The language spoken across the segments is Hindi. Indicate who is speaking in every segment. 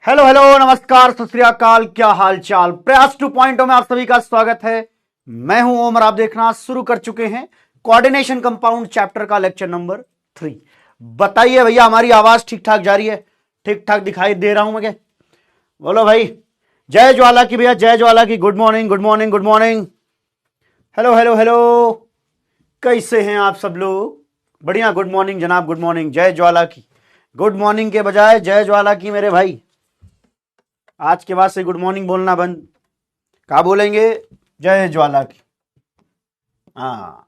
Speaker 1: हेलो हेलो नमस्कार सत श्री अकाल, क्या हाल चाल। प्रयास 2.0 में आप सभी का स्वागत है। मैं हूं ओम और आप देखना शुरू कर चुके हैं कोऑर्डिनेशन कंपाउंड चैप्टर का लेक्चर नंबर 3। बताइए भैया, हमारी आवाज ठीक ठाक जा रही है? ठीक ठाक दिखाई दे रहा हूं मैं क्या? बोलो भाई। जय ज्वाला की भैया, जय ज्वाला की। Good morning good morning good morning. Hello hello hello, कैसे हैं आप सब लोग? बढ़िया, गुड मॉर्निंग जनाब, गुड मॉर्निंग। जय ज्वाला की। गुड मॉर्निंग के बजाय जय ज्वाला की मेरे भाई। आज के बाद से गुड मॉर्निंग बोलना बंद। क्या बोलेंगे? जय ज्वाला की। हाँ,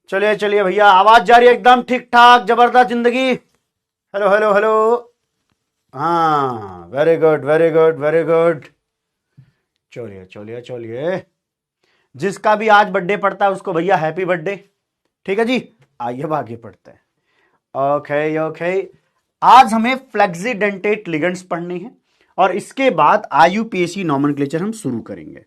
Speaker 1: चलिए चलिए भैया, आवाज जा रही है एकदम ठीक ठाक, जबरदस्त जिंदगी। Hello hello hello. हाँ, very good very good very good. चलिए चलिए चलिए, जिसका भी आज बर्थडे पड़ता है उसको भैया हैप्पी बर्थडे। ठीक है जी, आइए अब आगे पढ़ते हैं। ओके ओके, आज हमें फ्लेक्सीडेंटेट लिगेंड्स पढ़ने हैं और इसके बाद आईयूपीएसी नॉमेनक्लेचर हम शुरू करेंगे।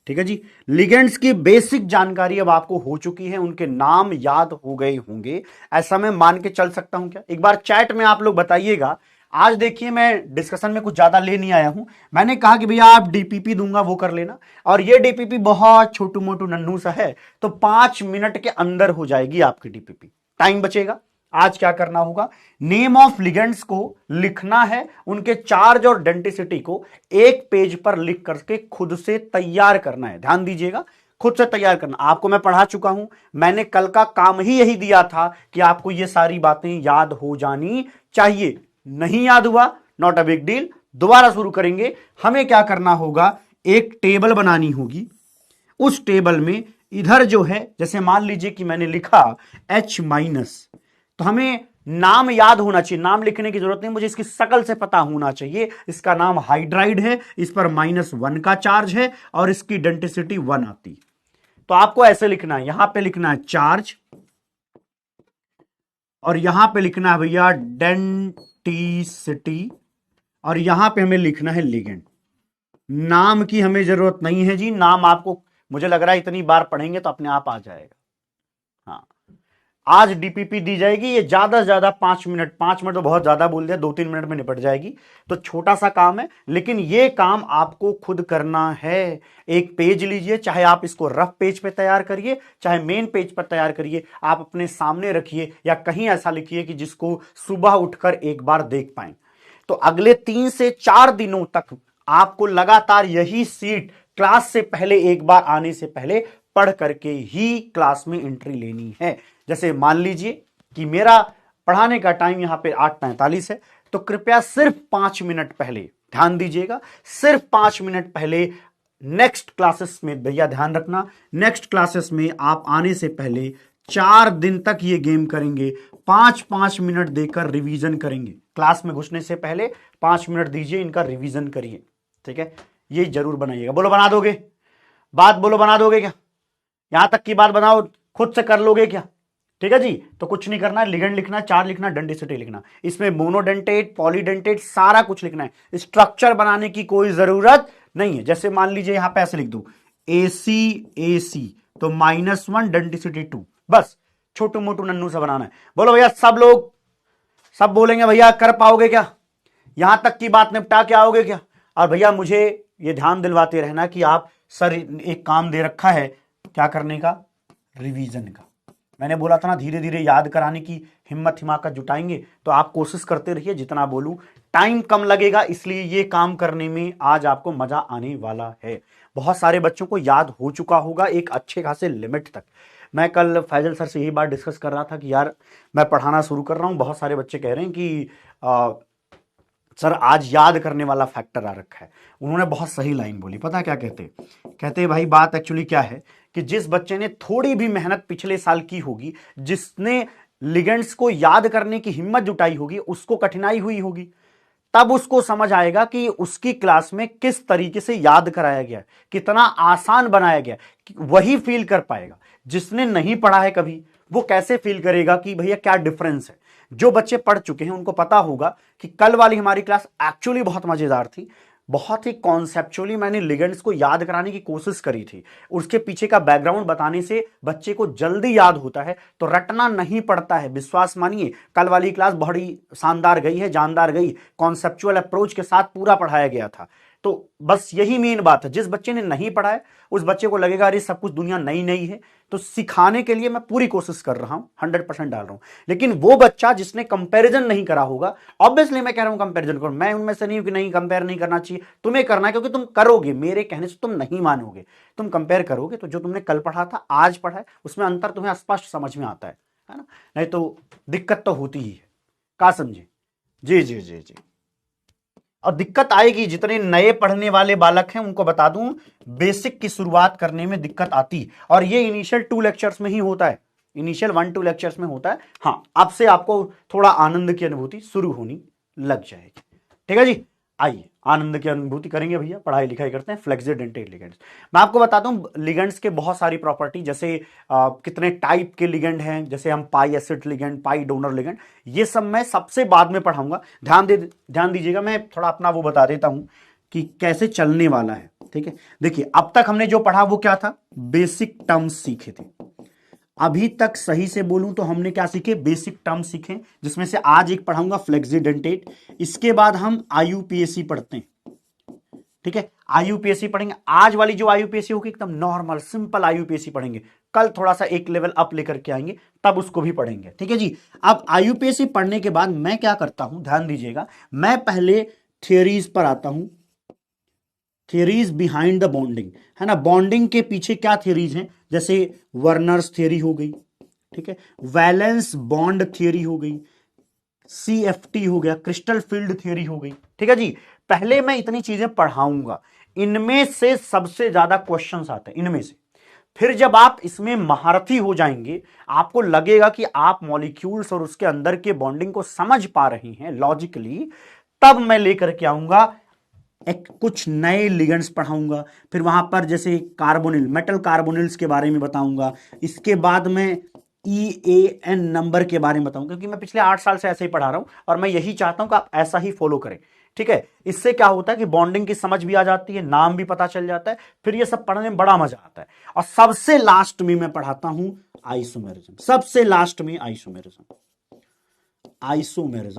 Speaker 1: ठीक है जी, लिगेंड्स की बेसिक जानकारी अब आपको हो चुकी है, उनके नाम याद हो गए होंगे, ऐसा मैं मान के चल सकता हूं क्या? एक बार चैट में आप लोग बताइएगा। आज देखिए, मैं डिस्कशन में कुछ ज्यादा ले नहीं आया हूं। मैंने कहा कि भैया आप डीपीपी दूंगा वो कर लेना, और ये डीपीपी बहुत छोटू मोटू नन्नू सा है, तो 5 मिनट के अंदर हो जाएगी आपकी डीपीपी, टाइम बचेगा। आज क्या करना होगा, नेम ऑफ लिगेंड्स को लिखना है, उनके चार्ज और डेंसिटी को एक पेज पर लिख करके खुद से तैयार करना है। ध्यान दीजिएगा, खुद से तैयार करना। आपको मैं पढ़ा चुका हूं, मैंने कल का काम ही यही दिया था कि आपको ये सारी बातें याद हो जानी चाहिए। नहीं याद हुआ, नॉट अ बिग डील, दोबारा शुरू करेंगे। हमें क्या करना होगा, एक टेबल बनानी होगी। उस टेबल में इधर जो है, जैसे मान लीजिए कि मैंने लिखा H-, तो हमें नाम याद होना चाहिए। नाम लिखने की जरूरत नहीं, मुझे इसकी शकल से पता होना चाहिए। इसका नाम हाइड्राइड है, इस पर -1 का चार्ज है और इसकी डेंसिटी 1 आती। तो आपको ऐसे लिखना है, यहां पे लिखना है चार्ज और यहां पे लिखना है भैया डेंसिटी, और यहां पे हमें लिखना है लिगेंड। नाम की हमें जरूरत नहीं है जी, नाम आपको मुझे लग रहा है इतनी बार पढ़ेंगे तो अपने आप आ जाएगा। हाँ, आज डीपीपी दी जाएगी, ये ज्यादा से ज्यादा 5 मिनट, 5 मिनट तो बहुत ज्यादा बोल दिया, 2-3 मिनट में निपट जाएगी। तो छोटा सा काम है, लेकिन ये काम आपको खुद करना है। एक पेज लीजिए, चाहे आप इसको रफ पेज पे तैयार करिए, चाहे मेन पेज पर तैयार करिए, आप अपने सामने रखिए या कहीं ऐसा लिखिए कि जिसको सुबह उठकर एक बार देख पाए। तो अगले 3 से 4 दिनों तक आपको लगातार यही सीट क्लास से पहले, एक बार आने से पहले पढ़ करके ही क्लास में एंट्री लेनी है। जैसे मान लीजिए कि मेरा पढ़ाने का टाइम यहां पे 8:45 है, तो कृपया सिर्फ 5 मिनट पहले, ध्यान दीजिएगा, सिर्फ 5 मिनट पहले नेक्स्ट क्लासेस में, भैया ध्यान रखना, नेक्स्ट क्लासेस में आप आने से पहले 4 दिन तक ये गेम करेंगे। 5-5 मिनट देकर रिवीजन करेंगे। क्लास में घुसने से पहले 5 मिनट दीजिए, इनका रिवीजन करिए। ठीक है, ये जरूर बनाइएगा। बोलो बना दोगे? बात बोलो, बना दोगे क्या? यहां तक की बात बनाओ, खुद से कर लोगे क्या? ठीक है जी, तो कुछ नहीं करना है, लिगेंड लिखना, चार्ज लिखना, डेंसिटी लिखना, इसमें मोनोडेंटेट, पॉलीडेंटेट सारा कुछ लिखना है। स्ट्रक्चर बनाने की कोई जरूरत नहीं है। जैसे मान लीजिए यहां पे ऐसे लिख दूं AC तो -1 डेंसिटी 2, बस छोटू मोटू नन्नू सा बनाना है। बोलो भैया, सब लोग सब बोलेंगे भैया कर पाओगे क्या? यहां तक की बात निपटा के आओगे क्या? और भैया मुझे ये ध्यान दिलवाते रहना कि आप, सर एक काम दे रखा है क्या करने का, रिवीजन का। मैंने बोला था ना, धीरे धीरे याद कराने की हिम्मत हिमाकत जुटाएंगे, तो आप कोशिश करते रहिए। जितना बोलूं टाइम कम लगेगा, इसलिए ये काम करने में आज आपको मजा आने वाला है। बहुत सारे बच्चों को याद हो चुका होगा एक अच्छे खासे लिमिट तक। मैं कल फैजल सर से यही बात डिस्कस कर रहा था कि यार मैं पढ़ाना शुरू कर रहा हूं, बहुत सारे बच्चे कह रहे हैं कि सर आज याद करने वाला फैक्टर आ रखा है। उन्होंने बहुत सही लाइन बोली, पता है क्या कहते भाई, बात एक्चुअली क्या है कि जिस बच्चे ने थोड़ी भी मेहनत पिछले साल की होगी, जिसने लिगेंड्स को याद करने की हिम्मत जुटाई होगी, उसको कठिनाई हुई होगी, तब उसको समझ आएगा कि उसकी क्लास में किस तरीके से याद कराया गया, कितना आसान बनाया गया, वही फील कर पाएगा। जिसने नहीं पढ़ा है कभी, वो कैसे फील करेगा कि भैया क्या डिफरेंस है। जो बच्चे पढ़ चुके हैं उनको पता होगा कि कल वाली हमारी क्लास एक्चुअली बहुत मजेदार थी। बहुत ही कॉन्सेप्चुअली मैंने लिगेंड्स को याद कराने की कोशिश करी थी, उसके पीछे का बैकग्राउंड बताने से बच्चे को जल्दी याद होता है, तो रटना नहीं पड़ता है। विश्वास मानिए, कल वाली क्लास बड़ी शानदार गई है, जानदार गई, कॉन्सेप्चुअल अप्रोच के साथ पूरा पढ़ाया गया था। तो बस यही मेन बात है, जिस बच्चे ने नहीं पढ़ा है उस बच्चे को लगेगा अरे सब कुछ दुनिया नई नई है, तो सिखाने के लिए मैं पूरी कोशिश कर रहा हूं, 100% डाल रहा हूं। लेकिन वो बच्चा जिसने कंपैरिजन नहीं करा होगा, ऑब्वियसली मैं कह रहा हूं कंपैरिजन करो, मैं उनमें से नहीं हूं कि नहीं कंपेयर नहीं करना चाहिए, तुम्हें करना है, क्योंकि तुम करोगे, मेरे कहने से तुम नहीं मानोगे, तुम कंपेयर करोगे तो जो तुमने कल पढ़ा था आज पढ़ा है उसमें अंतर तुम्हें स्पष्ट समझ में आता है ना। नहीं तो दिक्कत तो होती ही है, क्या समझे? जी जी जी जी। और दिक्कत आएगी, जितने नए पढ़ने वाले बालक हैं उनको बता दूं, बेसिक की शुरुआत करने में दिक्कत आती, और ये इनिशियल 2 लेक्चर्स में ही होता है, इनिशियल 1-2 लेक्चर्स में होता है। हाँ, अब से आपको थोड़ा आनंद की अनुभूति शुरू होनी लग जाएगी। ठीक है जी, आइए आनंद की अनुभूति करेंगे भैया, पढ़ाई लिखाई करते हैं। फ्लेक्सिडेंटेट लिगेंड्स, मैं आपको बताता हूं लिगेंड्स के बहुत सारी प्रॉपर्टी, जैसे कितने टाइप के लिगेंड हैं, जैसे हम पाई acid ligand, pi donor ligand, ये सब मैं सबसे बाद में पढ़ाऊंगा। ध्यान दीजिएगा, मैं थोड़ा अपना वो बता देता हूं कि कैसे चलने वाला है। ठीक है, देखिए अब तक हमने जो पढ़ा वो क्या था, बेसिक टर्म्स सीखे थे। अभी तक सही से बोलूं तो हमने क्या सीखे, बेसिक टर्म सीखे, जिसमें से आज एक पढ़ाऊंगा फ्लेक्सिडेंटेट। इसके बाद हम आईयूपीएसी पढ़ते हैं। ठीक है, आईयूपीएसी पढ़ेंगे। आज वाली जो आईयूपीएसी होगी एकदम नॉर्मल सिंपल आईयूपीएसी पढ़ेंगे, कल थोड़ा सा एक लेवल अप लेकर के आएंगे, तब उसको भी पढ़ेंगे। ठीक है जी, अब आईयूपीएसी पढ़ने के बाद मैं क्या करता हूं, ध्यान दीजिएगा, मैं पहले थियरीज पर आता हूं, थियरीज बिहाइंड द बॉन्डिंग, है ना। बॉन्डिंग के पीछे क्या थियरीज हैं, जैसे वर्नर्स थियरी हो गई, ठीक है, वैलेंस बॉन्ड थियरी हो गई, सीएफटी हो गया, क्रिस्टल फील्ड थियरी हो गई। ठीक है जी, पहले मैं इतनी चीजें पढ़ाऊंगा, इनमें से सबसे ज्यादा क्वेश्चंस आते हैं इनमें से। फिर जब आप इसमें महारथी हो जाएंगे, आपको लगेगा कि आप मॉलिक्यूल्स और उसके अंदर के बॉन्डिंग को समझ पा रहे हैं लॉजिकली, तब मैं लेकर के आऊंगा कुछ नए लिगेंड्स पढ़ाऊंगा। फिर वहां पर जैसे कार्बोनिल, मेटल कार्बोनिल्स के बारे में बताऊंगा। इसके बाद मैं EAN नंबर के बारे में बताऊंगा, क्योंकि मैं पिछले 8 साल से ऐसे ही पढ़ा रहा हूं और मैं यही चाहता हूं कि आप ऐसा ही फॉलो करें। ठीक है, इससे क्या होता है कि बॉन्डिंग की समझ भी आ जाती है, नाम भी पता चल जाता है, फिर ये सब पढ़ने में बड़ा मजा आता है। और सबसे लास्ट में मैं पढ़ाता हूं आइसोमेरिज्म, सबसे लास्ट में आइसोमेरिज्म।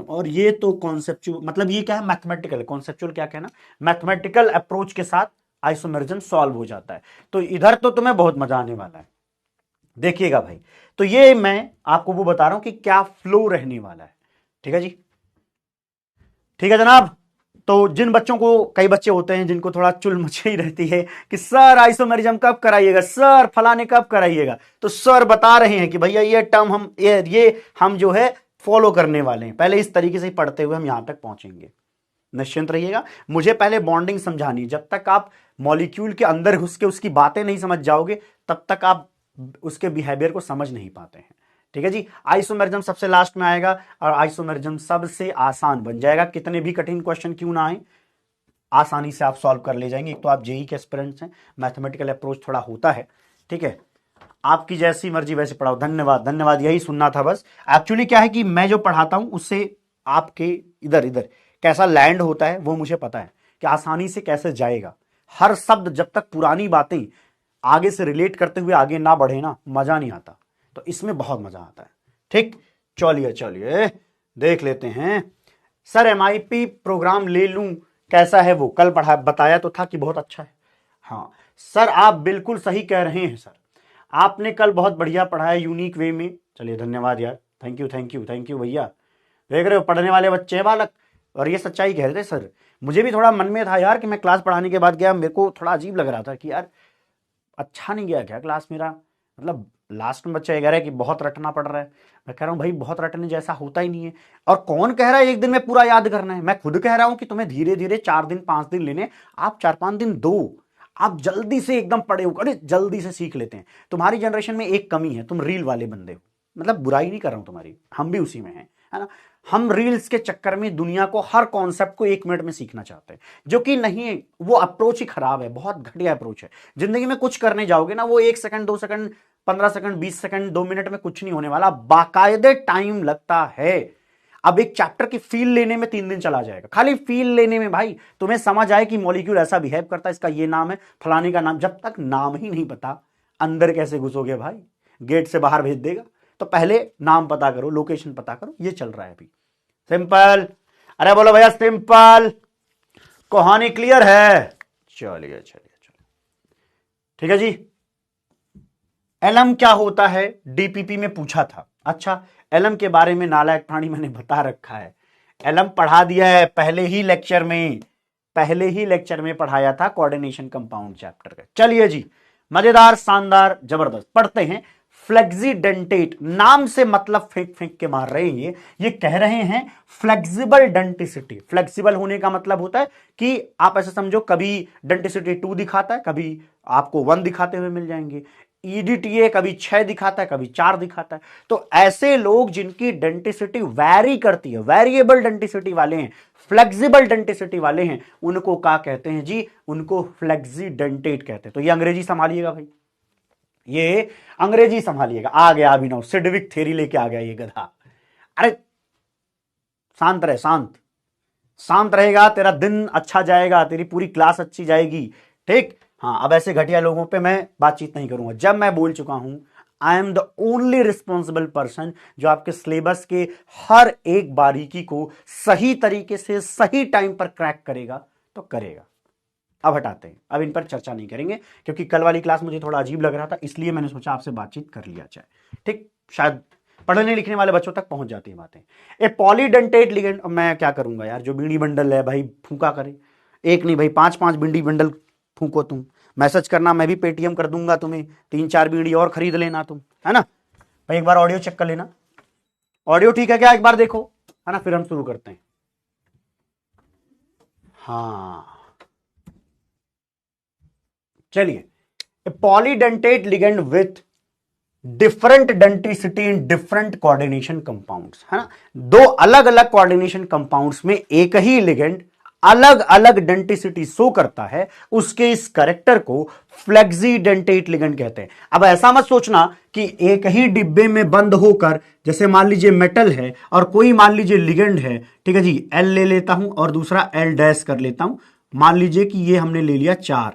Speaker 1: और ये तो कॉन्सेप्चुअल, मतलब ये क्या है, मैथमेटिकल, कॉन्सेप्चुअल क्या कहना, मैथमेटिकल अप्रोच के साथ आइसोमेरिज्म सॉल्व हो जाता है। तो इधर तो तुम्हें बहुत मजा आने वाला है, देखिएगा भाई। तो ये मैं आपको वो बता रहा हूं कि क्या फ्लो रहने वाला है। ठीक है जी, ठीक है जनाब। तो जिन बच्चों को, कई बच्चे होते हैं जिनको थोड़ा चुल मची रहती है कि सर आइसोमेरिज्म कब कराइएगा, सर फलाने कब कराइएगा, तो सर बता रहे हैं कि भैया ये टर्म हम ये हम जो है फॉलो करने वाले हैं। पहले इस तरीके से पढ़ते हुए हम यहां तक पहुंचेंगे, निश्चिंत रहिएगा। मुझे पहले बॉन्डिंग समझानी है, जब तक आप मॉलिक्यूल के अंदर घुस के उसकी बातें नहीं समझ जाओगे तब तक आप उसके बिहेवियर को समझ नहीं पाते हैं। ठीक है जी, आइसोमेरिज्म सबसे लास्ट में आएगा और आइसोमेरिज्म सबसे आसान बन जाएगा, कितने भी कठिन क्वेश्चन क्यों ना आए आसानी से आप सॉल्व कर ले जाएंगे। एक तो आप जेई के एस्पिरेंट्स हैं, मैथमेटिकल अप्रोच थोड़ा होता है। ठीक है, आपकी जैसी मर्जी वैसे पढ़ाओ। धन्यवाद धन्यवाद, यही सुनना था बस। एक्चुअली क्या है कि मैं जो पढ़ाता हूं उससे आपके इधर इधर कैसा लैंड होता है वो मुझे पता है कि आसानी से कैसे जाएगा। हर शब्द जब तक पुरानी बातें आगे से रिलेट करते हुए आगे ना बढ़े ना, मजा नहीं आता। तो इसमें बहुत मजा आता है। ठीक, चलिए चलिए देख लेते हैं। सर MIP प्रोग्राम ले लूं, कैसा है वो? कल पढ़ा, बताया तो था कि बहुत अच्छा है। हाँ सर, आप बिल्कुल सही कह रहे हैं सर, आपने कल बहुत बढ़िया पढ़ाया यूनिक वे में। चलिए धन्यवाद यार, thank you thank you thank you भैया। देख रहे हो, पढ़ने वाले बच्चे हैं बालक, और ये सच्चाई कह रहे थे सर। मुझे भी थोड़ा मन में था यार कि मैं क्लास पढ़ाने के बाद गया, मेरे को थोड़ा अजीब लग रहा था कि यार अच्छा नहीं गया क्या क्लास मेरा, मतलब लास्ट में बच्चा ये कह रहा है कि बहुत रटना पड़ रहा है। मैं कह रहा हूँ भाई बहुत रटने जैसा होता ही नहीं है। और कौन कह रहा है एक दिन में पूरा याद करना है? मैं खुद कह रहा हूं कि तुम्हें धीरे धीरे 4 दिन 5 दिन लेने, आप 4-5 दिन दो। आप जल्दी से एकदम पढ़े हो, अरे जल्दी से सीख लेते हैं। तुम्हारी जनरेशन में एक कमी है, तुम रील वाले बंदे हो। मतलब बुराई नहीं कर रहा हूं तुम्हारी, हम भी उसी में हैं, है ना। हम रील्स के चक्कर में दुनिया को, हर कॉन्सेप्ट को 1 मिनट में सीखना चाहते हैं, जो कि नहीं, वो अप्रोच ही खराब है, बहुत घटिया अप्रोच है। जिंदगी में कुछ करने जाओगे ना, वो 1 second 2 second 15 second 20 second 2 minute में कुछ नहीं होने वाला, बाकायदे टाइम लगता है। अब एक चैप्टर की फील लेने में 3 दिन चला जाएगा, खाली फील लेने में भाई, तुम्हें समझ आए कि मॉलिक्यूल ऐसा बिहेव करता है, इसका ये नाम है, फलाने का नाम। जब तक नाम ही नहीं पता अंदर कैसे घुसोगे भाई, गेट से बाहर भेज देगा। तो पहले नाम पता करो, लोकेशन पता करो, ये चल रहा है अभी। सिंपल, अरे बोलो भैया सिंपल, कहानी क्लियर है? चलिए ठीक है जी। एलम क्या होता है डीपीपी में पूछा था। अच्छा, एलम के बारे में नालायक प्राणी मैंने बता रखा है, एलम पढ़ा दिया है पहले ही लेक्चर में पढ़ाया था, कोऑर्डिनेशन कंपाउंड चैप्टर का। चलिए जी, मजेदार, शानदार, जबरदस्त पढ़ते हैं। फ्लेक्सीडेंटेट, नाम से मतलब फेंक फेंक के मार रहे हैं ये कह रहे हैं फ्लेक्सिबल डेंटिसिटी। फ्लेक्सिबल होने का मतलब होता है कि आप ऐसे समझो, कभी डेंटिसिटी 2 दिखाता है, कभी आपको 1 दिखाते हुए मिल जाएंगे। ईडीटीए कभी 6 दिखाता है, कभी 4 दिखाता है। तो ऐसे लोग जिनकी डेंटिसिटी वैरी करती है, वेरिएबल डेंटिसिटी वाले हैं, फ्लेक्सिबल डेंटिसिटी वाले हैं, उनको क्या कहते हैं जी? उनको फ्लेक्सीडेंटेट कहते हैं। तो ये अंग्रेजी संभालिएगा भाई, ये अंग्रेजी संभालिएगा। आ गया अभिनव, सिडविक थ्योरी लेके आ गया ये गधा। अरे शांत रहे, शांत रहेगा, तेरा दिन अच्छा जाएगा, तेरी पूरी क्लास अच्छी जाएगी, ठीक? हाँ, अब ऐसे घटिया लोगों पे मैं बातचीत नहीं करूंगा। जब मैं बोल चुका हूं I am the only responsible person जो आपके सिलेबस के हर एक बारीकी को सही तरीके से सही टाइम पर क्रैक करेगा तो करेगा। अब हटाते हैं, अब इन पर चर्चा नहीं करेंगे, क्योंकि कल वाली क्लास मुझे थोड़ा अजीब लग रहा था, इसलिए मैंने सोचा आपसे बातचीत कर लिया जाए, ठीक? शायद पढ़ने लिखने वाले बच्चों तक पहुंच जाती है बातें। ए पॉलीडेंटेट लिगेंड, मैं क्या करूंगा यार, जो बीड़ी बंडल है भाई फूंका करे, एक नहीं भाई 5-5 बीड़ी बंडल फूंको तुम, मैसेज करना, मैं भी पेटीएम कर दूंगा तुम्हें, 3-4 बीड़ी और खरीद लेना तुम, है ना भाई? एक बार ऑडियो चेक कर लेना, ऑडियो ठीक है क्या, एक बार देखो, है ना? फिर हम शुरू करते हैं। हाँ चलिए, polydentate ligand with different denticity in different coordination compounds, है ना? 2 अलग अलग कोऑर्डिनेशन कंपाउंड्स में एक ही लिगेंड अलग अलग डेंटिसिटी शो करता है, उसके इस कैरेक्टर को फ्लेक्सीडेंटेट लिगेंड कहते हैं। अब ऐसा मत सोचना कि एक ही डिब्बे में बंद होकर, जैसे मान लीजिए मेटल है और कोई मान लीजिए लिगेंड है, ठीक है जी, एल ले लेता हूं और दूसरा एल डैश कर लेता हूं, मान लीजिए कि ये हमने ले लिया 4,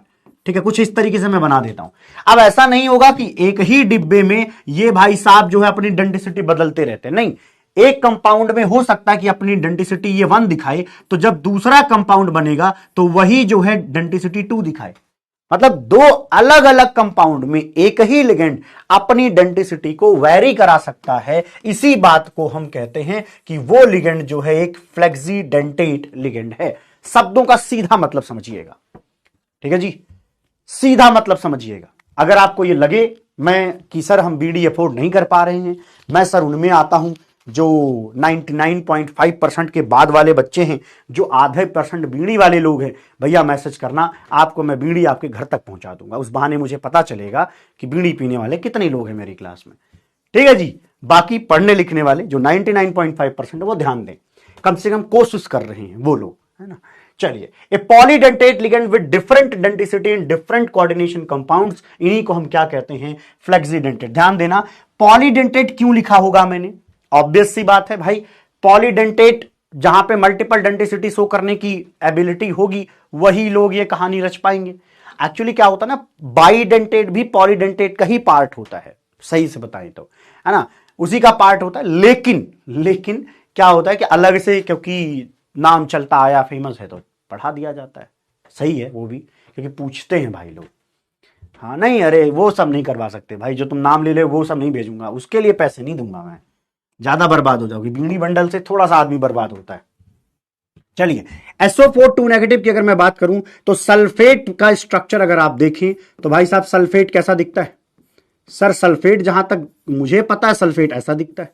Speaker 1: ठीक है, कुछ इस तरीके से मैं बना देता हूं। अब ऐसा नहीं होगा कि एक ही डिब्बे में ये भाई साहब जो है अपनी डेंटिसिटी बदलते रहते हैं, नहीं। एक कंपाउंड में हो सकता है कि अपनी डेंटिसिटी ये 1 दिखाए, तो जब दूसरा कंपाउंड बनेगा तो वही जो है डेंटिसिटी 2 दिखाए। मतलब 2 अलग अलग कंपाउंड में एक ही लिगेंड अपनी डेंटिसिटी को वेरी करा सकता है। इसी बात को हम कहते हैं कि वो लिगेंड जो है एक फ्लेक्सीडेंटेट लिगेंड है। शब्दों का सीधा मतलब समझिएगा, ठीक है जी, सीधा मतलब समझिएगा। अगर आपको ये लगे कि सर हम बीडी अफोर्ड नहीं कर पा रहे हैं, मैं सर उनमें आता हूं जो 99.5% के बाद वाले बच्चे हैं, जो आधे % बीड़ी वाले लोग हैं, भैया मैसेज करना, आपको मैं बीड़ी आपके घर तक पहुंचा दूंगा। उस बहाने मुझे पता चलेगा कि बीड़ी पीने वाले कितने लोग हैं मेरी क्लास में, ठीक है जी। बाकी पढ़ने लिखने वाले जो 99.5% वो ध्यान दें, कम से कम कोशिश कर रहे हैं वो लोग, है ना? चलिए, a polydentate ligand with different denticity in different coordination compounds, इन्हीं को हम क्या कहते हैं? फ्लेक्सीडेंटेट। ध्यान देना, पॉलीडेंटेट क्यों लिखा होगा मैंने? ऑब्वियस सी बात है भाई, पॉलीडेंटेट जहां पे मल्टीपल डेंटिसिटी शो करने की एबिलिटी होगी वही लोग ये कहानी रच पाएंगे। एक्चुअली क्या होता है ना, बाईडेंटेट भी पॉलीडेंटेट का ही पार्ट होता है, सही से बताएं तो, है ना, उसी का पार्ट होता है। लेकिन क्या होता है कि अलग से, क्योंकि नाम चलता आया, फेमस है, तो पढ़ा दिया जाता है। सही है वो भी, क्योंकि पूछते हैं भाई लोग। हाँ नहीं, अरे वो सब नहीं करवा सकते भाई, जो तुम नाम ले ले वो सब नहीं भेजूंगा, उसके लिए पैसे नहीं दूंगा मैं, ज्यादा बर्बाद हो जाओगी। बीड़ी बंडल से थोड़ा सा आदमी बर्बाद होता है। चलिए, SO4 2 नेगेटिव की अगर मैं बात करूं तो सल्फेट का स्ट्रक्चर अगर आप देखें तो भाई साहब सल्फेट कैसा दिखता है? सर सल्फेट जहां तक मुझे पता है सल्फेट ऐसा दिखता है।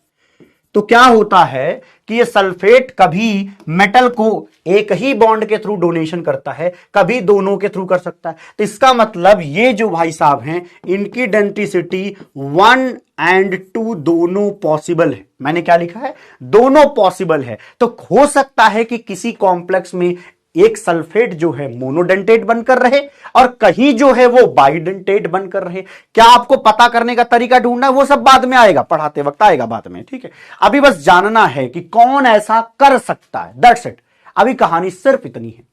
Speaker 1: तो क्या होता है कि ये सल्फेट कभी मेटल को एक ही बॉन्ड के थ्रू डोनेशन करता है, कभी दोनों के थ्रू कर सकता है। तो इसका मतलब ये जो भाई साहब हैं, इनकी डेंटिसिटी 1 और 2 दोनों पॉसिबल है। मैंने क्या लिखा है? दोनों पॉसिबल है। तो हो सकता है कि किसी कॉम्प्लेक्स में एक सल्फेट जो है मोनोडेंटेट बनकर रहे और कहीं जो है वो बाइडेंटेट बनकर रहे। क्या आपको पता करने का तरीका ढूंढना है, वो सब बाद में आएगा, पढ़ाते वक्त आएगा बाद में, ठीक है। अभी बस जानना है कि कौन ऐसा कर सकता है, दैट्स इट। अभी कहानी सिर्फ इतनी है,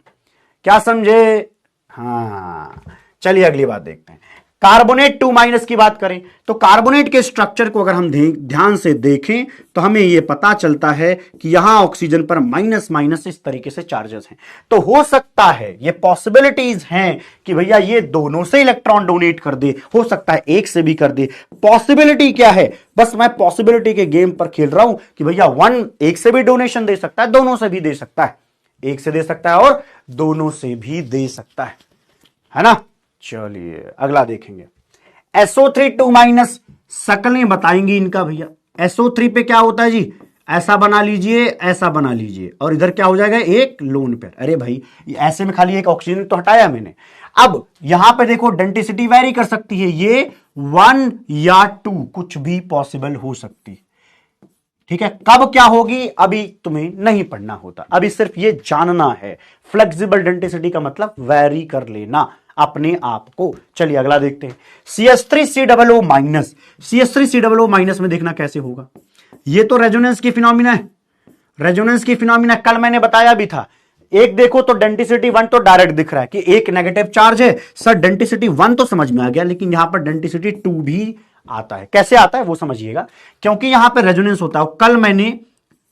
Speaker 1: क्या समझे? हाँ, चलिए अगली बात देखते हैं। कार्बोनेट 2- की बात करें तो कार्बोनेट के स्ट्रक्चर को अगर हम ध्यान से देखें तो हमें यह पता चलता है कि यहां ऑक्सीजन पर माइनस माइनस इस तरीके से चार्जेस हैं। तो हो सकता है, ये पॉसिबिलिटीज हैं कि भैया ये दोनों से इलेक्ट्रॉन डोनेट कर दे, हो सकता है एक से भी कर दे। पॉसिबिलिटी क्या है, बस मैं पॉसिबिलिटी के गेम पर खेल रहा हूं कि भैया वन एक से भी डोनेशन दे सकता है, दोनों से भी दे सकता है, एक से दे सकता है और दोनों से भी दे सकता है ना। चलिए अगला देखेंगे। SO3 2- शकलें बताएंगी इनका भैया। SO3 पे क्या होता है जी, ऐसा बना लीजिए, ऐसा बना लीजिए, और इधर क्या हो जाएगा, एक लोन पेयर। अरे भाई ऐसे में खाली एक ऑक्सीजन तो हटाया मैंने। अब यहां पे देखो डेंसिटी वैरी कर सकती है, ये 1 या 2 कुछ भी पॉसिबल हो सकती है, ठीक है। कब क्या होगी अभी तुम्हें नहीं पढ़ना होता, अभी सिर्फ ये जानना है। फ्लेक्सिबल डेंसिटी का मतलब वैरी कर लेना अपने आप को। चलिए अगला देखते हैं। CH3COO-। CH3COO- में देखना कैसे होगा, ये तो रेजोनेंस की फिनोमिना है। रेजोनेंस की फिनोमिना कल मैंने बताया भी था। एक देखो तो डेंसिटी 1 तो डायरेक्ट दिख रहा है कि एक नेगेटिव चार्ज है, सर डेंसिटी 1 तो समझ में आ गया, लेकिन यहां पर डेंसिटी 2 भी आता है। कैसे आता है वो समझिएगा, क्योंकि यहां पर रेजोनेंस होता है। कल मैंने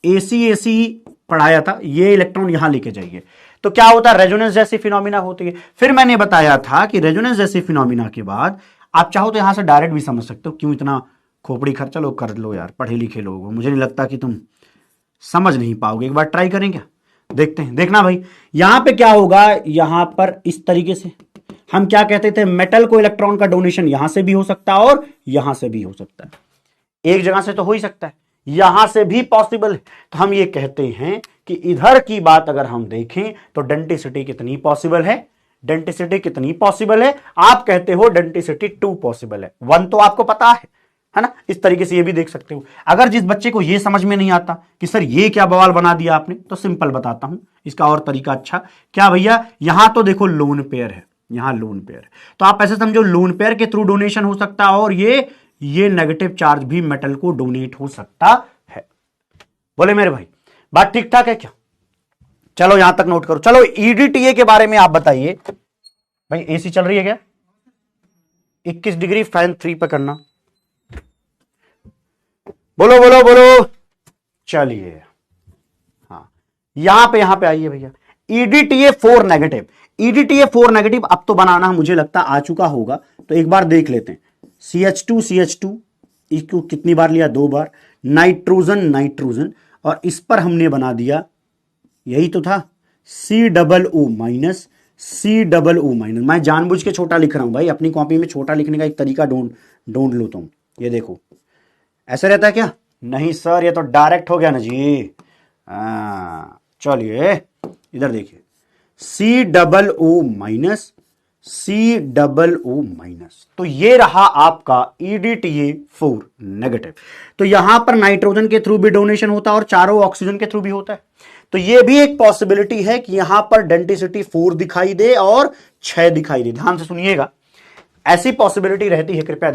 Speaker 1: AC पढ़ाया था, ये इलेक्ट्रॉन यहां लेके जाइए, तो क्या होता है, रेजोनेंस जैसी फिनोमिना होती है। फिर मैंने बताया था कि रेजोनेंस जैसी फिनोमिना के बाद आप चाहो तो यहां से डायरेक्ट भी समझ सकते हो। क्यों इतना खोपड़ी खर्चा लो, कर लो यार, पढ़े लिखे लोग हो, मुझे नहीं लगता कि तुम समझ नहीं पाओगे। एक बार ट्राई करें क्या, देखते हैं। देखना भाई यहां पे क्या होगा, यहां पर इस तरीके से हम क्या कहते थे, मेटल को इलेक्ट्रॉन का डोनेशन यहां से भी हो सकता है और यहां से भी हो सकता है, एक जगह से तो हो ही सकता है, यहां से भी पॉसिबल है। तो हम ये कहते हैं कि इधर की बात अगर हम देखें तो डेंसिटी कितनी पॉसिबल है, डेंसिटी कितनी पॉसिबल है, आप कहते हो डेंसिटी 2 पॉसिबल है, 1 तो आपको पता है ना। इस तरीके से ये भी देख सकते हो। अगर जिस बच्चे को ये समझ में नहीं आता कि सर ये क्या बवाल बना दिया आपने, तो सिंपल बताता हूं इसका और तरीका। अच्छा क्या भैया, यहां तो देखो लोन पेयर है, यहां लोन पेयर है, तो आप ऐसे समझो लोन पेयर के थ्रू डोनेशन हो सकता है और ये नेगेटिव चार्ज भी मेटल को डोनेट हो सकता है। बोले मेरे भाई बात ठीक ठाक है क्या? चलो यहां तक नोट करो। चलो EDTA के बारे में आप बताइए भाई। AC चल रही है क्या? 21 डिग्री फैन 3 पे करना, बोलो बोलो बोलो। चलिए हाँ, यहां पे आइए भैया। EDTA 4-। EDTA 4- अब तो बनाना मुझे लगता आ चुका होगा, तो एक बार देख लेते हैं। CH2 इसको कितनी बार लिया, 2 बार। नाइट्रोजन, और इस पर हमने बना दिया, यही तो था, COO-। मैं जानबूझ के छोटा लिख रहा हूं भाई, अपनी कॉपी में छोटा लिखने का एक तरीका ढूंढ लो तुम। ये देखो ऐसे रहता है क्या? नहीं सर, ये तो डायरेक्ट हो गया ना जी। चलिए इधर देखिए, COO-। तो ये रहा आपका EDTA 4-। तो यहां पर नाइट्रोजन के थ्रू भी डोनेशन होता है और चारों ऑक्सीजन के थ्रू भी होता है। तो ये भी एक पॉसिबिलिटी है कि यहां पर डेंसिटी 4 दिखाई दे और 6 दिखाई दे। ध्यान से सुनिएगा, ऐसी पॉसिबिलिटी रहती है, कृपया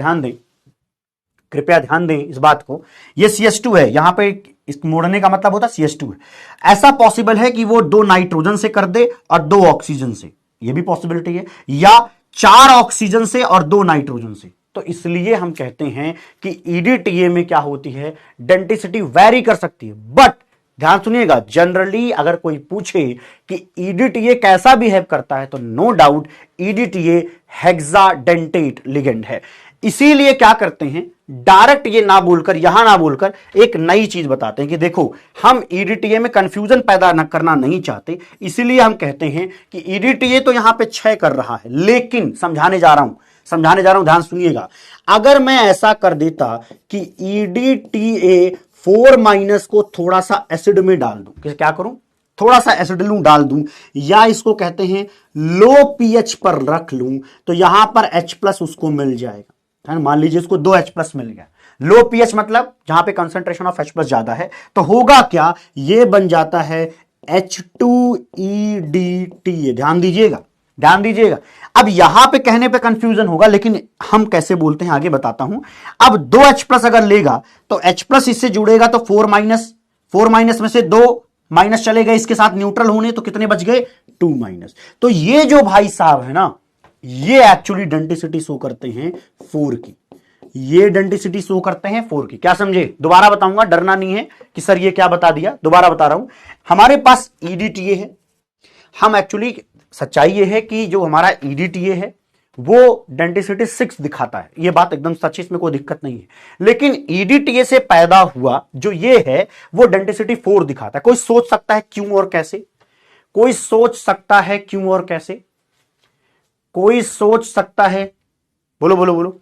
Speaker 1: ध्यान दें इस बात को। ये CH2 है, यहां पे इस मोड़ने का मतलब होता है CH2 है। ऐसा पॉसिबल है कि वो 2 नाइट्रोजन से कर दे और 2 ऑक्सीजन से, ये भी पॉसिबिलिटी है, या 4 ऑक्सीजन से और 2 नाइट्रोजन से। तो इसलिए हम कहते हैं कि EDTA में क्या होती है, डेंसिटी वैरी कर सकती है। बट ध्यान सुनिएगा, जनरली अगर कोई पूछे कि EDTA कैसा बिहेव करता है, तो no doubt EDTA hexadentate ligand है। इसीलिए क्या करते हैं, डायरेक्ट ये ना बोलकर, यहां ना बोलकर एक नई चीज बताते हैं कि देखो हम EDTA में कंफ्यूजन पैदा न करना नहीं चाहते, इसीलिए हम कहते हैं कि EDTA तो यहां पे 6 कर रहा है, लेकिन समझाने जा रहा हूं, ध्यान सुनिएगा। अगर मैं ऐसा कर देता कि EDTA 4- को थोड़ा सा एसिड में डाल दूं, क्या करूं, थोड़ा सा एसिड डाल दूं, या इसको कहते हैं लो pH पर रख लूं, तो यहां पर H+ उसको मिल जाएगा। मान लीजिए इसको 2 H+ मिल गया। लो pH मतलब जहां पे कंसंट्रेशन ऑफ H+ ज्यादा है, तो होगा क्या, ये बन जाता है H2EDTA, ध्यान दीजिएगा, ध्यान दीजिएगा। अब यहां पे कहने पे कंफ्यूजन होगा, लेकिन हम कैसे बोलते हैं आगे बताता हूं। अब 2H+ अगर लेगा तो H+ इससे जुड़ेगा तो 4 माइनस में से 2 माइनस चले गए, इसके साथ न्यूट्रल होने, तो कितने बच गए, 2 माइनस। तो ये जो भाई साहब है ना, ये एक्चुअली डेंटिसिटी शो करते हैं 4 की, ये डेंटिसिटी शो करते हैं 4 की। क्या समझे? दोबारा बताऊंगा, डरना नहीं है कि सर ये क्या बता दिया, दोबारा बता रहा हूं। हमारे पास EDTA है, हम एक्चुअली सच्चाई ये है कि जो हमारा EDTA है वो डेंटिसिटी 6 दिखाता है, ये बात एकदम सच है, इसमें कोई दिक्कत नहीं है। लेकिन EDTA से पैदा हुआ जो ये है वो डेंटिसिटी 4 दिखाता है। कोई सोच सकता है क्यों और कैसे? कोई सोच सकता है क्यों और कैसे? कोई सोच सकता है? बोलो बोलो बोलो।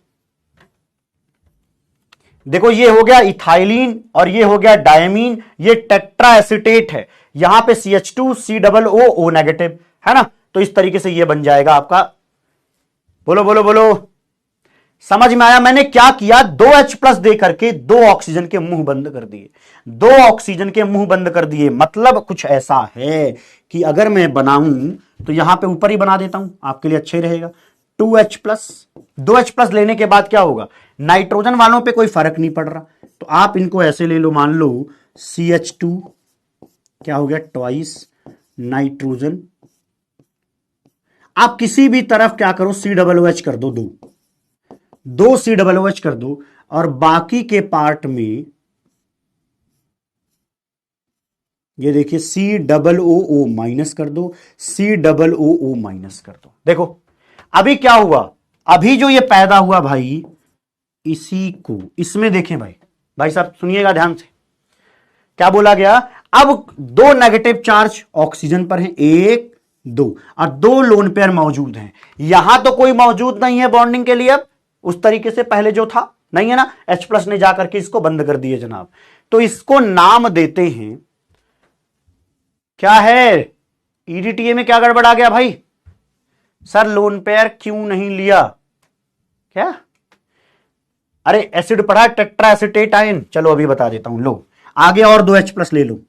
Speaker 1: देखो, ये हो गया इथाइलिन और ये हो गया डायमीन, ये टेट्रा एसीटेट है, यहां पे CH2 COO नेगेटिव है ना, तो इस तरीके से ये बन जाएगा आपका। बोलो बोलो बोलो, समझ में आया मैंने क्या किया? 2H+ दे करके 2 ऑक्सीजन के मुंह बंद कर दिए, 2 ऑक्सीजन के मुंह बंद कर दिए। मतलब कुछ ऐसा है कि अगर मैं बनाऊं तो यहां पे ऊपर ही बना देता हूं, आपके लिए अच्छे रहेगा। 2H+, 2H+ लेने के बाद क्या होगा? नाइट्रोजन वालों पे कोई फर्क नहीं पड़ रहा, तो आप इनको ऐसे ले लो, मान लो CH2 क्या हो गया, ट्वाइस नाइट्रोजन। आप किसी भी तरफ क्या करो, COOH कर दो, 2 COOH कर दो, और बाकी के पार्ट में ये देखिए COO माइनस कर दो, COO माइनस कर दो। देखो अभी क्या हुआ, अभी जो ये पैदा हुआ भाई, इसी को इसमें देखें भाई, भाई साहब सुनिएगा ध्यान से, क्या बोला गया? अब 2 नेगेटिव चार्ज ऑक्सीजन पर हैं, 1 2, और 2 लोन पेयर मौजूद हैं। यहां तो कोई मौजूद नहीं है बॉन्डिंग के लिए, अब उस तरीके से पहले जो था नहीं है ना, H+ ने जाकर के इसको बंद कर दिए जनाब। तो इसको नाम देते हैं, क्या है? EDTA में क्या गड़बड़ आ गया भाई? सर लोन पेयर क्यों नहीं लिया? क्या? अरे एसिड पढ़ा, टेट्रा एसिटेट आयन। चलो अभी बता देता हूं, लो आगे और 2H+ ले लो,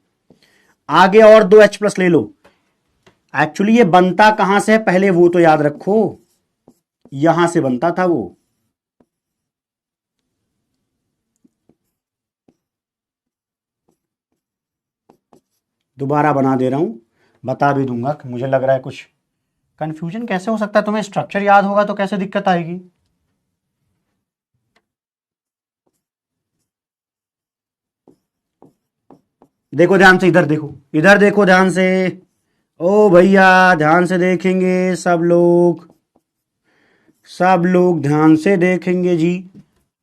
Speaker 1: आगे और 2H+ ले लो। एक्चुअली ये बनता कहां से है पहले वो तो याद रखो, यहां से बनता था वो। दोबारा बना दे रहा हूं, बता भी दूंगा कि मुझे लग रहा है कुछ कंफ्यूजन कैसे हो सकता है। तुम्हें स्ट्रक्चर याद होगा तो कैसे दिक्कत आएगी? देखो ध्यान से, इधर देखो, इधर देखो ध्यान से। ओ भैया ध्यान से देखेंगे सब लोग, सब लोग ध्यान से देखेंगे जी।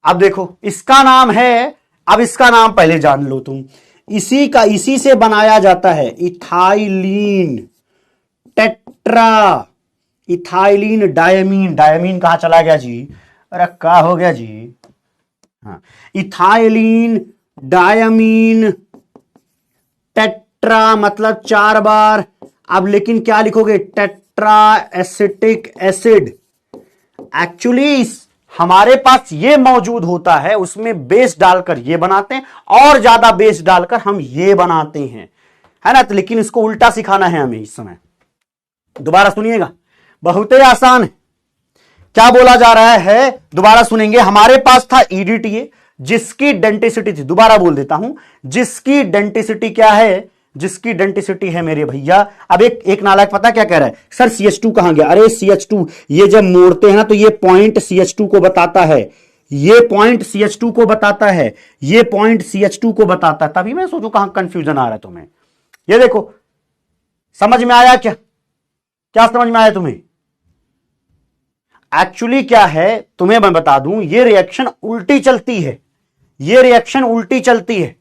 Speaker 1: अब देखो इसका नाम है, अब इसका नाम पहले जान लो तुम, इसी से बनाया जाता है ethylene tetra, ethylene diamine. Diamine कहां चला गया जी? अरे क्या हो गया जी? हाँ, इथाइलिन डायमीन टेट्रा मतलब 4 बार। अब लेकिन क्या लिखोगे? Tetra acetic acid. एक्चुअली हमारे पास ये मौजूद होता है, उसमें बेस डालकर ये बनाते हैं, और ज्यादा बेस डालकर हम ये बनाते हैं, है ना। तो लेकिन इसको उल्टा सिखाना है हमें इस समय। दोबारा सुनिएगा, बहुत ही आसान है। क्या बोला जा रहा है, दोबारा सुनेंगे। हमारे पास था EDTA जिसकी डेंटिसिटी थी, दोबारा बोल देता हूं, जिसकी डेंटिसिटी क्या है? जिसकी डेंटिसिटी है मेरे भैया। अब एक नालायक पता क्या कह रहा है, सर CH2 कहां गया? अरे CH2 ये जब मोड़ते हैं ना तो ये पॉइंट CH2 को बताता है, ये पॉइंट CH2 को बताता है, ये पॉइंट CH2 को बताता है। तभी मैं सोचू कहां कंफ्यूजन आ रहा है तुम्हें। ये देखो, समझ में आया क्या? क्या समझ में आया तुम्हें? एक्चुअली क्या है तुम्हें मैं बता दूं, ये रिएक्शन उल्टी चलती है, ये रिएक्शन उल्टी चलती है।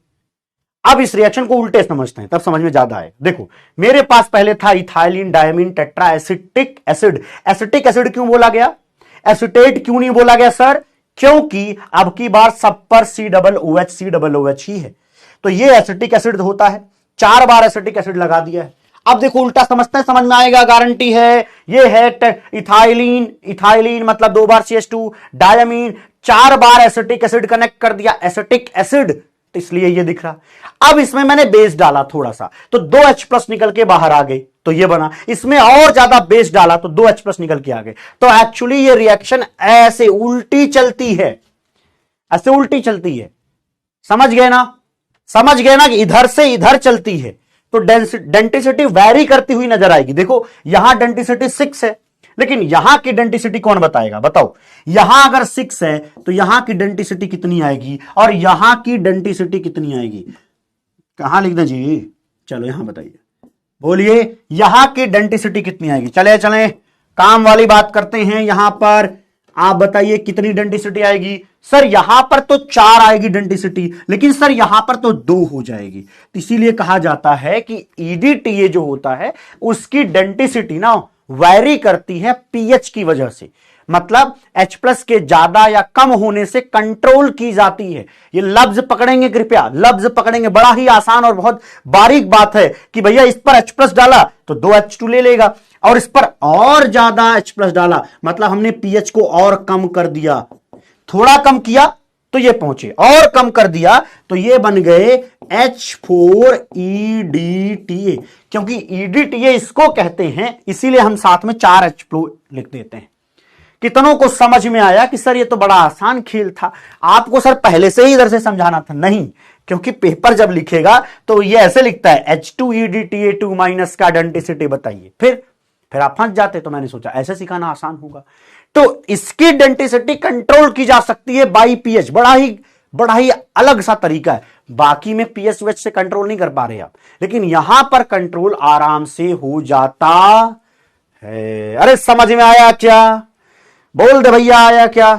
Speaker 1: अब इस रिएक्शन को उल्टे समझते हैं, तब समझ में ज्यादा आए। देखो मेरे पास पहले था ethylene diamine tetra acetic acid. Acetic acid क्यों बोला गया? एसिटेट क्यों नहीं बोला गया सर? क्योंकि अब की बार सब पर COOH ही है, तो ये एसिटिक एसिड होता है। 4 बार एसिटिक एसिड लगा दिया है। अब देखो उल्टा समझते हैं, समझ में आएगा, गारंटी है। ये है इथाइलिन, इथाइलिन मतलब 2 बार CH2, डायमीन 4 बार एसिटिक एसिड कनेक्ट कर दिया, एसिटिक एसिड तो इसलिए ये दिख रहा। अब इसमें मैंने बेस डाला थोड़ा सा, तो 2H+ निकल के बाहर आ गए, तो ये बना। इसमें और ज्यादा बेस डाला तो 2H+ निकल के आ गए। तो एक्चुअली ये रिएक्शन ऐसे उल्टी चलती है, ऐसे उल्टी चलती है। समझ गए ना? समझ गए ना कि इधर से इधर चलती है, तो डेंसिटी वैरी करती हुई नजर आएगी। देखो यहां डेंसिटी 6 है, लेकिन यहां की डेंसिटी कौन बताएगा? बताओ। यहां अगर 6 है तो यहां की डेंसिटी कितनी आएगी और यहां की डेंसिटी कितनी आएगी? कहां लिख दें जी? चलो यहां बताइए, बोलिए यहां की डेंसिटी कितनी आएगी? चले चले काम वाली बात करते हैं। यहां पर आप बताइए कितनी डेंसिटी आएगी? सर यहां पर तो 4 आएगी डेंसिटी, लेकिन सर यहां पर तो 2 हो जाएगी। तो इसीलिए कहा जाता है कि EDTA जो होता है उसकी डेंसिटी ना वैरी करती है पीएच की वजह से, मतलब H+ के ज्यादा या कम होने से कंट्रोल की जाती है। ये लफ्ज पकड़ेंगे, कृपया लफ्ज पकड़ेंगे। बड़ा ही आसान और बहुत बारीक बात है कि भैया इस पर H+ डाला तो 2H2 ले लेगा, और इस पर और ज्यादा H+ डाला मतलब हमने पीएच को और कम कर दिया। थोड़ा कम किया तो ये पहुंचे, और कम कर दिया तो ये बन गए H4EDTA, क्योंकि EDTA इसको कहते हैं, इसीलिए हम साथ में 4H+ लिख देते हैं। कितनों को समझ में आया कि सर ये तो बड़ा आसान खेल था, आपको सर पहले से ही इधर से समझाना था? नहीं, क्योंकि पेपर जब लिखेगा तो ये ऐसे लिखता है H2EDTA2- का डेंसिटी बताइए, फिर आप फंस जाते। तो मैंने सोचा ऐसे सिखाना आसान होगा। तो इसकी डेंसिटी कंट्रोल की जा सकती है बाई पीएच। बड़ा ही अलग सा तरीका है। बाकी में पीएच वेच से कंट्रोल नहीं कर पा रहे आप, लेकिन यहां पर कंट्रोल आराम से हो जाता है। अरे समझ में आया क्या? बोल दे भैया, आया क्या?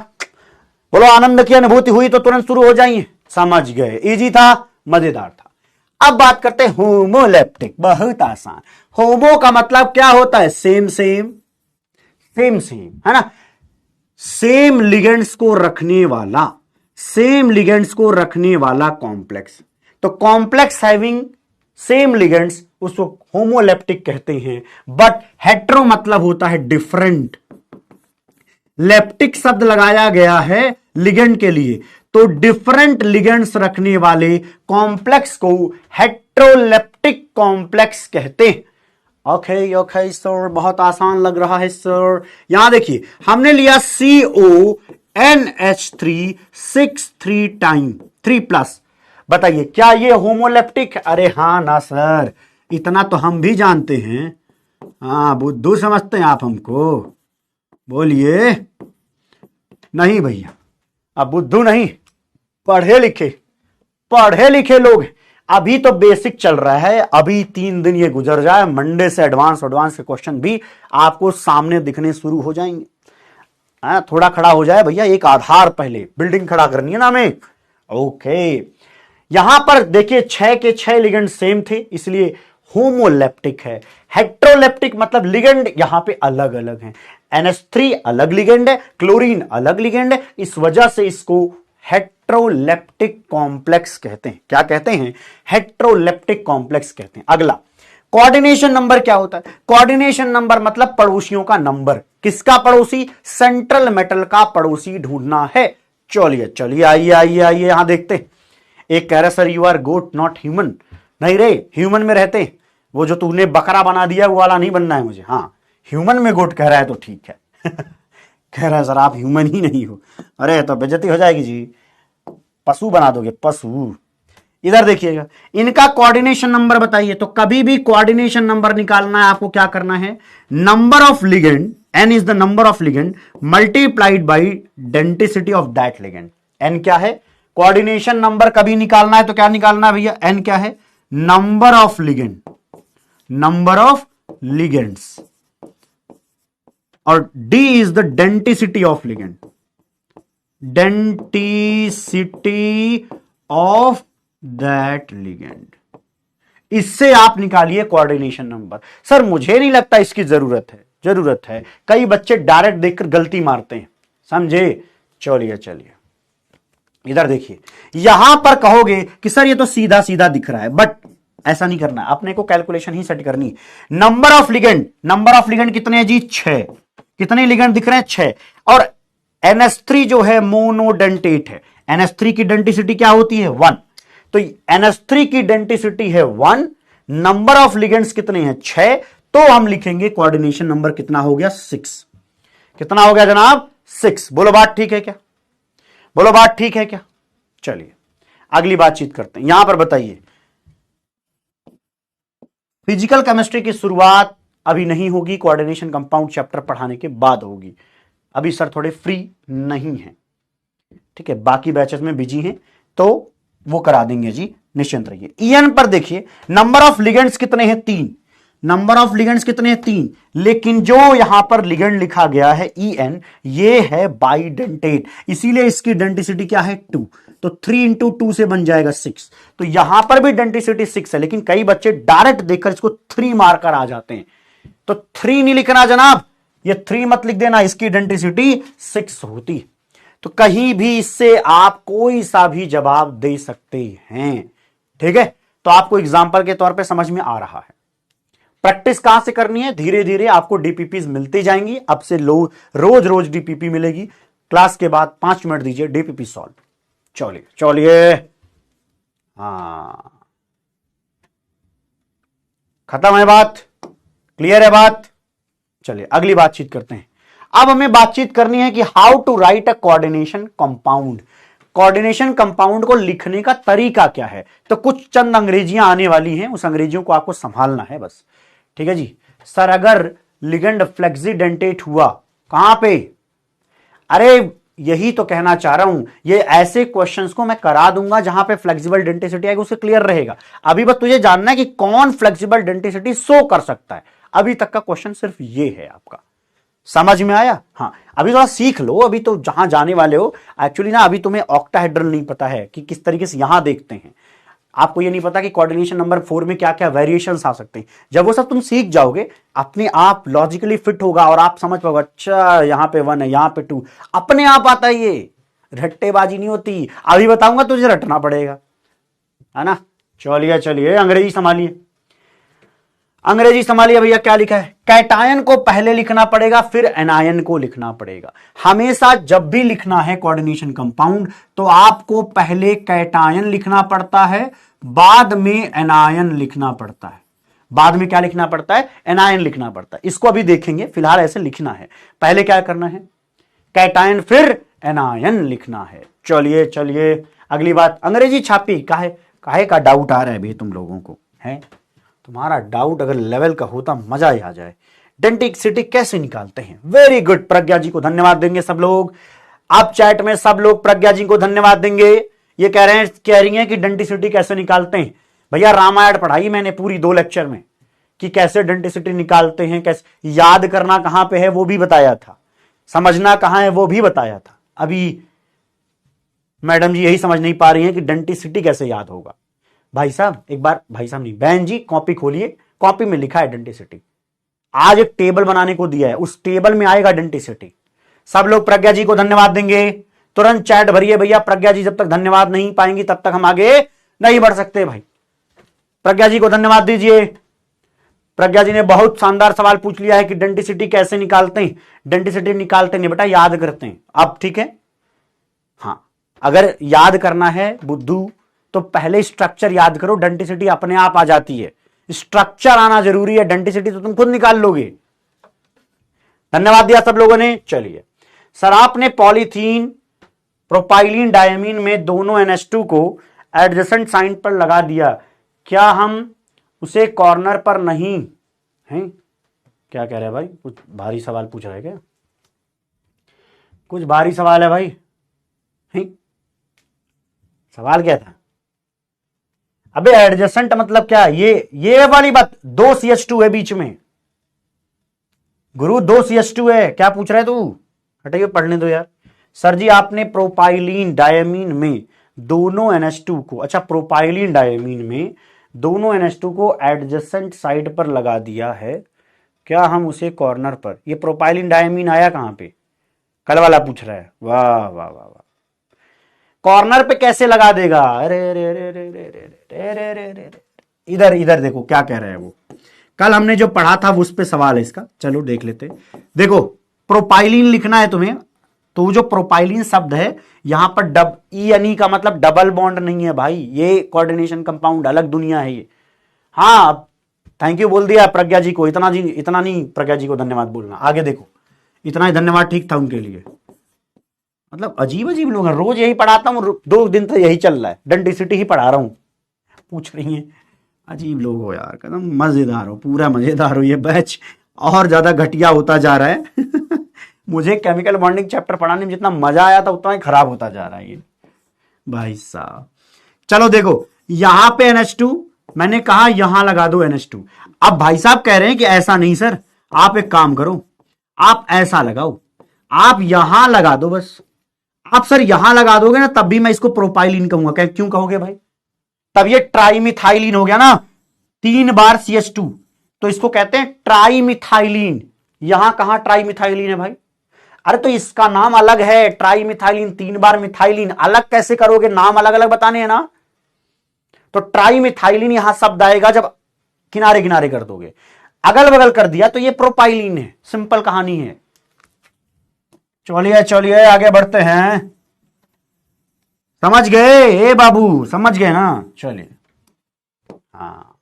Speaker 1: बोलो आनंद की अनुभूति हुई तो तुरंत शुरू हो जाइए। समझ गए? इजी था, मजेदार था। अब बात करते हैं होमोलेप्टिक। बहुत आसान। होमो का मतलब क्या होता है? सेम सेम, सेम सेम, है ना? सेम लिगेंड्स को रखने वाला, सेम लिगेंड्स को रखने वाला कॉम्प्लेक्स। तो कॉम्प्लेक्स हैविंग सेम लिगेंड्स उसको होमोलेप्टिक कहते हैं। बट हेट्रो मतलब होता है डिफरेंट। लेप्टिक शब्द लगाया गया है लिगेंड के लिए, तो डिफरेंट लिगेंड्स रखने वाले कॉम्प्लेक्स को हेट्रोलेप्टिक कॉम्प्लेक्स कहते हैं। ओके सर, बहुत आसान लग रहा है सर। यहां देखिए हमने लिया CONH3 6 टाइम 3+। बताइए क्या ये होमोलेप्टिक? अरे हाँ ना सर, इतना तो हम भी जानते हैं। हाँ, बुद्धू समझते हैं आप हमको? बोलिए। नहीं भैया, अब बुद्धू नहीं, पढ़े लिखे लोग। अभी तो बेसिक चल रहा है, अभी 3 दिन ये गुजर जाए, मंडे से एडवांस के क्वेश्चन भी आपको सामने दिखने शुरू हो जाएंगे। थोड़ा खड़ा हो जाए भैया, एक आधार पहले बिल्डिंग खड़ा करनी है ना हमें। ओके, यहां पर देखिए 6 के 6 लिगेंड सेम थे, इसलिए होमोलेप्टिक है। हेट्रोलेप्टिक मतलब लिगेंड यहां पे अलग अलग हैं। NH3 अलग लिगेंड है, क्लोरीन अलग लिगेंड है, इस वजह से इसको हेट्रोलेप्टिक कॉम्प्लेक्स कहते हैं। क्या कहते हैं? हेट्रोलेप्टिक कॉम्प्लेक्स कहते हैं। अगला कोऑर्डिनेशन नंबर क्या होता है? कोऑर्डिनेशन नंबर मतलब पड़ोसियों का नंबर। किसका पड़ोसी? सेंट्रल मेटल का पड़ोसी ढूंढना है। चलिए आइए यहां देखते हैं। एक कह रहा sir you are goat not human. नहीं रे, ह्यूमन में रहते हैं। वो जो तूने बकरा बना दिया वो वाला नहीं बनना है मुझे। हाँ, ह्यूमन में गोट कह रहा है तो ठीक है। कह रहा है सर आप ह्यूमन ही नहीं हो। अरे तो बेइज्जती हो जाएगी जी, पशु बना दोगे, पशु। इधर देखिएगा, इनका कोऑर्डिनेशन नंबर बताइए। तो कभी भी कोऑर्डिनेशन नंबर निकालना है आपको, क्या करना है? Number of ligand, n is the number of ligand multiplied by density of that ligand. n क्या है? कोऑर्डिनेशन नंबर कभी निकालना है तो क्या निकालना है भैया? n क्या है? Number of ligand, number of ligands, और d is the density of ligand, density of that ligand. इससे आप निकालिए कोऑर्डिनेशन नंबर। सर मुझे नहीं लगता इसकी जरूरत है। कई बच्चे डायरेक्ट देखकर गलती मारते हैं, समझे? चलिए इधर देखिए, यहां पर कहोगे कि सर ये तो सीधा सीधा दिख रहा है, बट ऐसा नहीं करना है, अपने को कैलकुलेशन ही सेट करनी है। नंबर ऑफ लिगेंड कितने हैं जी? 6। कितने लिगेंड दिख रहे हैं? 6। और NH3 जो है मोनोडेंटेट है। NH3 की डेंसिटी क्या होती है? 1। तो NH3 की डेंसिटी है 1, नंबर ऑफ लिगेंड्स कितने हैं 6, तो हम लिखेंगे कोऑर्डिनेशन नंबर कितना हो गया 6। कितना हो गया जनाब 6। बोलो बात ठीक है क्या? बोलो बात ठीक है क्या? चलिए अगली बातचीत करते हैं। यहां पर बताइए, फिजिकल केमिस्ट्री की शुरुआत अभी नहीं होगी, कोऑर्डिनेशन कंपाउंड चैप्टर पढ़ाने के बाद होगी। अभी सर थोड़े फ्री नहीं है, ठीक है, बाकी बैचेस में बिजी हैं तो वो करा देंगे जी, निश्चिंत रहिए। ईएन पर देखिए नंबर ऑफ लिगेंड्स कितने हैं 3, नंबर ऑफ लिगेंड्स कितने हैं 3, लेकिन जो यहां पर लिगेंड लिखा गया है ईएन ये है बाइडेंटेट, इसीलिए इसकी डेंसिटी क्या है 2, तो 3 इंटू 2 से बन जाएगा 6। तो यहां पर भी डेंसिटी 6 है, लेकिन कई बच्चे डायरेक्ट देखकर इसको 3 मारकर आ जाते हैं, तो 3 नहीं लिखना जनाब, ये 3 मत लिख देना, इसकी डेंसिटी 6 होती। तो कहीं भी इससे आप कोई सा भी जवाब दे सकते हैं, ठीक है। तो आपको एग्जांपल के तौर पे समझ में आ रहा है। प्रैक्टिस कहां से करनी है, धीरे धीरे आपको डीपीपीज मिलती जाएंगी, अब से रोज रोज डीपीपी मिलेगी। क्लास के बाद 5 मिनट दीजिए, डीपीपी सॉल्व। चलिए चलिए, हाँ खत्म है बात, क्लियर है बात। चलिए अगली बातचीत करते हैं। अब हमें बातचीत करनी है कि how to write a coordination compound. Coordination compound को लिखने का तरीका क्या है, तो कुछ चंद अंग्रेजियां आने वाली हैं, उस अंग्रेजियों को आपको संभालना है बस, ठीक है जी। सर अगर लिगेंड फ्लेक्सीडेंटेट हुआ कहां पे, अरे यही तो कहना चाह रहा हूं, ये ऐसे क्वेश्चंस को मैं करा दूंगा जहां पे फ्लेक्सिबल डेंसिटी आएगी, उससे क्लियर रहेगा। अभी बस तुझे जानना है कि कौन फ्लेक्सिबल डेंसिटी शो कर सकता है, अभी तक का क्वेश्चन सिर्फ ये है आपका, समझ में आया। हाँ अभी थोड़ा सीख लो, अभी तो जहां जाने वाले हो एक्चुअली ना, अभी तुम्हें ऑक्टाहेड्रल नहीं पता है कि किस तरीके से यहां देखते हैं, आपको ये नहीं पता कि कोऑर्डिनेशन नंबर 4 में क्या क्या वेरिएशंस आ सकते हैं। जब वो सब तुम सीख जाओगे अपने आप लॉजिकली फिट होगा और आप समझ पाओगे, अच्छा यहां पे 1 है यहां पे 2, अपने आप आता है, ये रट्टेबाजी नहीं होती। अभी बताऊंगा तुझे रटना पड़ेगा, है ना। चलिए चलिए अंग्रेजी संभालिए, अंग्रेजी संभालिए भैया। क्या लिखा है, कैटायन को पहले लिखना पड़ेगा फिर एनायन को लिखना पड़ेगा। हमेशा जब भी लिखना है कोऑर्डिनेशन कंपाउंड तो आपको पहले कैटायन लिखना पड़ता है, बाद में एनायन लिखना पड़ता है। बाद में क्या लिखना पड़ता है, एनायन लिखना पड़ता है। इसको अभी देखेंगे, फिलहाल ऐसे लिखना है। पहले क्या करना है, कैटायन फिर एनायन लिखना है। चलिए चलिए अगली बात, अंग्रेजी छापी काहे का डाउट आ रहा है भाई तुम लोगों को, है तुम्हारा डाउट अगर लेवल का होता मजा ही आ जाए। डेंसिटी कैसे निकालते हैं, वेरी गुड, प्रज्ञा जी को धन्यवाद देंगे सब लोग। आप चैट में सब लोग प्रज्ञा जी को धन्यवाद देंगे। ये कह रही हैं कि डेंसिटी कैसे निकालते हैं। भैया रामायण पढ़ाई मैंने पूरी 2 लेक्चर में कि कैसे डेंसिटी निकालते हैं, कैसे याद करना कहां पे है वो भी बताया था, समझना कहां है वो भी बताया था। अभी मैडम जी यही समझ नहीं पा रही हैं कि डेंसिटी कैसे याद होगा। भाई साहब एक बार, भाई साहब नहीं बहन जी, कॉपी खोलिए, कॉपी में लिखा है डेंसिटी। आज एक टेबल बनाने को दिया है, उस टेबल में आएगा डेंसिटी। सब लोग प्रज्ञा जी को धन्यवाद देंगे, तुरंत चैट भरिए भैया। प्रज्ञा जी जब तक धन्यवाद नहीं पाएंगी तब तक हम आगे नहीं बढ़ सकते भाई। प्रज्ञा जी को धन्यवाद दीजिए। प्रज्ञा जी ने बहुत शानदार सवाल पूछ लिया है कि डेंसिटी कैसे निकालते हैं। डेंसिटी निकालते नहीं बेटा, याद करते हैं। अब ठीक है, हाँ अगर याद करना है बुद्धू तो पहले स्ट्रक्चर याद करो, डेंसिटी अपने आप आ जाती है। स्ट्रक्चर आना जरूरी है, डेंसिटी तो तुम खुद निकाल लोगे। धन्यवाद दिया सब लोगों ने। चलिए सर आपने पॉलीथीन प्रोपाइलीन डायमीन में दोनों NH2 को एडजेसेंट साइड पर लगा दिया, क्या हम उसे कॉर्नर पर नहीं हैं? क्या कह रहे हैं भाई, कुछ भारी सवाल पूछ रहे हैं क्या? कुछ भारी सवाल है भाई, हैं? सवाल क्या था? अबे एडजेसेंट मतलब क्या, ये वाली बात, 2 CH2 है बीच में गुरु, 2 CH2 है। क्या पूछ रहा है तू, हटाइए पढ़ने दो यार। सर जी आपने प्रोपाइलीन डायमीन में दोनों NH2 को, अच्छा प्रोपाइलीन डायमीन में दोनों NH2 को एडजेसेंट साइड पर लगा दिया है, क्या हम उसे कॉर्नर पर, ये प्रोपाइलीन डायमीन आया कहां पे, कल वाला पूछ रहा है। वाह वाह वाह वाह, कॉर्नर पे कैसे लगा देगा, अरे रे रे रे रे रे रे रे रे, इधर इधर देखो क्या कह रहा है वो, कल हमने जो पढ़ा था उस पे सवाल है इसका। चलो देख लेते। देखो प्रोपाइलीन लिखना है तुम्हें, तो जो प्रोपाइलिन शब्द है यहां पर ई एन ई का मतलब डबल बॉन्ड नहीं है भाई, ये कोऑर्डिनेशन कंपाउंड अलग दुनिया है ये। हाँ, थैंक यू बोल दिया प्रज्ञा जी को, इतना नहीं प्रज्ञा जी को धन्यवाद बोलना, आगे देखो, इतना ही धन्यवाद ठीक था उनके लिए। मतलब अजीब अजीब लोग हैं, रोज यही पढ़ाता हूँ, 2 दिन तक यही चल रहा है, डेंटिसिटी ही पढ़ा रहा हूँ, पूछ रही है। अजीब लोग हो यार, एकदम मजेदार हो, पूरा मजेदार हो, ये बैच और ज्यादा घटिया होता जा रहा है मुझे केमिकल बॉन्डिंग चैप्टर पढ़ाने में जितना मजा आया था उतना ही खराब होता जा रहा है ये भाई साहब। चलो देखो, यहां पे NH2, मैंने कहा यहां लगा दो NH2। अब भाई साहब कह रहे हैं कि ऐसा नहीं सर, आप एक काम करो, आप ऐसा लगाओ, आप यहां लगा दो बस। आप सर यहां लगा दोगे ना तब भी मैं इसको प्रोपाइलिन कहूंगा। क्यों कहोगे भाई? तब ये ट्राइमिथाइलिन हो गया ना, 3 बार CH2, तो इसको कहते हैं ट्राइमिथाइलिन। यहां कहां ट्राइमिथाइलिन है भाई? अरे तो इसका नाम अलग है, ट्राइमिथाइलिन, 3 बार मिथाइलिन, अलग कैसे करोगे? नाम अलग अलग बताने हैं ना। तो ट्राइमिथाइलिन यहां शब्द आएगा जब किनारे किनारे कर दोगे, अगल बगल कर दिया तो ये प्रोपाइलिन है। सिंपल कहानी है। चलिए चलिए आगे बढ़ते हैं। समझ गए ए बाबू, समझ गए ना? चलिए, हाँ,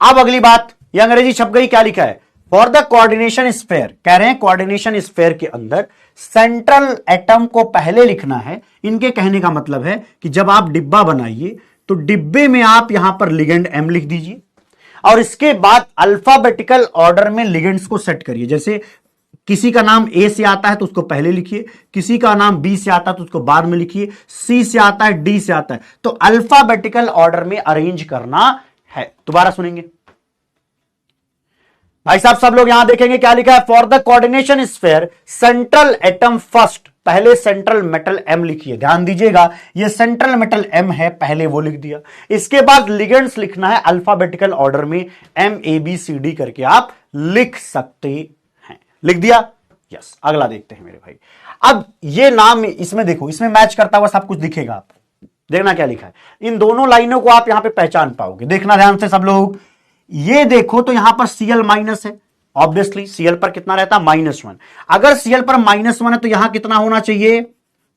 Speaker 1: अब अगली बात, ये अंग्रेजी छप गई, क्या लिखा है? फॉर द कोऑर्डिनेशन स्फेयर, कह रहे हैं कोऑर्डिनेशन स्फेयर के अंदर सेंट्रल एटम को पहले लिखना है। इनके कहने का मतलब है कि जब आप डिब्बा बनाइए तो डिब्बे में आप यहां पर लिगेंड M लिख दीजिए और इसके बाद अल्फाबेटिकल ऑर्डर में लिगेंड्स को सेट करिए। जैसे किसी का नाम A से आता है तो उसको पहले लिखिए, किसी का नाम B से आता है तो उसको बाद में लिखिए, C से आता है, D से आता है, तो अल्फाबेटिकल ऑर्डर में अरेंज करना है। दोबारा सुनेंगे भाई साहब, सब लोग यहां देखेंगे क्या लिखा है? For the coordination sphere central atom first, पहले सेंट्रल मेटल M लिखिए। ध्यान दीजिएगा, ये सेंट्रल मेटल M है, पहले वो लिख दिया। इसके बाद लिगेंड्स लिखना है अल्फाबेटिकल ऑर्डर में, MABCD करके आप लिख सकते हैं। लिख दिया? यस। अगला देखते हैं मेरे भाई। अब ये नाम इसमें देखो, इसमें मैच करता हुआ सब कुछ दिखेगा आपको। देखना क्या लिखा है, इन दोनों लाइनों को आप यहां पे पहचान पाओगे। देखना ध्यान से सब लोग, ये देखो तो यहां पर Cl माइनस है, ऑब्वियसली Cl पर कितना रहता है? -1। अगर Cl पर -1 है तो यहां कितना होना चाहिए?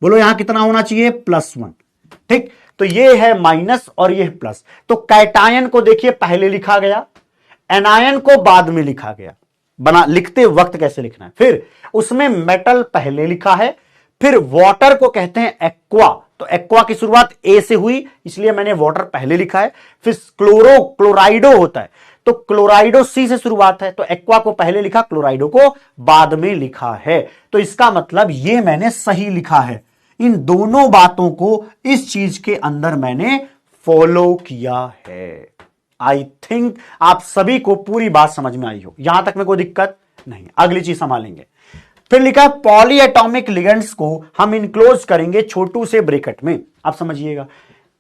Speaker 1: बोलो यहां कितना होना चाहिए? +1। ठीक, तो ये है माइनस और ये है प्लस। तो कैटायन को देखिए पहले लिखा गया, एनायन को बाद में लिखा गया। बना लिखते वक्त कैसे लिखना है? फिर उसमें मेटल पहले लिखा है, फिर वाटर को कहते हैं एक्वा, तो एक्वा की शुरुआत ए से हुई इसलिए मैंने वाटर पहले लिखा है। फिर क्लोराइडो होता है तो क्लोराइडो सी से शुरुआत है, तो एक्वा को पहले लिखा, क्लोराइडो को बाद में लिखा है। तो इसका मतलब ये मैंने सही लिखा है। इन दोनों बातों को इस चीज के अंदर मैंने फॉलो किया है। आई थिंक आप सभी को पूरी बात समझ में आई हो, यहां तक में कोई दिक्कत नहीं। अगली चीज संभालेंगे। फिर लिखा है पॉलीएटॉमिक लिगेंड्स को हम इनक्लोज करेंगे छोटू से ब्रैकेट में। आप समझिएगा,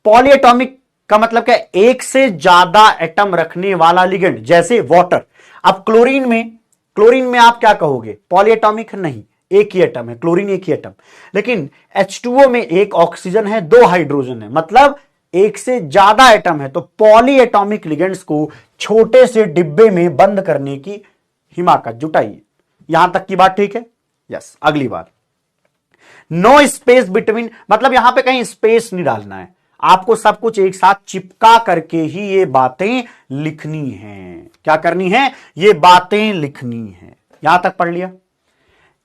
Speaker 1: पॉलीएटॉमिक का मतलब क्या? एक से ज्यादा एटम रखने वाला लिगेंड, जैसे वाटर। अब क्लोरीन में आप क्या कहोगे? पॉलीएटॉमिक नहीं, एक ही एटम है, क्लोरीन एक ही एटम। लेकिन H2O में एक ऑक्सीजन है, 2 हाइड्रोजन है, मतलब एक से ज्यादा एटम है। तो पॉलीएटॉमिक लिगेंड्स को छोटे से डिब्बे में बंद करने की हिमाकत जुटाइए। यहां तक की बात ठीक है? यस। अगली बात, नो स्पेस बिटवीन, मतलब यहां पे कहीं स्पेस नहीं डालना है, आपको सब कुछ एक साथ चिपका करके ही ये बातें लिखनी है। क्या करनी है? ये बातें लिखनी है। यहां तक पढ़ लिया?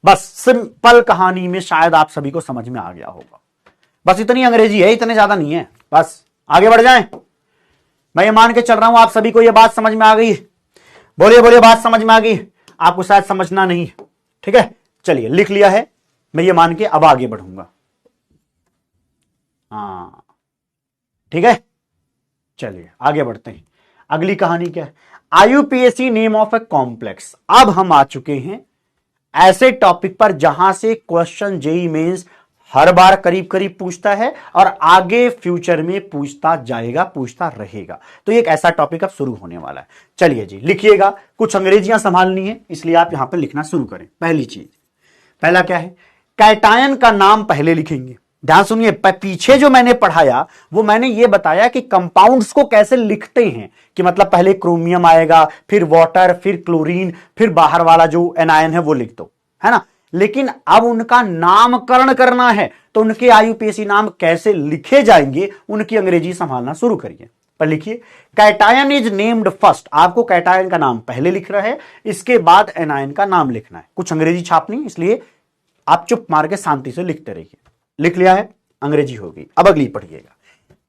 Speaker 1: बस सिंपल कहानी में शायद आप सभी को समझ में आ गया होगा। बस इतनी अंग्रेजी है, इतने ज्यादा नहीं है। बस आगे बढ़ जाएं। मैं ये मान के चल रहा हूं आप सभी को ये बात समझ में आ गई। बोलिए बोलिए, बात समझ में आ गई? आपको शायद समझना नहीं, ठीक है? चलिए, लिख लिया है, मैं ये मान के अब आगे बढ़ूंगा। हाँ, ठीक है, चलिए आगे बढ़ते हैं। अगली कहानी क्या है? IUPAC name of a complex. अब हम आ चुके हैं ऐसे टॉपिक पर जहां से क्वेश्चन जेईई मेंस हर बार करीब करीब पूछता है और आगे फ्यूचर में पूछता जाएगा, पूछता रहेगा। तो एक ऐसा टॉपिक अब शुरू होने वाला है। चलिए जी, लिखिएगा। कुछ अंग्रेजियां संभालनी है, इसलिए आप यहां पर लिखना शुरू करें। पहली चीज, पहला क्या है? कैटायन का नाम पहले लिखेंगे। ध्यान सुनिए, पीछे जो मैंने पढ़ाया वो मैंने ये बताया कि कंपाउंड्स को कैसे लिखते हैं, कि मतलब पहले क्रोमियम आएगा, फिर वाटर, फिर क्लोरीन, फिर बाहर वाला जो एनायन है वो लिख दो, है ना? लेकिन अब उनका नामकरण करना है, तो उनके आईयूपीएसी नाम कैसे लिखे जाएंगे, उनकी अंग्रेजी संभालना शुरू करिए। पर लिखिए, कैटायन इज नेम्ड फर्स्ट, आपको कैटायन का नाम पहले लिख रहा है, इसके बाद एनायन का नाम लिखना है। कुछ अंग्रेजी छापनी, इसलिए आप चुप मार के शांति से लिखते रहिए। लिख लिया है, अंग्रेजी होगी। अब अगली पढ़िएगा,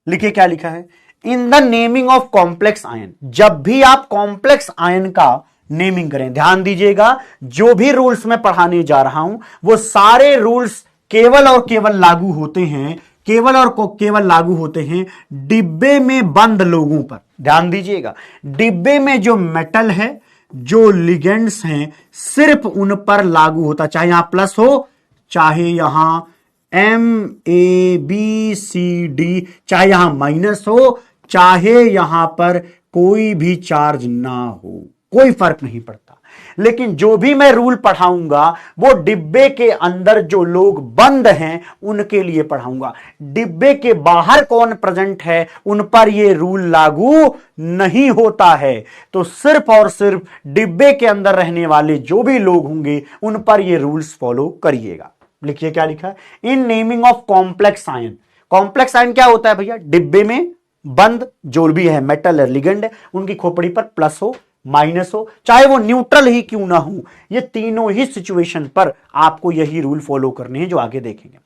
Speaker 1: लिखिए क्या लिखा है। In the naming of complex ion, जब भी आप कॉम्प्लेक्स आयन का नेमिंग करें, ध्यान दीजिएगा, जो भी रूल्स मैं पढ़ाने जा रहा हूं वो सारे रूल्स केवल और केवल लागू होते हैं, केवल और केवल लागू होते हैं डिब्बे में बंद लोगों पर। ध्यान दीजिएगा, डिब्बे में जो मेटल है, जो लिगेंड्स हैं, सिर्फ उन पर लागू होता, चाहे यहां प्लस हो, चाहे यहां MABCD, चाहे यहां माइनस हो, चाहे यहां पर कोई भी चार्ज ना हो, कोई फर्क नहीं पड़ता। लेकिन जो भी मैं रूल पढ़ाऊंगा वो डिब्बे के अंदर जो लोग बंद हैं उनके लिए पढ़ाऊंगा। डिब्बे के बाहर कौन प्रेजेंट है उन पर यह रूल लागू नहीं होता है। तो सिर्फ और सिर्फ डिब्बे के अंदर रहने वाले जो भी लोग होंगे उन पर यह रूल्स फॉलो करिएगा। लिखिए क्या लिखा है, in naming of complex ion. Complex ion क्या होता है भैया, डिब्बे में बंद जो भी है मेटल है, लिगेंड है, उनकी खोपड़ी पर प्लस हो, माइनस हो, चाहे वो न्यूट्रल ही क्यों ना हो, ये तीनों ही सिचुएशन पर आपको यही रूल फॉलो करने हैं जो आगे देखेंगे।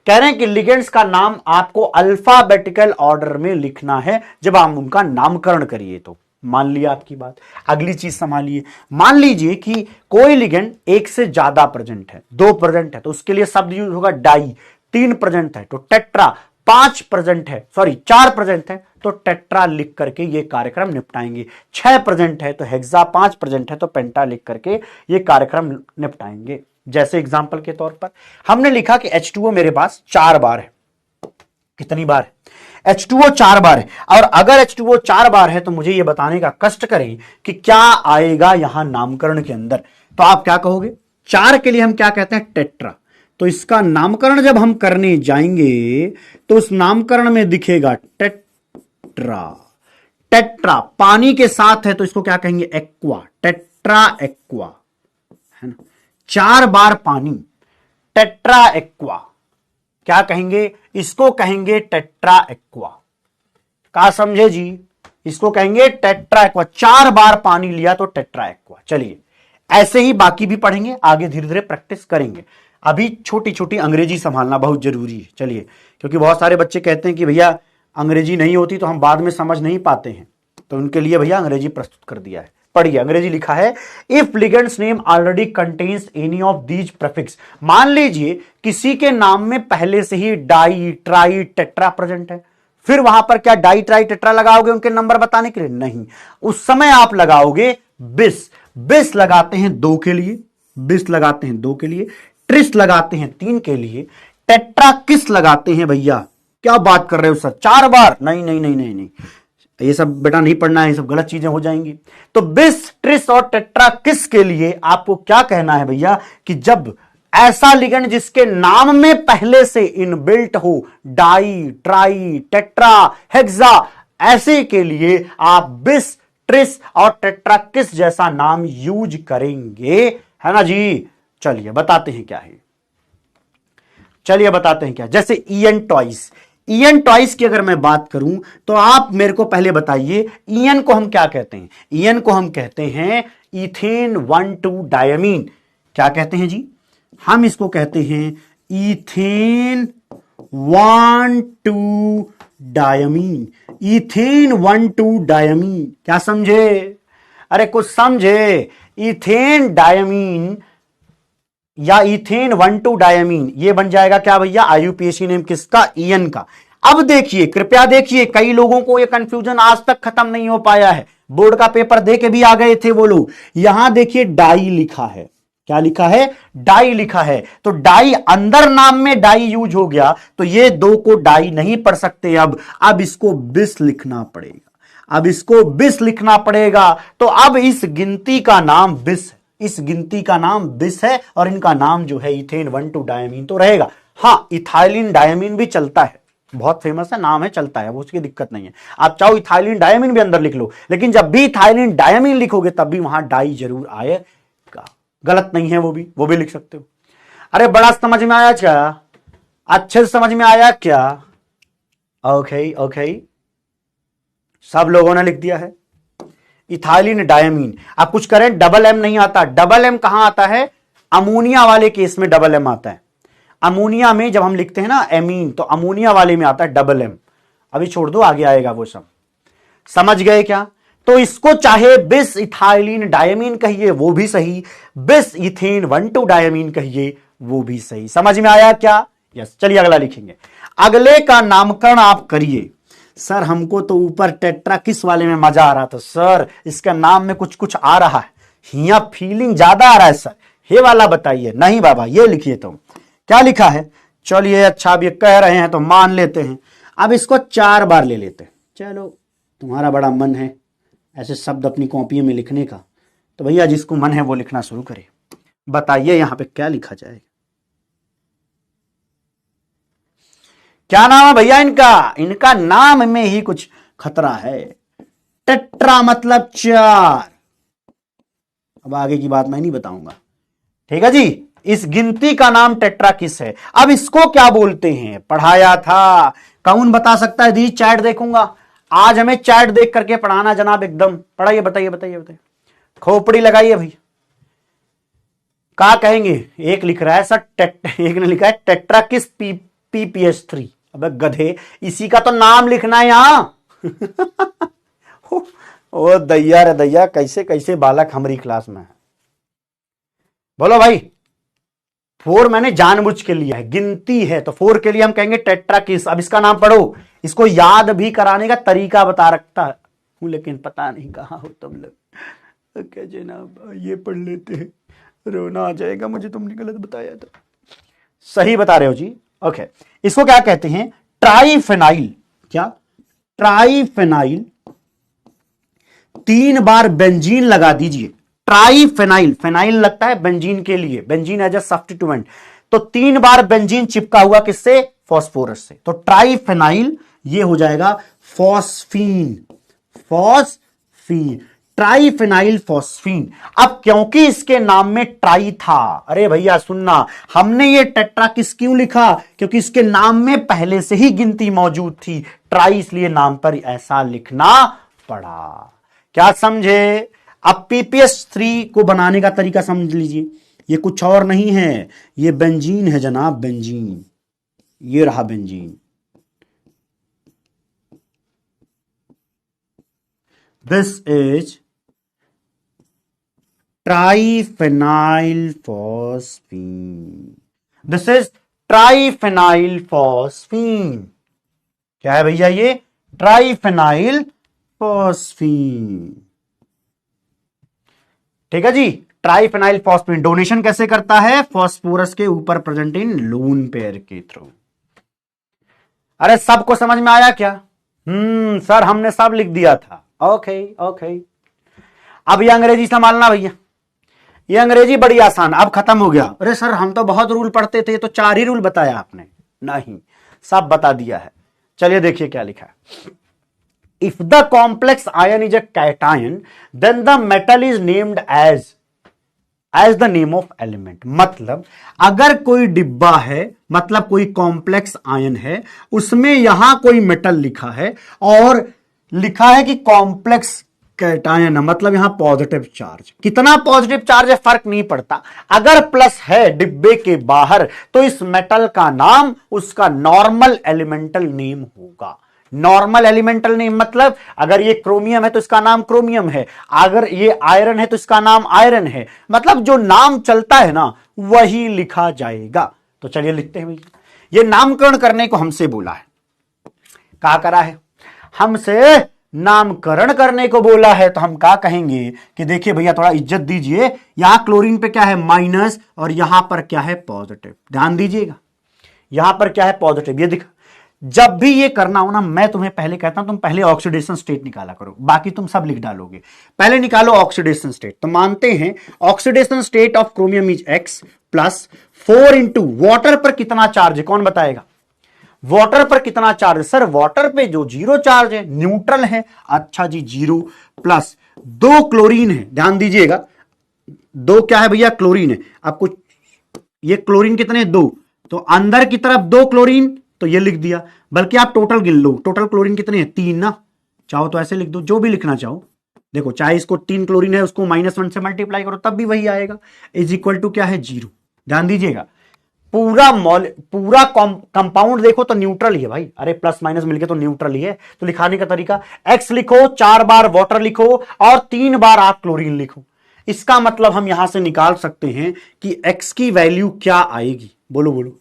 Speaker 1: कह रहे हैं कि लिगेंड्स का नाम आपको अल्फाबेटिकल ऑर्डर में लिखना है जब आप उनका नामकरण करिए। तो मान लिया आपकी बात। अगली चीज संभालिए, मान लीजिए कि कोई लिगेंड एक से ज्यादा प्रेजेंट है, 2 प्रेजेंट है, तो उसके लिए शब्द यूज होगा डाई। 3 प्रेजेंट है तो टेट्रा, 5 प्रेजेंट है, सॉरी 4 प्रेजेंट है तो टेट्रा लिख करके ये कार्यक्रम निपटाएंगे। 6 प्रेजेंट है तो हेक्सा, 5 प्रेजेंट है तो पेंटा लिख करके ये कार्यक्रम निपटाएंगे। जैसे एग्जांपल के तौर पर हमने लिखा कि H2O मेरे पास 4 बार है। कितनी बार है? H2O 4 बार है। और अगर H2O 4 बार है तो मुझे यह बताने का कष्ट करें कि क्या आएगा यहां नामकरण के अंदर। तो आप क्या कहोगे, 4 के लिए हम क्या कहते हैं, टेट्रा। तो इसका नामकरण जब हम करने जाएंगे तो उस नामकरण में दिखेगा टेट्रा। टेट्रा पानी के साथ है तो इसको क्या कहेंगे, एक्वा, टेट्रा एक्वा, है ना। 4 बार पानी, टेट्रा एक्वा, क्या कहेंगे, इसको कहेंगे टेट्रा एक्वा। कहा समझे जी, इसको कहेंगे टेट्रा एक्वा। 4 बार पानी लिया तो टेट्रा एक्वा। चलिए ऐसे ही बाकी भी पढ़ेंगे, आगे धीरे धीरे प्रैक्टिस करेंगे। अभी छोटी छोटी अंग्रेजी संभालना बहुत जरूरी है। चलिए, क्योंकि बहुत सारे बच्चे कहते हैं कि भैया अंग्रेजी नहीं होती तो हम बाद में समझ नहीं पाते हैं, तो उनके लिए भैया अंग्रेजी प्रस्तुत कर दिया है। पढ़िए, अंग्रेजी लिखा है, if ligands name already contains any of these prefix. मान लीजिए किसी के नाम में पहले से ही डाई, ट्राई, टेट्रा प्रेजेंट है, फिर वहां पर क्या डाई, ट्राई, टेट्रा लगाओगे उनके नंबर बताने के लिए? नहीं, उस समय आप लगाओगे बिस। बिस लगाते हैं 2 के लिए, बिस लगाते हैं 2 के लिए, ट्रिस लगाते हैं 3 के लिए, टेट्रा किस लगाते हैं भैया? क्या बात कर रहे हो सर, 4 बार? नहीं नहीं नहीं नहीं नहीं, ये सब बेटा नहीं पढ़ना है, ये सब गलत चीजें हो जाएंगी। तो बिस, ट्रिस और टेट्रा किस के लिए आपको क्या कहना है भैया, कि जब ऐसा लिगेंड जिसके नाम में पहले से इनबिल्ट हो डाई, ट्राई, टेट्रा, हेक्सा, ऐसे के लिए आप बिस, ट्रिस और टेट्रा किस जैसा नाम यूज करेंगे, है ना जी। चलिए बताते हैं क्या है, चलिए बताते हैं क्या। जैसे ईएन टॉइस, ईएन टॉइस की अगर मैं बात करूं तो आप मेरे को पहले बताइए, ईएन को हम क्या कहते हैं? ईएन को हम कहते हैं इथेन 1,2 डायमीन। क्या कहते हैं जी? हम इसको कहते हैं इथेन 1,2 डायमीन। इथेन 1,2 डायमीन, क्या समझे? अरे कुछ समझे? इथेन डायमीन या इथेन 1,2 डायमीन, ये बन जाएगा क्या भैया, आईयूपीएसी नेम किसका? ईएन का। अब देखिए, कृपया देखिए, कई लोगों को ये कंफ्यूजन आज तक खत्म नहीं हो पाया है, बोर्ड का पेपर दे के भी आ गए थे वो लोग। यहां देखिए डाई लिखा है, क्या लिखा है? डाई लिखा है। तो डाई, अंदर नाम में डाई यूज हो गया, तो ये 2 को डाई नहीं पढ़ सकते। अब इसको बिस लिखना पड़ेगा, अब इसको बिस लिखना पड़ेगा। तो अब इस गिनती का नाम बिस है, इस गिनती का नाम बिस है, और इनका नाम जो है इथेन 1,2 डायमीन तो रहेगा। हाँ, इथाइलिन डायमीन भी चलता है, बहुत फेमस है, नाम है, चलता है, वो उसकी दिक्कत नहीं है। आप चाहो इथाइलिन डायमीन भी अंदर लिख लो, लेकिन जब भी इथाइलिन डायमीन लिखोगे तब भी वहां डाई जरूर आएगा। गलत नहीं है, वो भी लिख सकते हो। अरे बड़ा समझ में आया क्या? अच्छे से समझ में आया क्या? ओके ओके, सब लोगों ने लिख दिया है। Ethylene diamine. अब कुछ करें, डबल एम नहीं आता। डबल एम कहां आता है? अमोनिया वाले केस में डबल एम आता है। अमोनिया में जब हम लिखते हैं ना एमीन, तो अमोनिया वाले में आता है डबल एम। अभी छोड़ दो, आगे आएगा वो सब। समझ गए क्या? तो इसको चाहे बिस इथाइलिन डायमीन कहिए वो भी सही, बिस इथेन 1,2 डायमीन कहिए वो भी सही। समझ में आया क्या? यस। चलिए अगला लिखेंगे। अगले का नामकरण आप करिए। सर हमको तो ऊपर टेट्रा किस वाले में मजा आ रहा था सर, इसका नाम में कुछ कुछ आ रहा है, हिया फीलिंग ज्यादा आ रहा है सर, ये वाला बताइए। नहीं बाबा, ये लिखिए। तो क्या लिखा है? चलिए अच्छा, अब ये कह रहे हैं तो मान लेते हैं। अब इसको 4 बार ले लेते हैं। चलो, तुम्हारा बड़ा मन है ऐसे शब्द अपनी कॉपी में लिखने का, तो भैया जिसको मन है वो लिखना शुरू करे। बताइए यहां पे क्या लिखा जाएगा? क्या नाम है भैया इनका? इनका नाम में ही कुछ खतरा है। टेट्रा मतलब 4। अब आगे की बात मैं नहीं बताऊंगा, ठीक है जी। इस गिनती का नाम टेट्रा किस है? अब इसको क्या बोलते हैं? पढ़ाया था। कौन बता सकता है? दी चैट देखूंगा आज, हमें चैट देख करके पढ़ाना जनाब एकदम। पढ़ाइए, बताइए बताइए बताइए, खोपड़ी लगाइए भैया। क्या कहेंगे? एक लिख रहा है सर एक ने लिखा है टेट्रा किस PPH3। अबे गधे, इसी का तो नाम लिखना है यहां। ओ दैया रे दैया, कैसे कैसे बालक हमारी क्लास में है। बोलो भाई। 4 मैंने जानबूझ के लिया है, गिनती है तो 4 के लिए हम कहेंगे टेट्रा किस। अब इसका नाम पढ़ो। इसको याद भी कराने का तरीका बता रखता हूं, लेकिन पता नहीं कहां हो तुम लोग। क्या जनाब ये पढ़ लेते हैं, रोना आ जाएगा मुझे, तुमने गलत बताया था। सही बता रहे हो जी। ओके, इसको क्या कहते हैं? ट्राइफेनाइल। क्या? ट्राइफेनाइल। 3 बार बेंजीन लगा दीजिए। ट्राइफेनाइल, फेनाइल लगता है बेंजीन के लिए, बेंजीन एज अ सब्स्टिट्यूएंट। तो 3 बार बेंजीन चिपका हुआ किससे? फॉस्फोरस से। तो ट्राइफेनाइल ये हो जाएगा फॉस्फीन। Phosphine, ट्राइफेनाइल phosphine. अब क्योंकि इसके नाम में ट्राई था, अरे भैया सुनना, हमने ये टेट्रा किस क्यों लिखा? क्योंकि इसके नाम में पहले से ही गिनती मौजूद थी, ट्राई, इसलिए नाम पर ऐसा लिखना पड़ा। क्या समझे? अब PPH3 को बनाने का तरीका समझ लीजिए। ये कुछ और नहीं है, ये बेंजीन है जनाब, बेंजीन। ये रहा benzene. This is triphenyl phosphine. This is triphenyl phosphine. क्या है भैया ये? Triphenyl phosphine. ठीक है जी। ट्राइफेनाइल फॉस्फीन डोनेशन कैसे करता है? फॉस्फोरस के ऊपर प्रेजेंट इन लोन पेयर के थ्रू। अरे सबको समझ में आया क्या? सर हमने सब लिख दिया था। Okay okay. अब ये अंग्रेजी संभालना भैया, ये अंग्रेजी बड़ी आसान, अब खत्म हो गया। अरे सर हम तो बहुत रूल पढ़ते थे, तो 4 ही रूल बताया आपने। नहीं, सब बता दिया है। चलिए देखिए क्या लिखा है। If the complex ion is a cation, then the metal is named as the name of element। मतलब अगर कोई डिब्बा है, मतलब कोई कॉम्प्लेक्स आयन है, उसमें यहां कोई मेटल लिखा है और लिखा है कि कॉम्प्लेक्स कैटायन, मतलब यहां पॉजिटिव चार्ज। कितना पॉजिटिव चार्ज है फर्क नहीं पड़ता, अगर प्लस है डिब्बे के बाहर तो इस मेटल का नाम उसका नॉर्मल एलिमेंटल नेम होगा। नॉर्मल एलिमेंटल नेम मतलब अगर ये क्रोमियम है तो इसका नाम क्रोमियम है, अगर ये आयरन है तो इसका नाम आयरन है, मतलब जो नाम चलता है ना वही लिखा जाएगा। तो चलिए लिखते हैं भैया। ये नामकरण करने को हमसे बोला है, क्या करा है? हमसे नामकरण करने को बोला है। तो हम क्या कहेंगे कि देखिए भैया थोड़ा इज्जत दीजिए, यहां क्लोरीन पे क्या है? माइनस, और यहां पर क्या है? पॉजिटिव। ध्यान दीजिएगा, यहां पर क्या है? पॉजिटिव। ये दिखा, जब भी ये करना हो ना, मैं तुम्हें पहले कहता हूं तुम पहले ऑक्सीडेशन स्टेट निकाला करो, बाकी तुम सब लिख डालोगे। पहले निकालो ऑक्सीडेशन स्टेट। तो मानते हैं oxidation state of chromium is X plus 4 into water पर कितना चार्ज है? कौन बताएगा? वाटर पर कितना चार्ज है? सर वाटर पे जो 0 चार्ज है, न्यूट्रल है। अच्छा जी, 0 प्लस 2 क्लोरीन है। ध्यान दीजिएगा, 2 क्या है भैया? क्लोरीन है। आपको ये क्लोरीन कितने, 2, तो अंदर की तरफ 2 क्लोरीन, तो ये लिख दिया। बल्कि आप टोटल गिन लो, टोटल क्लोरीन कितने हैं, 3 ना, चाहो तो ऐसे लिख दो, जो भी लिखना चाहो। देखो चाहे इसको 3 क्लोरीन है, उसको -1 से मल्टीप्लाई करो तब भी वही आएगा, इज इक्वल टू क्या है, 0। ध्यान दीजिएगा, पूरा कंपाउंड देखो तो न्यूट्रल ही है भाई, अरे प्लस माइनस मिलके तो न्यूट्रल ही है। तो लिखाने का तरीका, X लिखो, 4 बार वाटर लिखो और 3 बार आप क्लोरीन लिखो। इसका मतलब हम यहां से निकाल सकते हैं कि X की वैल्यू क्या आएगी, बोलो बोलो,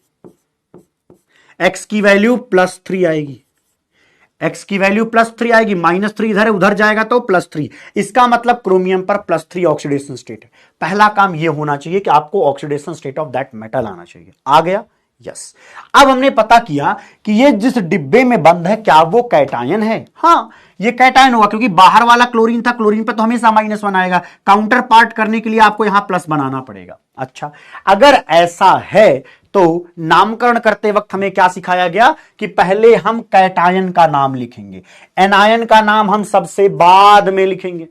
Speaker 1: X की वैल्यू +3 आएगी, X की वैल्यू +3 आएगी, -3 इधर है, उधर जाएगा तो +3। इसका मतलब क्रोमियम पर +3 ऑक्सीडेशन स्टेट है। पहला काम यह होना चाहिए कि आपको oxidation state of that metal आना चाहिए। आ गया, यस। अब हमने पता किया कि ये जिस डिब्बे में बंद है क्या वो कैटायन है, हाँ ये कैटायन होगा, क्योंकि बाहर वाला क्लोरीन था, क्लोरीन पे तो हमेशा -1 आएगा, काउंटर पार्ट करने के लिए आपको यहां प्लस बनाना पड़ेगा। अच्छा, अगर ऐसा है तो नामकरण करते वक्त हमें क्या सिखाया गया कि पहले हम कैटायन का नाम लिखेंगे, एनायन का नाम हम सबसे बाद में लिखेंगे,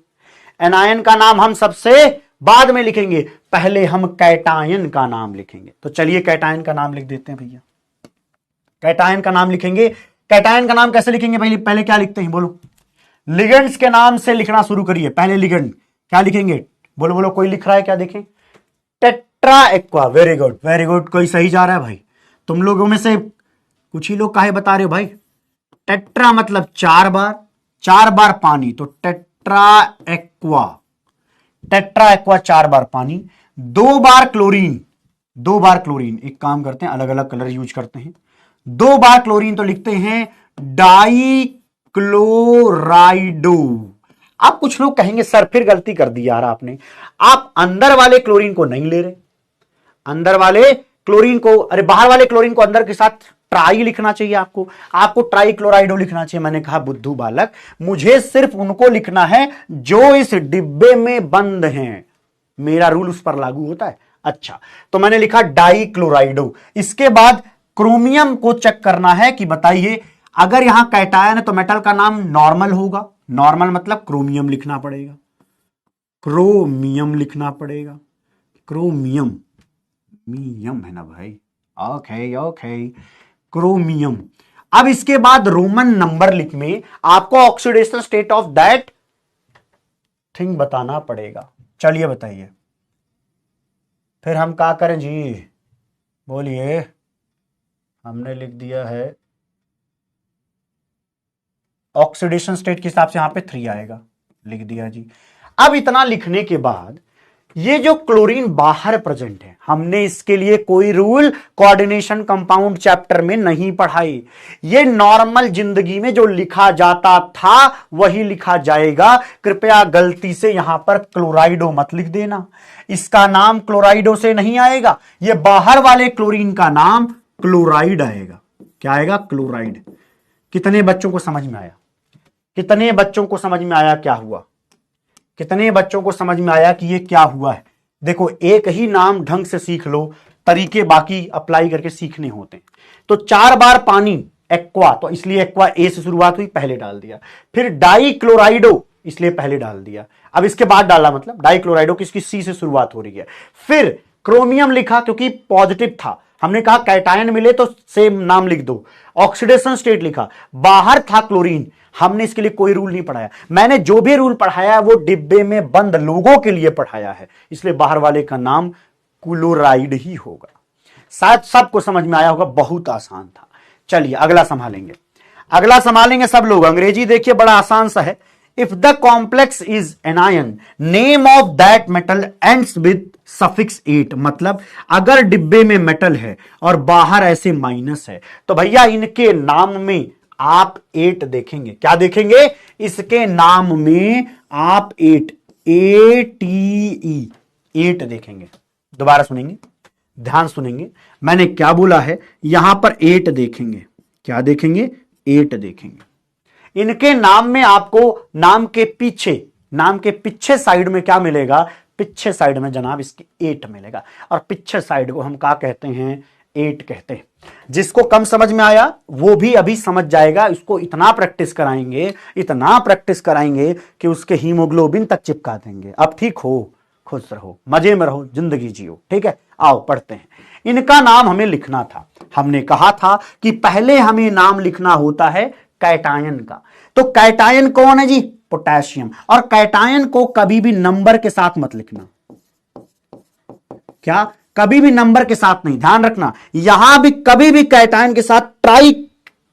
Speaker 1: एनायन का नाम हम सबसे बाद में लिखेंगे, पहले हम कैटायन का नाम लिखेंगे। तो चलिए कैटायन का नाम लिख देते हैं भैया, कैटायन का नाम लिखेंगे। कैटायन का नाम कैसे लिखेंगे, पहले क्या लिखते हैं, बोलो, लिगेंड्स के नाम से लिखना शुरू करिए। पहले लिगेंड क्या लिखेंगे, बोलो बोलो, कोई लिख रहा है क्या, देखें, tetra aqua, very good very good, कोई सही जा रहा है भाई, तुम लोगों में से कुछ ही लोग काहे बता रहे हो भाई। टेट्रा मतलब 4 बार, 4 बार पानी, तो टेट्रा एक्वा, टेट्रा एक्वा 4 बार पानी, 2 बार क्लोरीन, 2 बार क्लोरीन, एक काम करते हैं अलग अलग कलर यूज करते हैं, 2 बार क्लोरीन तो लिखते हैं डाई क्लोराइडो। अब कुछ लोग कहेंगे सर फिर गलती कर दी यार आपने, आप अंदर वाले क्लोरीन को नहीं ले रहे, अंदर वाले क्लोरीन को, अरे बाहर वाले क्लोरीन को अंदर के साथ ट्राई लिखना चाहिए, आपको ट्राई क्लोराइडो लिखना चाहिए। मैंने कहा बुद्धू बालक, मुझे सिर्फ उनको लिखना है जो इस डिब्बे में बंद हैं, मेरा रूल उस पर लागू होता है। अच्छा, तो मैंने लिखा डाई क्लोराइडो। इसके बाद क्रोमियम को चेक करना है कि बताइए अगर यहां कैटायन है तो मेटल का नाम नॉर्मल होगा, नॉर्मल मतलब क्रोमियम लिखना पड़ेगा, क्रोमियम लिखना पड़ेगा, क्रोमियम, मियम है ना भाई, ओके ओके, क्रोमियम। अब इसके बाद रोमन नंबर लिख में आपको oxidation state of that thing बताना पड़ेगा। चलिए बताइए, फिर हम क्या करें जी, बोलिए। हमने लिख दिया है ऑक्सीडेशन स्टेट के हिसाब से यहां पे 3 आएगा, लिख दिया जी। अब इतना लिखने के बाद ये जो क्लोरीन बाहर प्रेजेंट है, हमने इसके लिए कोई रूल कोऑर्डिनेशन कंपाउंड चैप्टर में नहीं पढ़ाई, ये नॉर्मल जिंदगी में जो लिखा जाता था वही लिखा जाएगा। कृपया गलती से यहां पर क्लोराइडो मत लिख देना, इसका नाम क्लोराइडो से नहीं आएगा, ये बाहर वाले क्लोरीन का नाम क्लोराइड आएगा। क्या आएगा, क्लोराइड। कितने बच्चों को समझ में आया, कितने बच्चों को समझ में आया क्या हुआ, कितने बच्चों को समझ में आया कि ये क्या हुआ है। देखो एक ही नाम ढंग से सीख लो, तरीके बाकी अप्लाई करके सीखने होते हैं। तो 4 बार पानी एक्वा, तो इसलिए एक्वा ए से शुरुआत हुई, पहले डाल दिया। फिर डाई क्लोराइडो, इसलिए पहले डाल दिया। अब इसके बाद डाला, मतलब डाई क्लोराइडो किसकी, सी से शुरुआत हो रही है। फिर क्रोमियम लिखा क्योंकि पॉजिटिव था, हमने कहा कैटायन मिले तो सेम नाम लिख दो। ऑक्सीडेशन स्टेट लिखा, बाहर था क्लोरीन, हमने इसके लिए कोई रूल नहीं पढ़ाया। मैंने जो भी रूल पढ़ाया वो डिब्बे में बंद लोगों के लिए पढ़ाया है, इसलिए बाहर वाले का नाम क्लोराइड ही होगा। शायद सबको समझ में आया होगा, बहुत आसान था। चलिए अगला संभालेंगे, अगला संभालेंगे सब लोग। अंग्रेजी देखिए बड़ा आसान सा है। If the complex is anion, name of that metal ends with suffix 8, मतलब अगर डिब्बे में मेटल है और बाहर ऐसे माइनस है तो भैया इनके नाम में आप 8 देखेंगे। क्या देखेंगे, इसके नाम में आप 8, ATE 8 देखेंगे। दोबारा सुनेंगे, ध्यान सुनेंगे, मैंने क्या बोला है, यहां पर 8 देखेंगे। क्या देखेंगे, 8 देखेंगे। इनके नाम में आपको नाम के पीछे साइड में क्या मिलेगा, पीछे साइड में जनाब इसके 8 मिलेगा, और पीछे साइड को हम क्या कहते हैं, 8 कहते हैं। जिसको कम समझ में आया वो भी अभी समझ जाएगा, इसको इतना प्रैक्टिस कराएंगे, इतना प्रैक्टिस कराएंगे कि उसके हीमोग्लोबिन तक चिपका देंगे। अब ठीक हो, खुश रहो, मजे में रहो, जिंदगी जियो। ठीक है, आओ पढ़ते हैं। इनका नाम हमें लिखना था। हमने कहा था कि पहले हमें नाम लिखना होता है कैटायन का। तो कैटायन कौन है जी? पोटेशियम। और कैटायन को कभी भी नंबर के साथ मत लिखना। क्या? कभी भी नंबर के साथ नहीं, ध्यान रखना। यहां भी कभी भी कैटायन के साथ ट्राई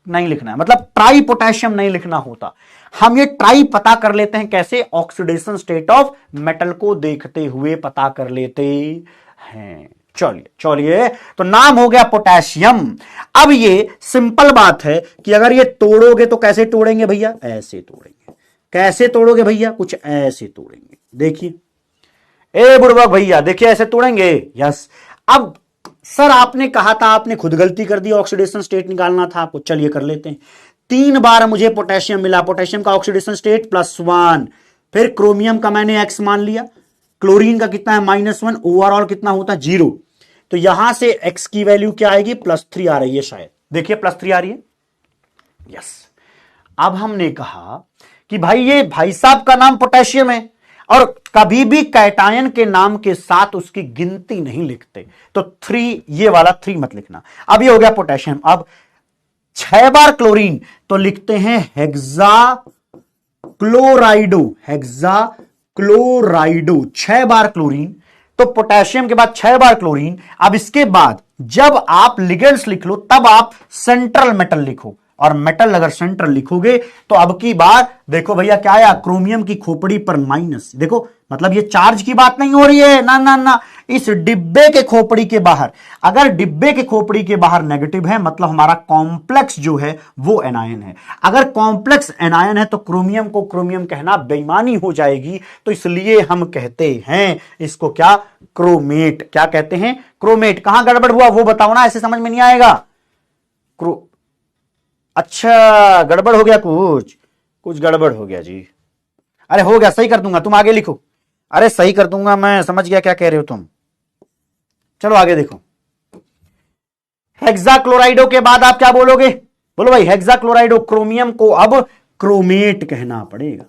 Speaker 1: नहीं लिखना है, मतलब ट्राई पोटेशियम नहीं लिखना होता। हम ये ट्राई पता कर लेते हैं कैसे? ऑक्सीडेशन स्टेट ऑफ मेटल को देखते हुए पता कर लेते हैं। चलिए चलिए, तो नाम हो गया पोटेशियम। अब ये सिंपल बात है कि अगर ये तोड़ोगे तो कैसे तोड़ेंगे भैया? ऐसे तोड़ेंगे। कैसे तोड़ोगे भैया? कुछ ऐसे तोड़ेंगे। देखिए ए बुड़बक भैया, देखिए ऐसे तोड़ेंगे। यस। अब सर आपने कहा था, आपने खुद गलती कर दी, ऑक्सीडेशन स्टेट निकालना था आपको। चलिए कर लेते हैं। 3 बार मुझे पोटेशियम मिला, पोटेशियम का ऑक्सीडेशन स्टेट +1, फिर क्रोमियम का मैंने x मान लिया, क्लोरीन का कितना है -1, ओवरऑल कितना होता है 0। तो यहां से x की वैल्यू क्या आएगी? +3 आ रही है शायद। देखिए +3 आ रही है। यस। अब हमने कहा कि भाई ये भाई साहब का नाम पोटेशियम है और कभी भी कैटायन के नाम के साथ उसकी गिनती नहीं लिखते, तो 3, ये वाला 3 मत लिखना। अब ये हो गया पोटेशियम। अब 6 बार क्लोरीन तो लिखते हैं हेक्सा क्लोराइडो। हेक्सा क्लोराइडो 6 बार क्लोरीन, तो पोटेशियम के बाद 6 बार क्लोरीन। अब इसके बाद जब आप लिगेंड्स लिख लो तब आप सेंट्रल मेटल लिखो, और मेटल अगर सेंट्रल लिखोगे तो अब की बार देखो भैया क्या आया? क्रोमियम की खोपड़ी पर माइनस। देखो मतलब ये चार्ज की बात नहीं हो रही है, ना ना ना, इस डिब्बे के खोपड़ी के बाहर, अगर डिब्बे के खोपड़ी के बाहर नेगेटिव है मतलब हमारा कॉम्प्लेक्स जो है वो एनायन है। अगर कॉम्प्लेक्स एनायन है तो क्रोमियम को क्रोमियम कहना बेईमानी हो जाएगी, तो इसलिए हम कहते हैं इसको क्या? क्रोमेट। क्या कहते हैं? क्रोमेट। कहां गड़बड़ हुआ वो बताओ ना, ऐसे समझ में नहीं आएगा। अच्छा गड़बड़ हो गया, कुछ गड़बड़ हो गया जी। अरे हो गया, सही कर दूंगा, तुम आगे लिखो। अरे सही कर दूंगा, मैं समझ गया क्या कह रहे हो तुम। चलो आगे देखो। हेक्साक्लोराइडो के बाद आप क्या बोलोगे? बोलो भाई हेक्साक्लोराइडो। क्रोमियम को अब क्रोमेट कहना पड़ेगा।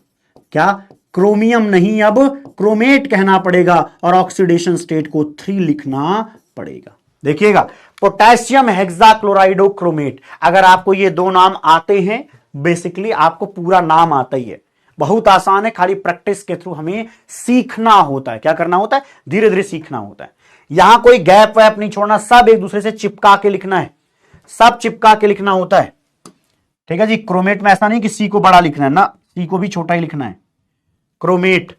Speaker 1: क्या? क्रोमियम नहीं, अब क्रोमेट कहना पड़ेगा, और ऑक्सीडेशन स्टेट को 3 लिखना पड़ेगा। देखिएगा, पोटेशियम हेक्साक्लोराइडो क्रोमेट। अगर आपको ये 2 नाम आते हैं, बेसिकली आपको पूरा नाम आता ही है। बहुत आसान है, खाली प्रैक्टिस के थ्रू हमें सीखना होता है। क्या करना होता है? धीरे धीरे सीखना होता है। यहां कोई गैप वैप नहीं छोड़ना, सब एक दूसरे से चिपका के लिखना है, सब चिपका के लिखना होता है। ठीक है जी। क्रोमेट में ऐसा नहीं कि सी को बड़ा लिखना है ना, सी को भी छोटा ही लिखना है। क्रोमेट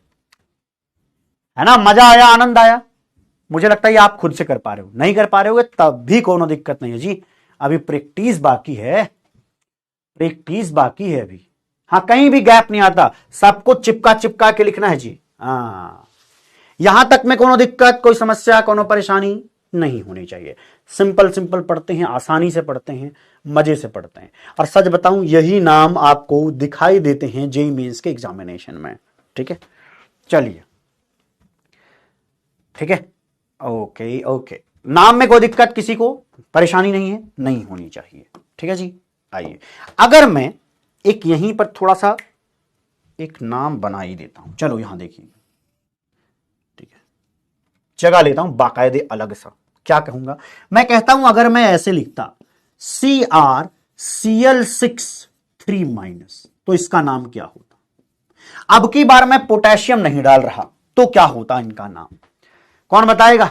Speaker 1: है ना। मजा आया, आनंद आया? मुझे लगता है आप खुद से कर पा रहे हो। नहीं कर पा रहे हो तब भी कोनो दिक्कत नहीं है जी, अभी प्रैक्टिस बाकी है, प्रैक्टिस बाकी है अभी। हाँ, कहीं भी गैप नहीं आता, सबको चिपका चिपका के लिखना है जी। हाँ, यहां तक में कोनो दिक्कत, कोई समस्या, कोनो परेशानी नहीं होनी चाहिए। सिंपल सिंपल पढ़ते हैं, आसानी से पढ़ते हैं, मजे से पढ़ते हैं। और सच बताऊं, यही नाम आपको दिखाई देते हैं जेईई मेंस के एग्जामिनेशन में। ठीक है, चलिए ठीक है, ओके ओके। नाम में कोई दिक्कत, किसी को परेशानी नहीं है, नहीं होनी चाहिए। ठीक है जी। आइए, अगर मैं एक यहीं पर थोड़ा सा एक नाम बना ही देता हूं। चलो यहां देखिए, ठीक है, जगह लेता हूं बाकायदे अलग सा। क्या कहूंगा मैं? कहता हूं अगर मैं ऐसे लिखता CrCl6 3- तो इसका नाम क्या होता? अब की बार मैं पोटेशियम नहीं डाल रहा, तो क्या होता इनका नाम? कौन बताएगा?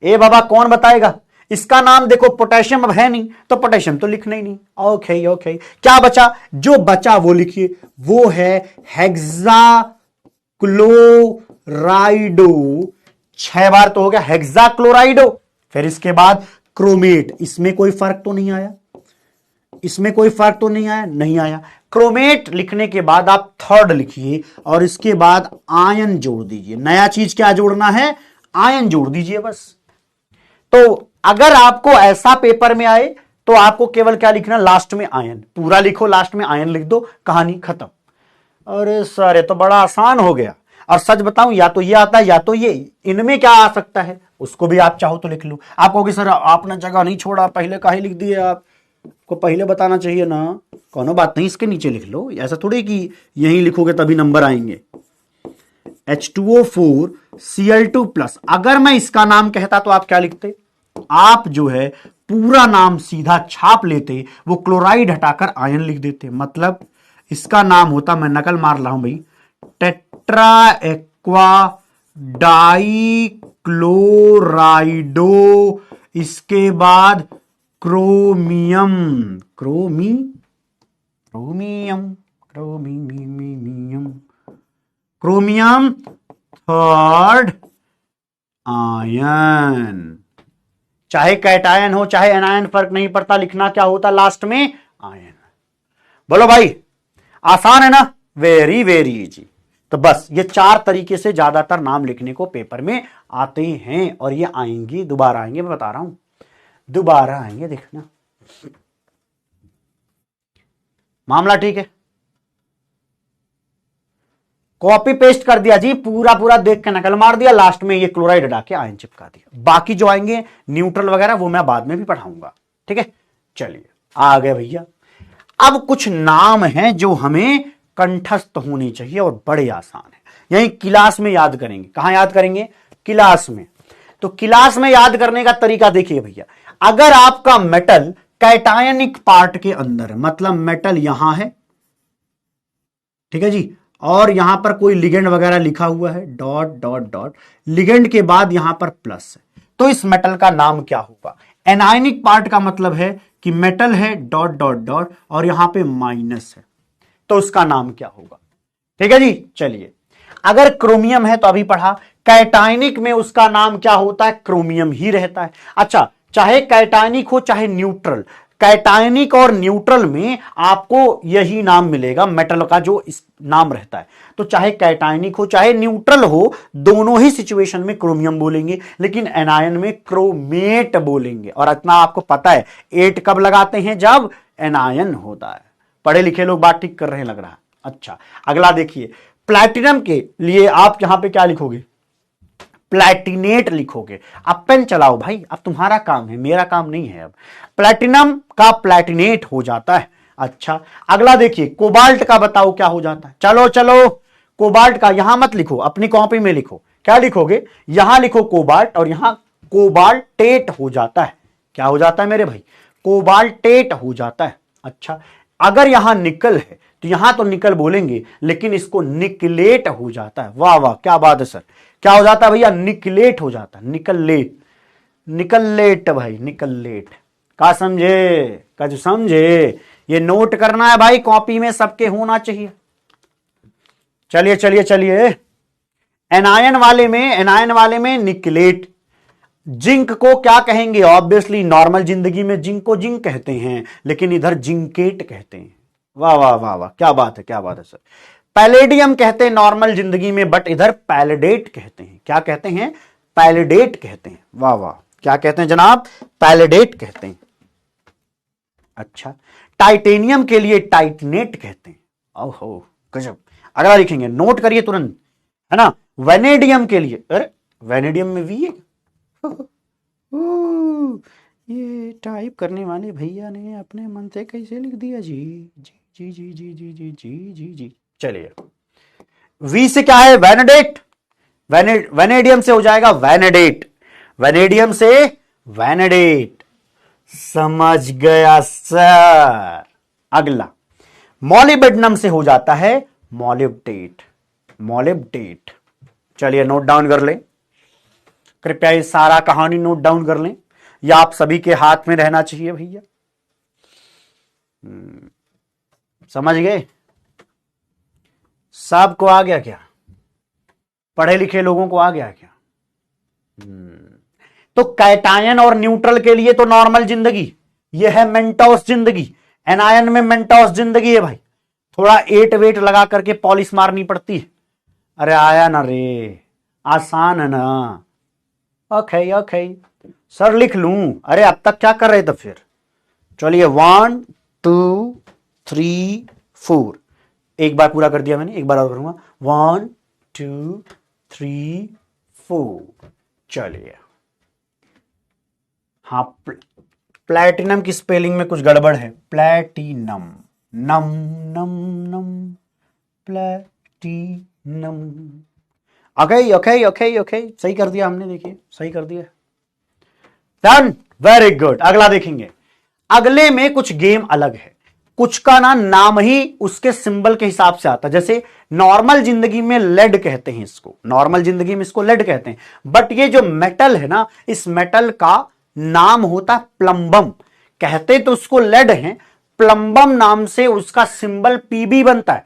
Speaker 1: ए बाबा कौन बताएगा? इसका नाम देखो, पोटेशियम अब है नहीं तो पोटेशियम तो लिखना ही नहीं। ओके ओके, क्या बचा? जो बचा वो लिखिए, वो है हेक्साक्लोराइडो। 6 बार तो हो गया हेक्साक्लोराइडो। फिर इसके बाद क्रोमेट। इसमें कोई फर्क तो नहीं आया? इसमें कोई फर्क तो नहीं आया? नहीं आया। क्रोमेट लिखने के बाद आप 3rd लिखिए और इसके बाद आयन जोड़ दीजिए। नया चीज क्या जोड़ना है? आयन जोड़ दीजिए बस। तो अगर आपको ऐसा पेपर में आए तो आपको केवल क्या लिखना? लास्ट में आयन। पूरा लिखो, लास्ट में आयन लिख दो, कहानी खत्म। अरे सर ये तो बड़ा आसान हो गया। और सच बताऊं, या तो ये आता है या तो ये, इनमें क्या आ सकता है उसको भी आप चाहो तो लिख लो। आप कहोगे सर आपने जगह नहीं छोड़ा, पहले काहे लिख दिए? आपको पहले बताना चाहिए ना। कोनो बात नहीं, इसके नीचे लिख लो। ऐसा थोड़ी कि यहीं लिखोगे तभी नंबर आएंगे। H2O4 Cl2+। अगर मैं इसका नाम कहता तो आप क्या लिखते? आप जो है पूरा नाम सीधा छाप लेते, वो क्लोराइड हटाकर आयन लिख देते। मतलब इसका नाम होता, मैं नकल मार रहा हूं भाई, टेट्रा एक्वा डाई क्लोराइडो, इसके बाद chromium, chromium chromium third ion. चाहे कैटायन हो चाहे एनायन, फर्क नहीं पड़ता, लिखना क्या होता लास्ट में, आयन। बोलो भाई, आसान है ना, वेरी वेरी इजी। तो बस ये 4 तरीके से ज्यादातर नाम लिखने को पेपर में आते हैं, और ये आएंगे, दोबारा आएंगे, मैं बता रहा हूं, दोबारा आएंगे, देखना। मामला ठीक है? कॉपी पेस्ट कर दिया जी, पूरा पूरा देख के नकल मार दिया, लास्ट में ये क्लोराइड हटा के आयन चिपका दिया। बाकी जो आएंगे न्यूट्रल वगैरह वो मैं बाद में भी पढ़ाऊंगा, ठीक है। चलिए आ गए भैया। अब कुछ नाम हैं जो हमें कंठस्थ होने चाहिए और बड़े आसान है, यही क्लास में याद करेंगे। कहां याद करेंगे? क्लास में। तो क्लास में याद करने का तरीका देखिए भैया, अगर आपका मेटल कैटायनिक पार्ट के अंदर है, मतलब मेटल यहां है, ठीक है जी, और यहां पर कोई लिगेंड वगैरह लिखा हुआ है, डॉट डॉट डॉट, लिगेंड के बाद यहां पर प्लस है, तो इस मेटल का नाम क्या होगा? एनायनिक पार्ट का मतलब है कि मेटल है, डॉट डॉट डॉट, और यहां पे माइनस है, तो उसका नाम क्या होगा? ठीक है जी। चलिए, अगर क्रोमियम है तो अभी पढ़ा, कैटायनिक में उसका नाम क्या होता है? क्रोमियम ही रहता है। अच्छा, चाहे कैटायनिक हो चाहे न्यूट्रल, कैटायनिक और न्यूट्रल में आपको यही नाम मिलेगा, मेटल का जो इस नाम रहता है। तो चाहे कैटायनिक हो चाहे न्यूट्रल हो, दोनों ही सिचुएशन में क्रोमियम बोलेंगे, लेकिन एनायन में क्रोमेट बोलेंगे। और इतना आपको पता है, 8 कब लगाते हैं? जब एनायन होता है। पढ़े लिखे लोग बात ठीक कर रहे हैं लग रहा है। अच्छा, अगला देखिए, प्लैटिनम के लिए आप यहां पे क्या लिखोगे? प्लैटिनेट लिखोगे। अब पेन चलाओ भाई, अब तुम्हारा काम है, मेरा काम नहीं है। अब प्लैटिनम का प्लैटिनेट हो जाता है। अच्छा, अगला देखिए, कोबाल्ट का बताओ क्या हो जाता है? चलो चलो, कोबाल्ट का यहां मत लिखो, अपनी कॉपी में लिखो। क्या लिखोगे? यहां लिखो कोबाल्ट, और यहां कोबाल्टेट हो जाता है। क्या हो जाता है मेरे भाई? कोबाल्टेट हो जाता है। अच्छा, अगर यहां निकल है तो यहां तो निकल बोलेंगे, लेकिन इसको निकलेट हो जाता है। वाह वाह, क्या बात है सर। क्या हो जाता है भैया? निकलेट हो जाता है, निकलेट, निकलेट भाई, निकलेट। का समझे? कज समझे? ये नोट करना है भाई, कॉपी में सबके होना चाहिए। चलिए चलिए चलिए, एनायन वाले में निकलेट। जिंक को क्या कहेंगे? ऑब्वियसली नॉर्मल जिंदगी में जिंक को जिंक कहते हैं, लेकिन इधर जिंकेट कहते हैं। वाह वाह वाह वाह, क्या बात है, क्या बात है सर। पैलेडियम कहते हैं नॉर्मल जिंदगी में, बट इधर पैलेडेट कहते हैं। क्या कहते हैं? पैलेडेट कहते हैं। वाह वाह, क्या कहते हैं जनाब? पैलेडेट कहते हैं। अच्छा, टाइटेनियम के लिए टाइटनेट कहते हैं। ओहो गजब। अगला लिखेंगे, नोट करिए तुरंत, है ना। वेनेडियम के लिए, अरे वेनेडियम में वी है। ये टाइप करने वाले भैया ने अपने मन से कैसे लिख दिया जी? जी जी जी जी जी जी जी जी जी। चलिए, वी से क्या है? वैनेडेट। वेनेडियम से हो जाएगा वैनेडेट, वेनेडियम से वैनेडेट। समझ गया सर। अगला, मॉलिब्डेनम से हो जाता है मॉलिब्डेट, मॉलिब्डेट। चलिए नोट डाउन कर लें, कृपया ये सारा कहानी नोट डाउन कर लें, या आप सभी के हाथ में रहना चाहिए भैया। समझ गए? सबको आ गया क्या? पढ़े लिखे लोगों को आ गया क्या? तो कैटायन और न्यूट्रल के लिए तो नॉर्मल जिंदगी, ये है मेंटोस जिंदगी। एनायन में मेंटोस जिंदगी है भाई, थोड़ा 8 वेट लगा करके पॉलिश मारनी पड़ती है। अरे आया ना रे, आसान है ना। ओके ओके सर, लिख लूं? अरे अब तक क्या कर रहे थे फिर? चलिए 1 2 3 4, एक बार पूरा कर दिया मैंने, एक बार और करूंगा। 1 2 3 4। चलिए, हाँ, प्लैटिनम की स्पेलिंग में कुछ गड़बड़ है, प्लैटिनम, नम नम नम, platinum. Okay okay okay okay, सही कर दिया हमने, देखिए सही कर दिया। Done, very good. अगला देखेंगे। अगले में कुछ गेम अलग है, कुछ का ना नाम ही उसके सिंबल के हिसाब से आता है। जैसे नॉर्मल जिंदगी में लेड कहते हैं इसको, नॉर्मल जिंदगी में इसको लेड कहते हैं, बट ये जो मेटल है ना, इस मेटल का नाम होता है प्लम्बम। कहते तो उसको लेड है, प्लम्बम नाम से उसका सिंबल पीबी बनता है।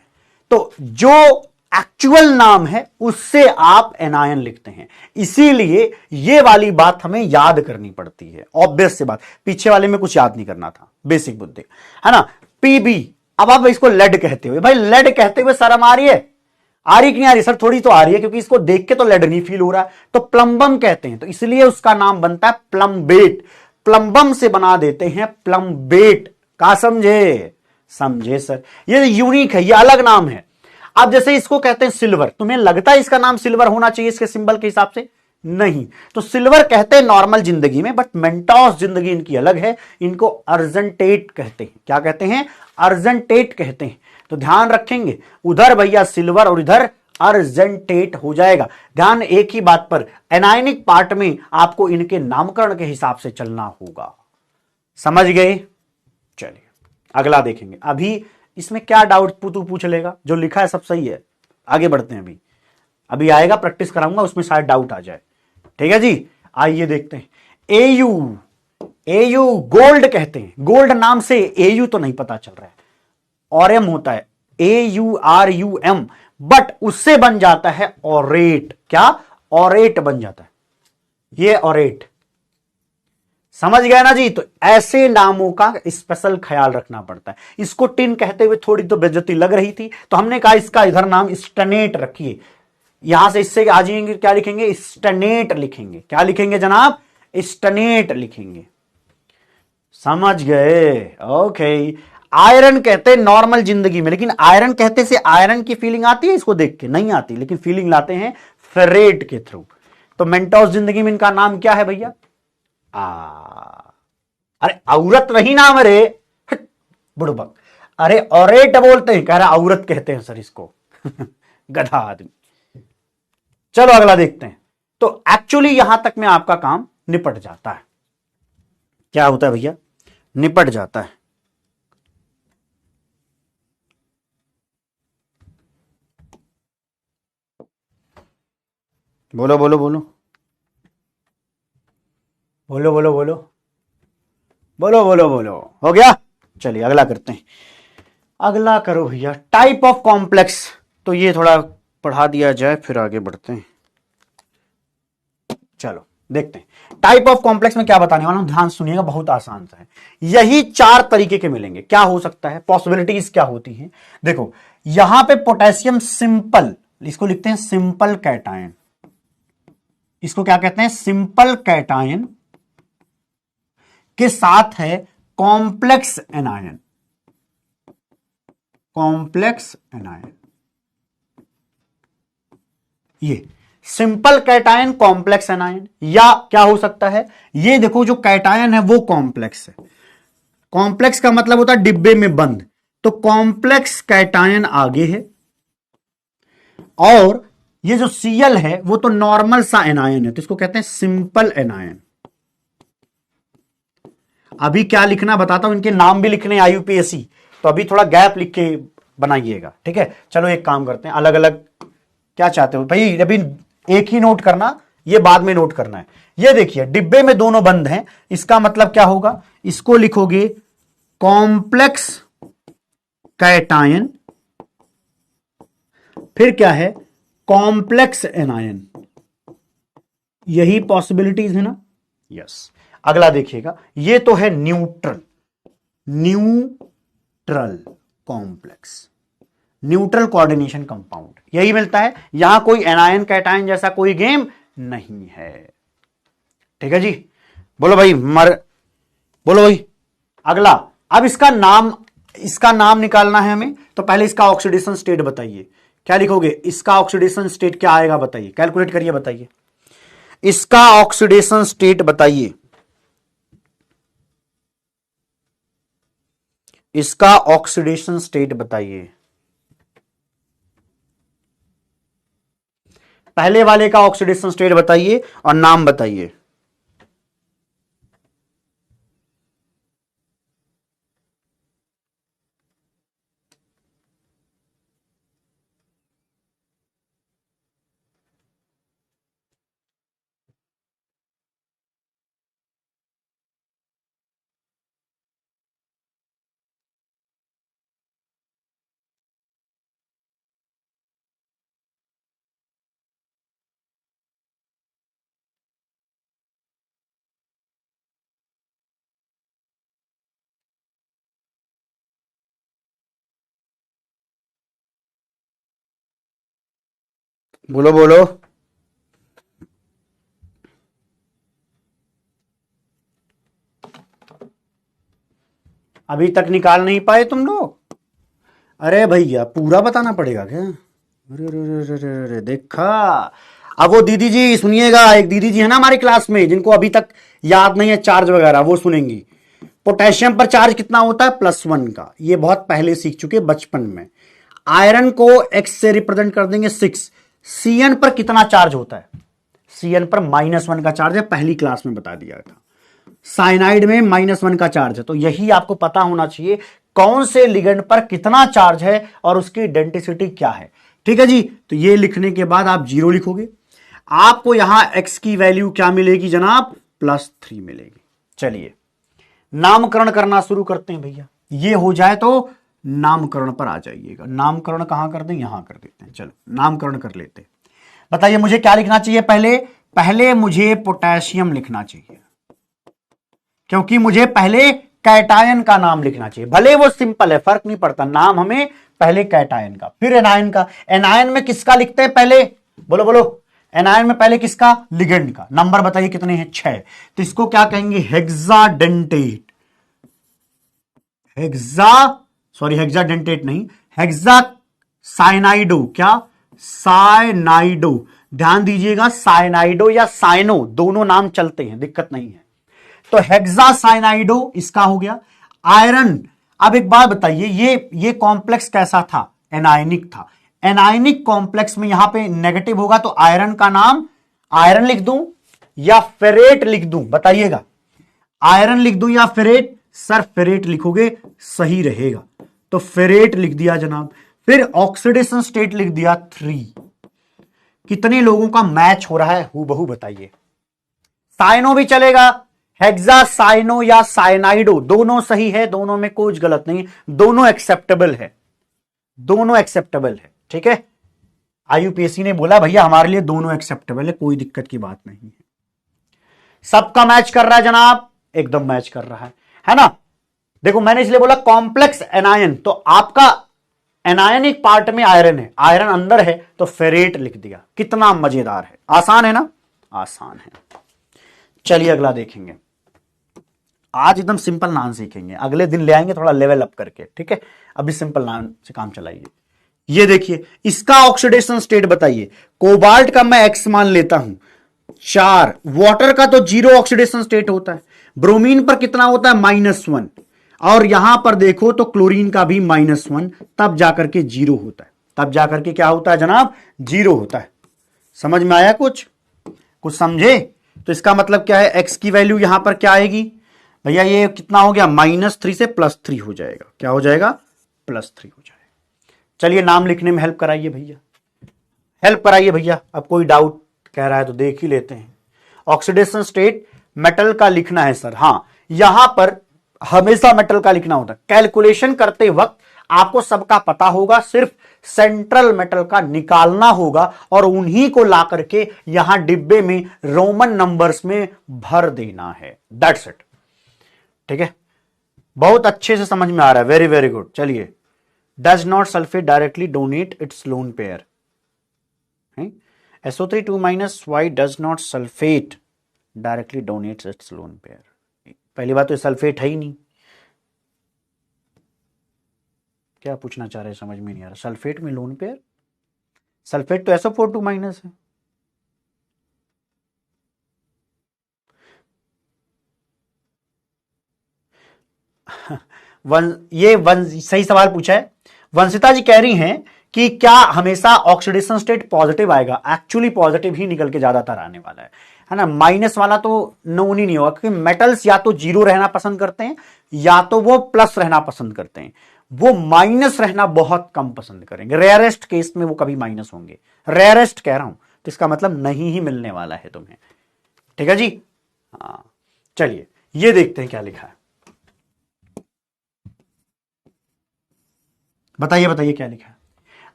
Speaker 1: तो जो एक्चुअल नाम है उससे आप एनायन लिखते हैं, इसीलिए ये वाली बात हमें याद करनी पड़ती है। ऑब्वियस से बात, पीछे वाले में कुछ याद नहीं करना था, बेसिक बुद्धि है ना। पीबी, अब आप इसको लेड कहते हुए, भाई लेड कहते हुए शर्म आ रही है? आ रही कि नहीं आ रही? सर थोड़ी तो आ रही है, क्योंकि इसको देख के तो लेड नहीं फील हो रहा है। तो प्लम्बम कहते हैं, तो इसलिए उसका नाम बनता है प्लम्बेट। प्लम्बम से बना देते हैं प्लम्बेट। का समझे? समझे सर, ये यूनिक है, ये अलग नाम है। अब जैसे इसको कहते हैं सिल्वर, तुम्हें लगता है इसका नाम सिल्वर होना चाहिए इसके सिंबल के हिसाब से? नहीं, तो सिल्वर कहते हैं नॉर्मल जिंदगी में, बट मेंटोस जिंदगी इनकी अलग है, इनको अर्जेंटेट कहते हैं। क्या कहते हैं? अर्जेंटेट कहते हैं। तो ध्यान रखेंगे, उधर भैया सिल्वर और इधर अर्जेंटेट हो जाएगा। ध्यान एक ही बात पर, एनायनिक पार्ट में आपको इनके नामकरण के हिसाब से चलना होगा। समझ गए? चलिए अगला देखेंगे। अभी इसमें क्या डाउट तू पूछ लेगा? जो लिखा है सब सही है, आगे बढ़ते हैं। अभी आएगा, प्रैक्टिस कराऊंगा, उसमें शायद डाउट आ जाए। ठीक है जी, आइए देखते हैं। एयू, एयू गोल्ड कहते हैं, गोल्ड नाम से एयू तो नहीं पता चल रहा है, और एम होता है, AURUM, बट उससे बन जाता है ऑरेट। क्या? ऑरेट बन जाता है, ये ऑरेट। समझ गए ना जी? तो ऐसे नामों का स्पेशल ख्याल रखना पड़ता है। इसको टिन कहते हुए थोड़ी तो बेइज्जती लग रही थी, तो हमने कहा इसका इधर नाम स्टनेट रखिए। यहां से इससे आ जाएंगे, क्या लिखेंगे? स्टनेट लिखेंगे। क्या लिखेंगे जनाब? स्टनेट लिखेंगे। समझ गए? ओके। आयरन कहते हैं नॉर्मल जिंदगी में, लेकिन आयरन कहते से आयरन की फीलिंग आती है इसको देख के? नहीं आती, लेकिन फीलिंग लाते हैं फेरेट के थ्रू। तो मेंटोस जिंदगी में इनका नाम क्या है भैया? अरे औरत नहीं नाम, अरे बुड़बक, अरे ऑरेट बोलते हैं, कह रहा औरत कहते हैं सर इसको। गधा आदमी। चलो अगला देखते हैं। तो एक्चुअली यहां तक में आपका काम निपट जाता है। क्या होता है भैया? निपट जाता है। बोलो बोलो बोलो बोलो बोलो बोलो बोलो बोलो बोलो। हो गया? चलिए अगला करते हैं। अगला करो भैया, टाइप ऑफ कॉम्प्लेक्स। तो ये थोड़ा पढ़ा दिया जाए, फिर आगे बढ़ते हैं। चलो देखते हैं टाइप ऑफ कॉम्प्लेक्स में क्या बताने वाला हूं, ध्यान सुनिएगा, बहुत आसान सा है। यही 4 तरीके के मिलेंगे। क्या हो सकता है? पॉसिबिलिटीज क्या होती हैं? देखो यहां पे पोटेशियम सिंपल, इसको लिखते हैं सिंपल कैटायन। इसको क्या कहते हैं? सिंपल कैटायन के साथ है कॉम्प्लेक्स एनायन। कॉम्प्लेक्स एनायन, ये सिंपल कैटायन, कॉम्प्लेक्स एनायन। या क्या हो सकता है? ये देखो जो कैटायन है वो कॉम्प्लेक्स है। कॉम्प्लेक्स का मतलब होता है डिब्बे में बंद, तो कॉम्प्लेक्स कैटायन आगे है, और ये जो Cl है वो तो नॉर्मल सा एनायन है, तो इसको कहते हैं सिंपल एनायन। अभी क्या लिखना बताता हूं, इनके नाम भी लिखने IUPAC, तो अभी थोड़ा गैप लिख के बनाइएगा। ठीक है, चलो एक काम करते हैं, अलग अलग क्या चाहते हो भाई? अभी एक ही नोट करना, ये बाद में नोट करना है। ये देखिए डिब्बे में दोनों बंद हैं, इसका मतलब क्या होगा? इसको लिखोगे कॉम्प्लेक्स कैटायन, फिर क्या है? Complex anion. यही पॉसिबिलिटीज है ना? यस। अगला देखिएगा, ये तो है neutral, neutral complex, neutral coordination compound, यही मिलता है। यहां कोई एनायन कैटायन जैसा कोई गेम नहीं है। ठीक है जी, बोलो भाई बोलो भाई। अगला, अब इसका नाम निकालना है हमें, तो पहले इसका ऑक्सीडेशन स्टेट बताइए। क्या लिखोगे? इसका ऑक्सीडेशन स्टेट क्या आएगा बताइए, कैलकुलेट करिए, बताइए इसका ऑक्सीडेशन स्टेट बताइए। इसका ऑक्सीडेशन स्टेट बताइए। पहले वाले का ऑक्सीडेशन स्टेट बताइए और नाम बताइए। बोलो बोलो। अभी तक निकाल नहीं पाए तुम लोग? अरे भैया पूरा बताना पड़ेगा क्या? अरे अरे अरे अरे अरे अरे, देखा। अब वो दीदी जी सुनिएगा, एक दीदी जी है ना हमारी क्लास में जिनको अभी तक याद नहीं है चार्ज वगैरह, वो सुनेंगी। पोटेशियम पर चार्ज कितना होता है? +1 का, ये बहुत पहले सीख चुके बचपन में। आयरन को x से रिप्रेजेंट कर देंगे 6। Cn पर कितना चार्ज होता है? Cn पर -1 का चार्ज है, पहली क्लास में बता दिया था। साइनाइड में -1 का चार्ज है, तो यही आपको पता होना चाहिए कौन से लिगेंड पर कितना चार्ज है और उसकी डेंसिटी क्या है। ठीक है जी, तो ये लिखने के बाद आप 0 लिखोगे। आपको यहां x की वैल्यू क्या मिलेगी जनाब? +3 मिलेगी। चलिए नामकरण करना शुरू करते हैं भैया। ये हो जाए तो नामकरण पर आ जाइएगा। नामकरण कहां कर दें? यहां कर देते हैं। चलो नामकरण कर लेते हैं। बताइए मुझे क्या लिखना चाहिए? पहले मुझे पोटेशियम लिखना चाहिए, क्योंकि मुझे पहले कैटायन का नाम लिखना चाहिए। भले वो सिंपल है, फर्क नहीं पड़ता, नाम हमें पहले कैटायन का, फिर एनायन का। एनायन में किसका लिखते हैं पहले? बोलो बोलो। एनायन में पहले किसका? लिगेंड का। नंबर बताइए कितने हैं? 6। तो इसको क्या कहेंगे? हेक्साडेंटेट। हेक्साडेंटेट नहीं, हेक्सा साइनाइडो। क्या? साइनाइडो। ध्यान दीजिएगा, साइनाइडो या साइनो दोनों नाम चलते हैं, दिक्कत नहीं है। तो हेक्सा साइनाइडो इसका हो गया। आयरन, अब एक बात बताइए, ये कॉम्प्लेक्स कैसा था? एनायनिक था। एनायनिक कॉम्प्लेक्स में यहां पे नेगेटिव होगा, तो आयरन का नाम आयरन लिख दूं या फेरेट लिख दूं? बताइएगा, आयरन लिख दूं या फेरेट? सर फेरेट लिखोगे सही रहेगा, तो फेरेट लिख दिया जनाब। फिर ऑक्सीडेशन स्टेट लिख दिया 3। कितने लोगों का मैच हो रहा है हूबहू बताइए? साइनो भी चलेगा, हेक्सा साइनो या साइनाइडो दोनों सही है, दोनों में कुछ गलत नहीं, दोनों एक्सेप्टेबल है, दोनों एक्सेप्टेबल है। ठीक है, आईयूपीएससी ने बोला भैया हमारे लिए दोनों एक्सेप्टेबल है, कोई दिक्कत की बात नहीं है। सबका मैच कर रहा है जनाब? एकदम मैच कर रहा है ना? देखो मैंने इसलिए बोला कॉम्प्लेक्स एनायन, तो आपका एनायनिक पार्ट में आयरन है, आयरन अंदर है, तो फेरेट लिख दिया। कितना मजेदार है, आसान है ना? आसान है। चलिए अगला देखेंगे। आज एकदम सिंपल नाम सीखेंगे, अगले दिन ले आएंगे थोड़ा लेवल अप करके। ठीक है, अभी सिंपल नाम से काम चलाइए। ये देखिए, इसका ऑक्सीडेशन स्टेट बताइए। कोबाल्ट का मैं x मान लेता हूं 4, वाटर का तो 0 ऑक्सीडेशन स्टेट होता है, ब्रोमीन पर कितना होता है? -1, और यहां पर देखो तो क्लोरीन का भी -1, तब जाकर के 0 होता है। तब जाकर के क्या होता है जनाब? 0 होता है। समझ में आया? कुछ समझे? तो इसका मतलब क्या है? x की वैल्यू यहां पर क्या आएगी भैया? ये कितना हो गया? -3 से +3 हो जाएगा। क्या हो जाएगा? +3 हो जाएगा। चलिए नाम लिखने में हेल्प कराइए भैया, हेल्प कराइए भैया। अब कोई डाउट कह रहा है तो देख ही लेते हैं। ऑक्सीडेशन स्टेट मेटल का लिखना है सर। हां, यहां पर हमेशा मेटल का लिखना होता है। कैलकुलेशन करते वक्त आपको सबका पता होगा, सिर्फ सेंट्रल मेटल का निकालना होगा और उन्हीं को ला करके यहां डिब्बे में रोमन नंबर्स में भर देना है। That's it. ठीक है, बहुत अच्छे से समझ में आ रहा है, वेरी वेरी गुड। चलिए, does not sulphate directly donate its lone pair? SO3 2- why does not sulphate directly donates its lone pair? पहली बात तो सल्फेट है ही नहीं। क्या पूछना चाह रहे हैं समझ में नहीं आ रहा। सल्फेट में लोन पेयर? सल्फेट तो SO4 2- है। सही सवाल पूछा है। वंशिता जी कह रही हैं कि क्या हमेशा ऑक्सीडेशन स्टेट पॉजिटिव आएगा? एक्चुअली पॉजिटिव ही निकल के ज्यादातर आने वाला है ना? माइनस वाला तो नोन ही नहीं होगा, क्योंकि मेटल्स या तो 0 रहना पसंद करते हैं या तो वो प्लस रहना पसंद करते हैं। वो माइनस रहना बहुत कम पसंद करेंगे। रेयरेस्ट केस में वो कभी माइनस होंगे, रेयरेस्ट कह रहा हूं, तो इसका मतलब नहीं ही मिलने वाला है तुम्हें। ठीक है जी? हाँ, चलिए ये देखते हैं क्या लिखा है। बताइए बताइए क्या लिखा है।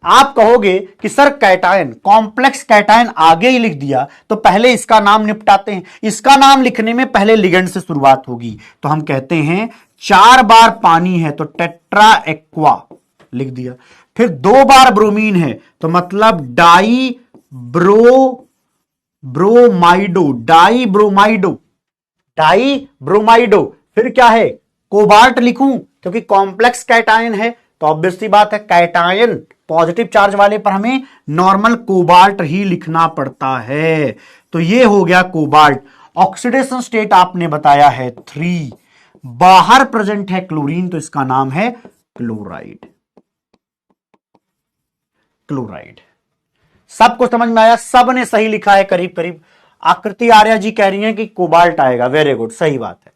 Speaker 1: आप कहोगे कि सर कैटायन, कॉम्प्लेक्स कैटायन आगे ही लिख दिया, तो पहले इसका नाम निपटाते हैं। इसका नाम लिखने में पहले लिगेंड से शुरुआत होगी, तो हम कहते हैं 4 बार पानी है तो टेट्रा एक्वा लिख दिया। फिर 2 बार ब्रोमीन है तो मतलब डाई ब्रोमाइडो, डाई ब्रोमाइडो, डाई ब्रोमाइडो। फिर क्या है, कोबाल्ट लिखूं क्योंकि कॉम्प्लेक्स कैटायन है, तो ऑब्वियस सी बात है कैटायन पॉजिटिव चार्ज वाले पर हमें नॉर्मल कोबाल्ट ही लिखना पड़ता है। तो ये हो गया कोबाल्ट। ऑक्सीडेशन स्टेट आपने बताया है 3, बाहर प्रेजेंट है क्लोरीन, तो इसका नाम है क्लोराइड। क्लोराइड। सबको समझ में आया? सब ने सही लिखा है करीब करीब। आकृति आर्या जी कह रही हैं कि कोबाल्ट आएगा, वेरी गुड, सही बात है,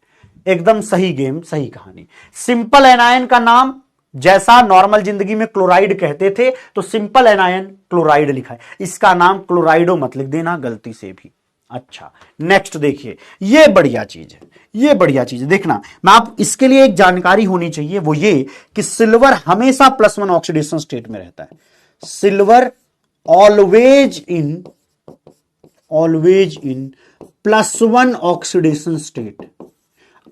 Speaker 1: एकदम सही गेम, सही कहानी। सिंपल एनायन का नाम जैसा नॉर्मल जिंदगी में क्लोराइड कहते थे, तो सिंपल एनायन क्लोराइड लिखा है, इसका नाम क्लोराइडो मत लिख देना गलती से भी। अच्छा, नेक्स्ट देखिए, ये बढ़िया चीज है, ये बढ़िया चीज है, देखना। मैं आप इसके लिए एक जानकारी होनी चाहिए, वो ये कि सिल्वर हमेशा +1 ऑक्सीडेशन स्टेट में रहता है। Silver always in +1 oxidation state,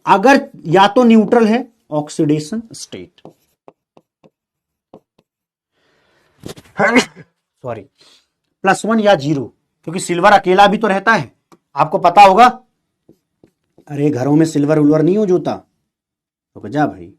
Speaker 1: अगर या तो न्यूट्रल है ऑक्सीडेशन स्टेट, सॉरी +1 या 0, क्योंकि सिल्वर अकेला भी तो रहता है, आपको पता होगा। अरे घरों में सिल्वर उल्वर नहीं हो जोता तो जा भाई।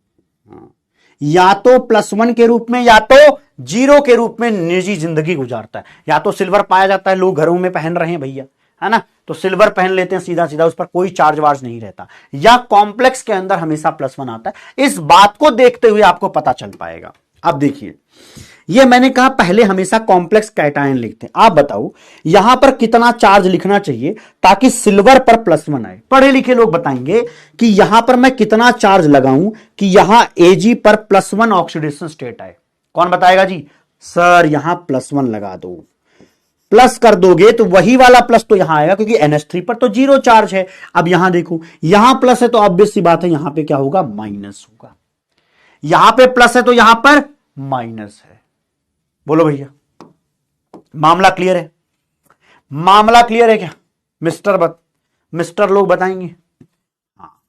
Speaker 1: हाँ, या तो +1 के रूप में या तो 0 के रूप में निजी जिंदगी गुजारता है। या तो सिल्वर पाया जाता है, लोग घरों में पहन रहे हैं भैया, है ना, तो सिल्वर पहन लेते हैं सीधा सीधा, उस पर कोई चार्ज वार्ज नहीं रहता, या कॉम्प्लेक्स के अंदर हमेशा +1 आता है। इस बात को देखते हुए आपको पता चल पाएगा। अब देखिए, ये मैंने कहा पहले हमेशा कॉम्प्लेक्स कैटायन लिखते हैं। आप बताओ यहां पर कितना चार्ज लिखना चाहिए ताकि सिल्वर पर +1 आए? पढ़े लिखे लोग बताएंगे कि यहां पर मैं कितना चार्ज लगाऊं कि यहां Ag पर +1 ऑक्सीडेशन स्टेट आए। कौन बताएगा जी? सर यहां +1 लगा दो। प्लस कर दोगे तो वही वाला प्लस तो यहां आएगा, क्योंकि NH3 पर तो 0 चार्ज है। अब यहां देखो, यहां प्लस है तो ऑब्वियस सी बात है यहां पे क्या होगा, माइनस होगा। यहां पे प्लस है तो यहां पर माइनस है। बोलो भैया, मामला क्लियर है? मामला क्लियर है क्या? मिस्टर लोग बताएंगे। हाँ,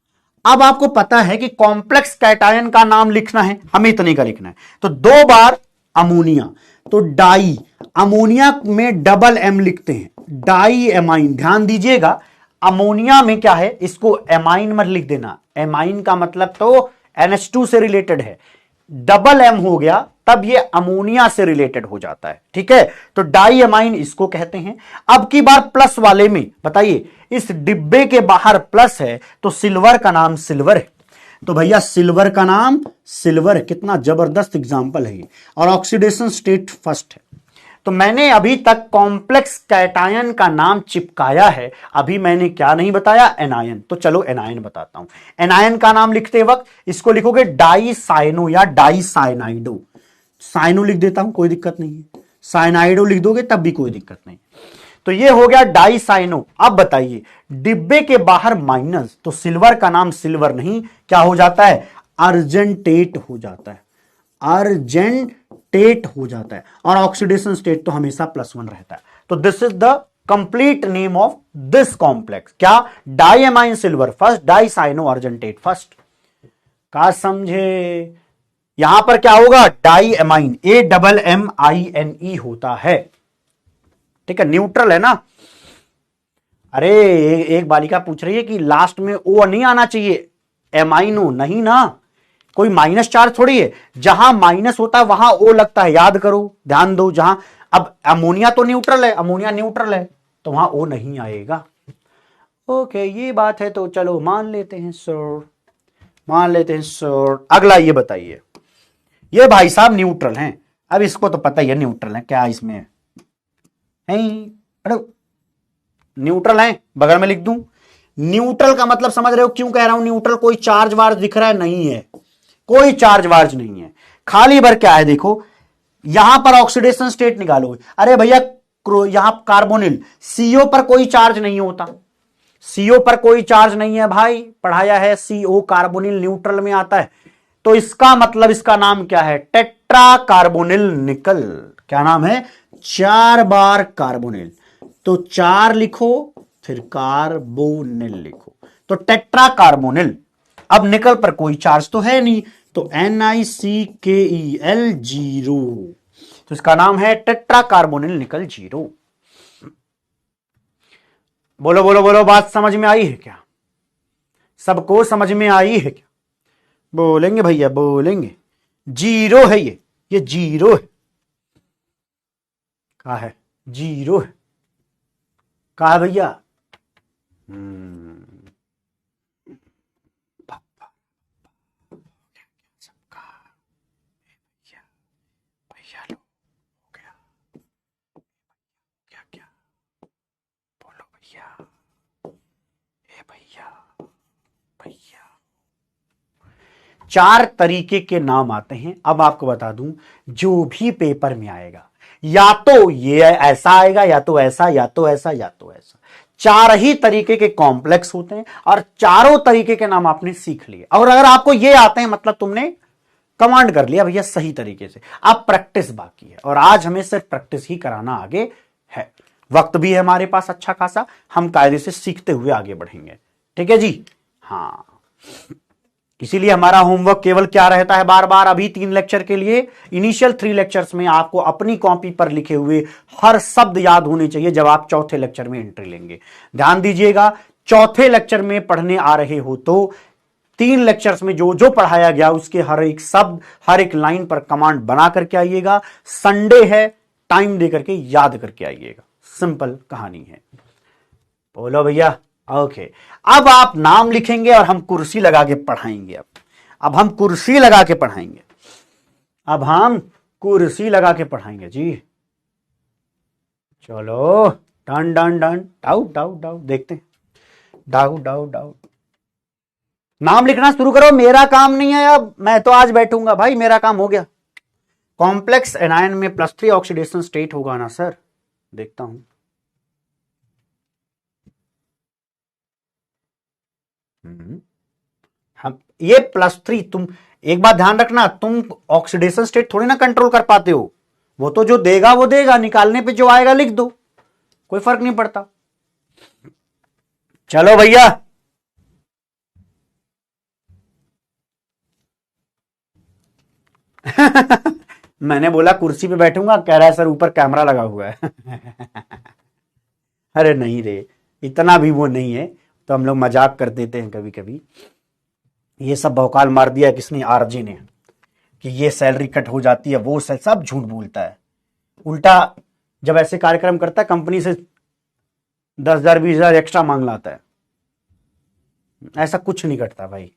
Speaker 1: अब आपको पता है कि कॉम्प्लेक्स कैटायन का नाम लिखना है, हमें इतने का लिखना है, तो 2 बार अमोनिया, तो डाई, अमोनिया में डबल M लिखते हैं, डाई एमाइन। ध्यान दीजिएगा, अमोनिया में क्या है, इसको एमाइन मत लिख देना, एमाइन का मतलब तो NH2 से रिलेटेड है, डबल M हो गया तब ये अमोनिया से रिलेटेड हो जाता है, ठीक है, तो डाई एमाइन इसको कहते हैं। अब की बार प्लस वाले में बताइए, इस डिब्बे के बाहर प्लस है तो सिल्वर का नाम सिल्वर है, तो भैया सिल्वर का नाम सिल्वर है। कितना जबरदस्त एग्जांपल है ये, और ऑक्सीडेशन स्टेट फर्स्ट है। तो मैंने अभी तक कॉम्प्लेक्स कैटायन का नाम चिपकाया है, अभी मैंने क्या नहीं बताया, एनायन। तो चलो एनायन बताता हूं। एनायन का नाम लिखते वक्त इसको लिखोगे डाईसाइनो या डाईसाइनाइडो। साइनो लिख देता हूं, कोई दिक्कत नहीं है, साइनाइडो लिख दोगे तब भी कोई दिक्कत नहीं। तो ये हो गया डाईसाइनो। अब बताइए, डिब्बे के बाहर माइनस, तो सिल्वर का नाम सिल्वर नहीं, क्या हो जाता है, अर्जेंटेट हो जाता है, अर्जेंटेट हो जाता है, और ऑक्सीडेशन स्टेट तो हमेशा +1 रहता है। तो this is the complete name of this complex, क्या, डाईएमाइन सिल्वर फर्स्ट, डाईसाइनो अर्जेंटेट फर्स्ट। का समझे? यहां पर क्या होगा, डाईएमाइन, AMMINE होता है, ठीक है, न्यूट्रल है ना। अरे एक बालिका पूछ रही है कि लास्ट में O नहीं आना चाहिए, एमाइनो नहीं ना, कोई माइनस चार्ज थोड़ी है, जहां माइनस होता है वहां O लगता है, याद करो, ध्यान दो। जहां अब अमोनिया तो न्यूट्रल है, अमोनिया न्यूट्रल है, तो वहां O नहीं आएगा। ओके, ये बात है, तो चलो मान लेते हैं सर, मान लेते हैं सर। अगला ये बताइए, ये भाई साहब न्यूट्रल हैं, अब इसको तो पता ही है न्यूट्रल है, क्या इसमें है, अरे न्यूट्रल है, बगल में लिख दूं। न्यूट्रल का मतलब समझ रहे हो क्यों कह रहा हूं न्यूट्रल? कोई चार्ज वार्ज दिख रहा है? नहीं है, कोई चार्ज वार्ज नहीं है, खाली भर क्या है, देखो यहां पर ऑक्सीडेशन स्टेट निकालोगे। अरे भैया यहां कार्बोनिल, CO पर कोई चार्ज नहीं होता, CO पर कोई चार्ज नहीं है भाई, पढ़ाया है, CO कार्बोनिल न्यूट्रल में आता है, तो इसका मतलब इसका नाम क्या है, टेट्रा कार्बोनिल निकल। क्या नाम है? 4 बार कार्बोनिल, तो 4 लिखो फिर कार्बोनिल लिखो, तो टेट्रा कार्बोनिल। अब निकल पर कोई चार्ज तो है नहीं, तो NiCKEl 0, तो इसका नाम है टेट्रा कार्बोनिल निकल 0। बोलो बोलो बोलो, बात समझ में आई है क्या? सबको समझ में आई है क्या? बोलेंगे भैया, बोलेंगे। जीरो है ये जीरो है। कहा है? जीरो है। कहा है भैया? सबका भैया, भैया लो, हो गया। क्या क्या? बोलो भैया, ए भैया, भैया। 4 तरीके के नाम आते हैं। अब आपको बता दूं, जो भी पेपर में आएगा, या तो ये ऐसा आएगा, या तो ऐसा, या तो ऐसा, या तो ऐसा। 4 ही तरीके के कॉम्प्लेक्स होते हैं और चारों तरीके के नाम आपने सीख लिए। और अगर आपको ये आते हैं, मतलब तुमने कमांड कर लिया भैया सही तरीके से। अब प्रैक्टिस बाकी है, और आज हमें सिर्फ प्रैक्टिस ही कराना आगे है। वक्त भी है हमारे पास अच्छा खासा, हम कायदे से सीखते हुए आगे बढ़ेंगे। ठीक है जी? हाँ, इसीलिए हमारा होमवर्क केवल क्या रहता है, बार बार अभी 3 लेक्चर के लिए, इनिशियल 3 लेक्चर्स में आपको अपनी कॉपी पर लिखे हुए हर शब्द याद होने चाहिए जब आप चौथे लेक्चर में एंट्री लेंगे। ध्यान दीजिएगा, चौथे लेक्चर में पढ़ने आ रहे हो तो 3 लेक्चर्स में जो जो पढ़ाया गया उसके हर एक शब्द, हर एक लाइन पर कमांड बना करके आइएगा। संडे है, टाइम दे करके याद करके आइएगा। सिंपल कहानी है। बोलो भैया। ओके, अब आप नाम लिखेंगे और हम कुर्सी लगा के पढ़ाएंगे। अब हम कुर्सी लगा के पढ़ाएंगे। अब हम कुर्सी लगा के पढ़ाएंगे जी। चलो, done done done, doubt doubt doubt, देखते हैं। डाउट डाउट डाउट, नाम लिखना शुरू करो। मेरा काम नहीं है अब, मैं तो आज बैठूंगा भाई, मेरा काम हो गया। कॉम्प्लेक्स एनायन में +3 ऑक्सीडेशन स्टेट होगा ना सर? देखता हूं। हम ये +3, तुम एक बात ध्यान रखना, तुम ऑक्सीडेशन स्टेट थोड़ी ना कंट्रोल कर पाते हो। वो तो जो देगा वो देगा, निकालने पे जो आएगा लिख दो, कोई फर्क नहीं पड़ता। चलो भैया। मैंने बोला कुर्सी पे बैठूंगा, कह रहा है सर ऊपर कैमरा लगा हुआ है। अरे नहीं रे, इतना भी वो नहीं है, तो हम लोग मजाक कर देते हैं कभी कभी। ये सब भौकाल मार दिया किसने? आरजे ने, कि ये सैलरी कट हो जाती है, वो सब झूठ बोलता है। उल्टा जब ऐसे कार्यक्रम करता है कंपनी से 10,000 20,000 एक्स्ट्रा मांग लाता है। ऐसा कुछ नहीं करता भाई,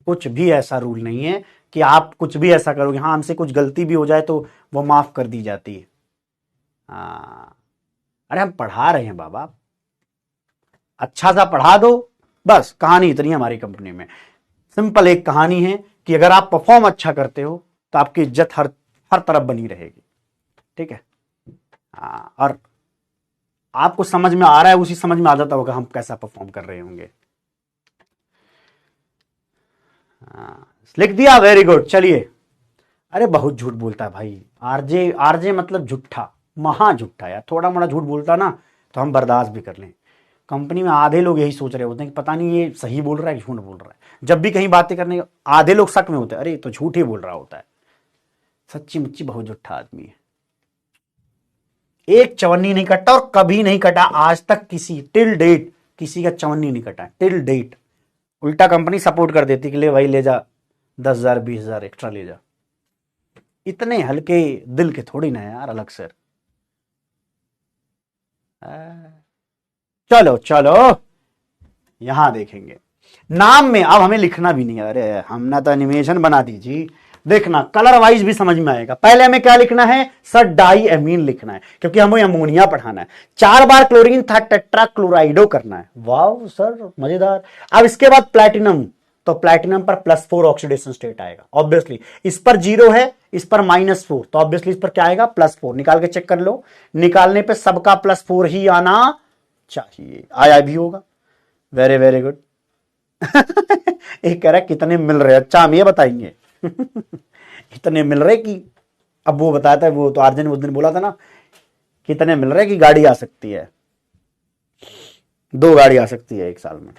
Speaker 1: कुछ भी ऐसा रूल नहीं है कि आप कुछ भी ऐसा करोगे। हाँ, हमसे कुछ गलती भी हो जाए तो वो माफ कर दी जाती है। हाँ, अरे हम पढ़ा रहे हैं बाबा, अच्छा सा पढ़ा दो बस। कहानी इतनी है हमारी कंपनी में। सिंपल एक कहानी है कि अगर आप परफॉर्म अच्छा करते हो तो आपकी इज्जत हर हर तरफ बनी रहेगी। ठीक है? हाँ, और आपको समझ में आ रहा है, उसी समझ में आ जाता होगा हम कैसा परफॉर्म कर रहे होंगे। हाँ, लिख दिया, वेरी गुड। चलिए। अरे बहुत झूठ बोलता है भाई आरजे। आरजे मतलब झूठा, महा झूठा यार। थोड़ा मोड़ा झूठ बोलता ना तो हम बर्दाश्त भी कर लें। कंपनी में आधे लोग यही सोच रहे होते हैं कि पता नहीं ये सही बोल रहा है कि झूठ बोल रहा है। जब भी कहीं बातें करने, आधे लोग शक में होते हैं, अरे तो झूठ ही बोल रहा होता है। सच्ची मुच्ची बहुत झूठा आदमी है। एक चवन्नी नहीं कटा, और कभी नहीं कटा आज तक किसी, टिल डेट किसी का चवन्नी नहीं कटा, टिल डेट। उल्टा कंपनी सपोर्ट कर देती कि ले भाई ले जा, 10,000 20,000 एक्स्ट्रा ले जा। इतने हल्के दिल के थोड़ी ना यार अलग सर। चलो चलो, यहां देखेंगे नाम में। अब हमें लिखना भी नहीं है, अरे हमने तो एनिमेशन बना दीजिए। देखना कलर वाइज भी समझ में आएगा। पहले हमें क्या लिखना है सर? डाई एमीन लिखना है, क्योंकि हमें अमोनिया पढ़ाना है। 4 बार क्लोरीन था, टेट्रा क्लोराइडो करना है। वाह सर मजेदार। अब इसके बाद प्लैटिनम, तो प्लैटिनम पर +4 ऑक्सीडेशन स्टेट आएगा ऑब्वियसली। इस पर 0 है, इस पर -4, तो ऑब्वियसली इस पर क्या आएगा? +4। निकाल के चेक कर लो, निकालने पे सबका +4 ही आना चाहिए। आया भी होगा, वेरी वेरी गुड। एक कह रहा है कितने मिल रहे? अच्छा हम ये बताएंगे। इतने मिल रहे कि, अब वो बताया था, वो तो आर्जन उस दिन बोला था ना, कितने मिल रहे कि गाड़ी आ सकती है, 2 गाड़ी आ सकती है 1 साल में।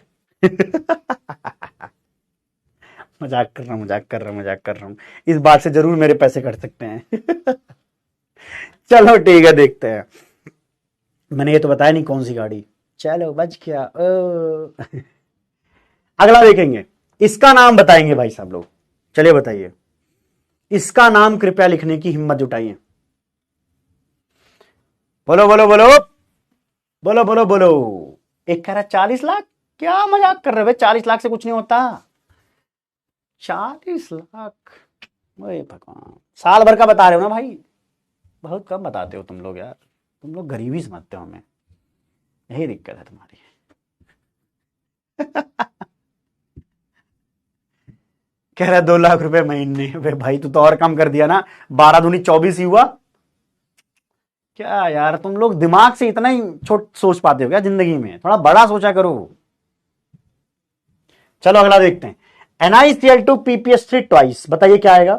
Speaker 1: मजाक कर रहा हूं, मजाक कर रहा हूं, मजाक कर रहा हूं। इस बात से जरूर मेरे पैसे कट सकते हैं। चलो ठीक है, देखते हैं। मैंने ये तो बताया नहीं कौन सी गाड़ी, चलो बच गया। अगला देखेंगे, इसका नाम बताएंगे भाई साहब लोग। चलिए बताइए, इसका नाम कृपया लिखने की हिम्मत जुटाइए। बोलो बोलो बोलो बोलो बोलो बोलो। एक कह रहा 40 लाख, क्या मजाक कर रहे हो? 40 लाख से कुछ नहीं होता। 40 लाख, ओए भगवान, साल भर का बता रहे हो ना भाई, बहुत कम बताते हो तुम लोग यार, तुम लोग गरीबी समझते हो हमें, यही दिक्कत है तुम्हारी। कह रहा 2 लाख रुपए महीने। भाई तू तो और कम कर दिया ना, 12 दूनी 24 ही हुआ। क्या यार तुम लोग दिमाग से इतना ही छोट सोच पाते हो क्या जिंदगी में? थोड़ा बड़ा सोचा करो। चलो अगला देखते हैं, NiCl2 PPS3 ट्वाइस, बताइए क्या आएगा?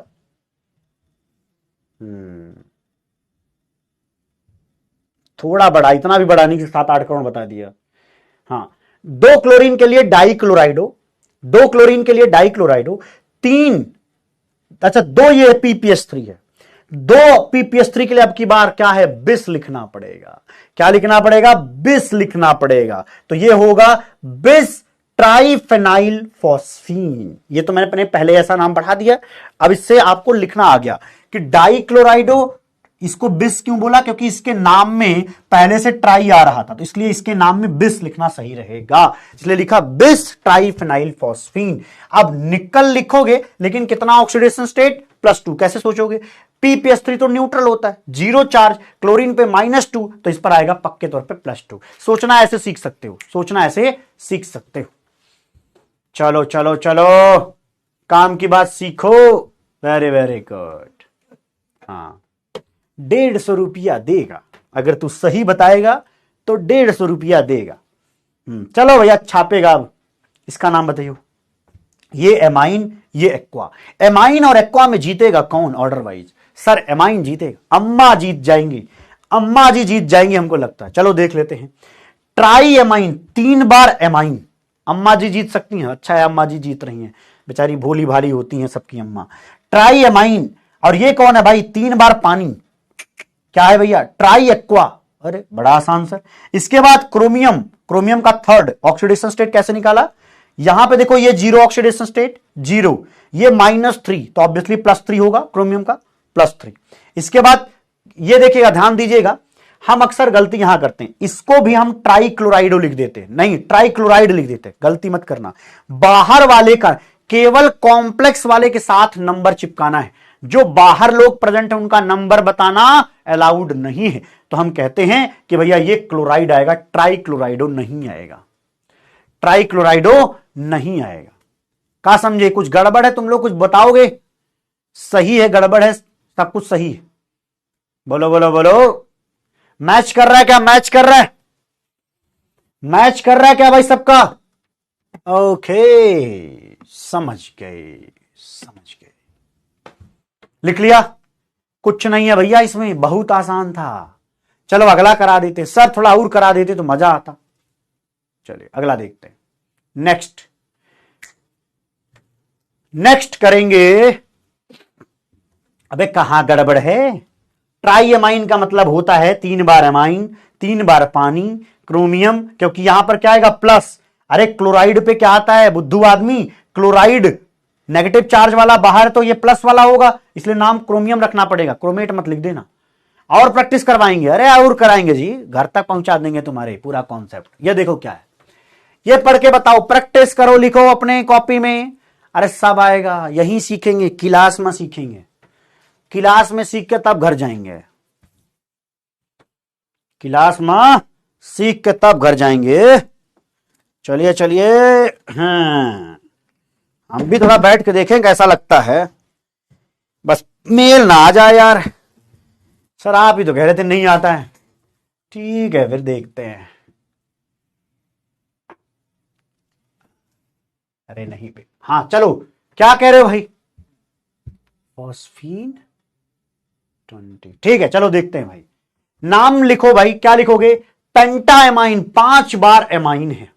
Speaker 1: थोड़ा बड़ा, इतना भी बड़ा नहीं कि 7-8 करोड़ बता दिया। हाँ, 2 क्लोरीन के लिए डाइक्लोराइडो, 2 क्लोरीन के लिए डाइक्लोराइडो, 3, अच्छा 2 ये PPS3 है, 2 PPS3 के लिए अब की बार क्या है? बिस लिखना पड़ेगा। क्या लिखना पड़ेगा? बिस लिखना पड़ेगा। तो ये होगा बिस ट्राइफेनाइल फॉस्फीन। ये तो मैंने पहले ऐसा नाम पढ़ा दिया, अब इससे आपको लिखना आ गया कि डाइक्लोराइडो। इसको बिस क्यों बोला? क्योंकि इसके नाम में पहले से ट्राई आ रहा था, तो इसलिए इसके नाम में बिस लिखना सही रहेगा, इसलिए लिखा बिस ट्राइफेनाइल फॉस्फीन। अब निकल लिखोगे, लेकिन कितना ऑक्सीडेशन स्टेट? +2। कैसे सोचोगे? PPS3 तो न्यूट्रल होता है, 0 चार्ज, क्लोरीन पे -2, तो इस पर आएगा पक्के तौर पे +2। सोचना ऐसे सीख सकते हो, सोचना ऐसे सीख सकते हो। चलो चलो चलो, काम की बात सीखो। Very very good. हाँ, 150 रुपया देगा अगर तू सही बताएगा, तो 150 रुपया देगा। चलो भैया छापेगा। अब इसका नाम बताइए। ये एमाइन, ये एक्वा। एमाइन और एक्वा में जीतेगा कौन ऑर्डर वाइज? सर एमाइन जीतेगा, अम्मा जीत जाएंगी, अम्मा जी जीत जाएंगी हमको लगता है। चलो देख लेते हैं, ट्राई एमाइन, 3 बार एमाइन, अम्मा जी जीत सकती हैं। अच्छा है अम्मा जी जीत रही हैं, बेचारी भोली भाली होती हैं सबकी अम्मा। ट्राई एमाइन, और ये कौन है भाई? 3 बार पानी, क्या है भैया? Try aqua. अरे बड़ा आसान सर। इसके बाद क्रोमियम, क्रोमियम का 3rd ऑक्सीडेशन स्टेट कैसे निकाला? यहां पे देखो, ये 0 ऑक्सीडेशन स्टेट, 0, ये -3, तो ऑब्वियसली +3 होगा, क्रोमियम का +3। इसके बाद ये देखिएगा, ध्यान दीजिएगा, हम अक्सर गलती यहां करते हैं, इसको भी हम ट्राइक्लोराइडो लिख देते हैं, नहीं ट्राइक्लोराइड लिख देते हैं, गलती मत करना। बाहर वाले का, केवल कॉम्प्लेक्स वाले के साथ नंबर चिपकाना है, जो बाहर लोग प्रेजेंट है उनका नंबर बताना अलाउड नहीं है। तो हम कहते हैं कि भैया ये क्लोराइड आएगा, ट्राइक्लोराइडो नहीं आएगा, ट्राइक्लोराइडो नहीं आएगा। क्या समझे? कुछ गड़बड़ है? तुम लोग कुछ बताओगे? सही है, गड़बड़ है, सब कुछ सही है? बोलो बोलो बोलो। मैच कर रहा है क्या? मैच कर रहा है? मैच कर रहा है क्या भाई सबका? ओके, समझ गए समझ गए। लिख लिया? कुछ नहीं है भैया इसमें, बहुत आसान था। चलो अगला करा देते सर, थोड़ा और करा देते तो मजा आता। चलिए अगला देखते हैं। नेक्स्ट करेंगे। अबे कहां गड़बड़ है? ट्राई एमाइन का मतलब होता है 3 बार एमाइन, 3 बार पानी, क्रोमियम, क्योंकि यहां पर क्या आएगा? प्लस। अरे क्लोराइड पे क्या आता है बुद्धू आदमी? क्लोराइड नेगेटिव चार्ज वाला बाहर, तो ये प्लस वाला होगा, इसलिए नाम क्रोमियम रखना पड़ेगा, क्रोमेट मत लिख देना। और प्रैक्टिस करवाएंगे? अरे और कराएंगे जी, घर तक पहुंचा देंगे तुम्हारे पूरा कॉन्सेप्ट। ये देखो क्या है, ये पढ़ के बताओ, प्रैक्टिस करो, लिखो अपने कॉपी में। अरे सब आएगा, यही सीखेंगे, क्लास में सीखेंगे, क्लास में सीख के तब घर जाएंगे, क्लास में सीख के तब घर जाएंगे। चलिए चलिए, हाँ हम भी थोड़ा बैठ के देखें कैसा लगता है, बस मेल ना आ जाए यार। सर आप ही तो कह रहे थे नहीं आता है, ठीक है फिर देखते हैं। अरे नहीं पे, हाँ चलो, क्या कह रहे हो भाई? फॉस्फीन 20, ठीक है चलो देखते हैं भाई। नाम लिखो भाई, क्या लिखोगे? पेंटा एमाइन, 5 बार एमाइन है,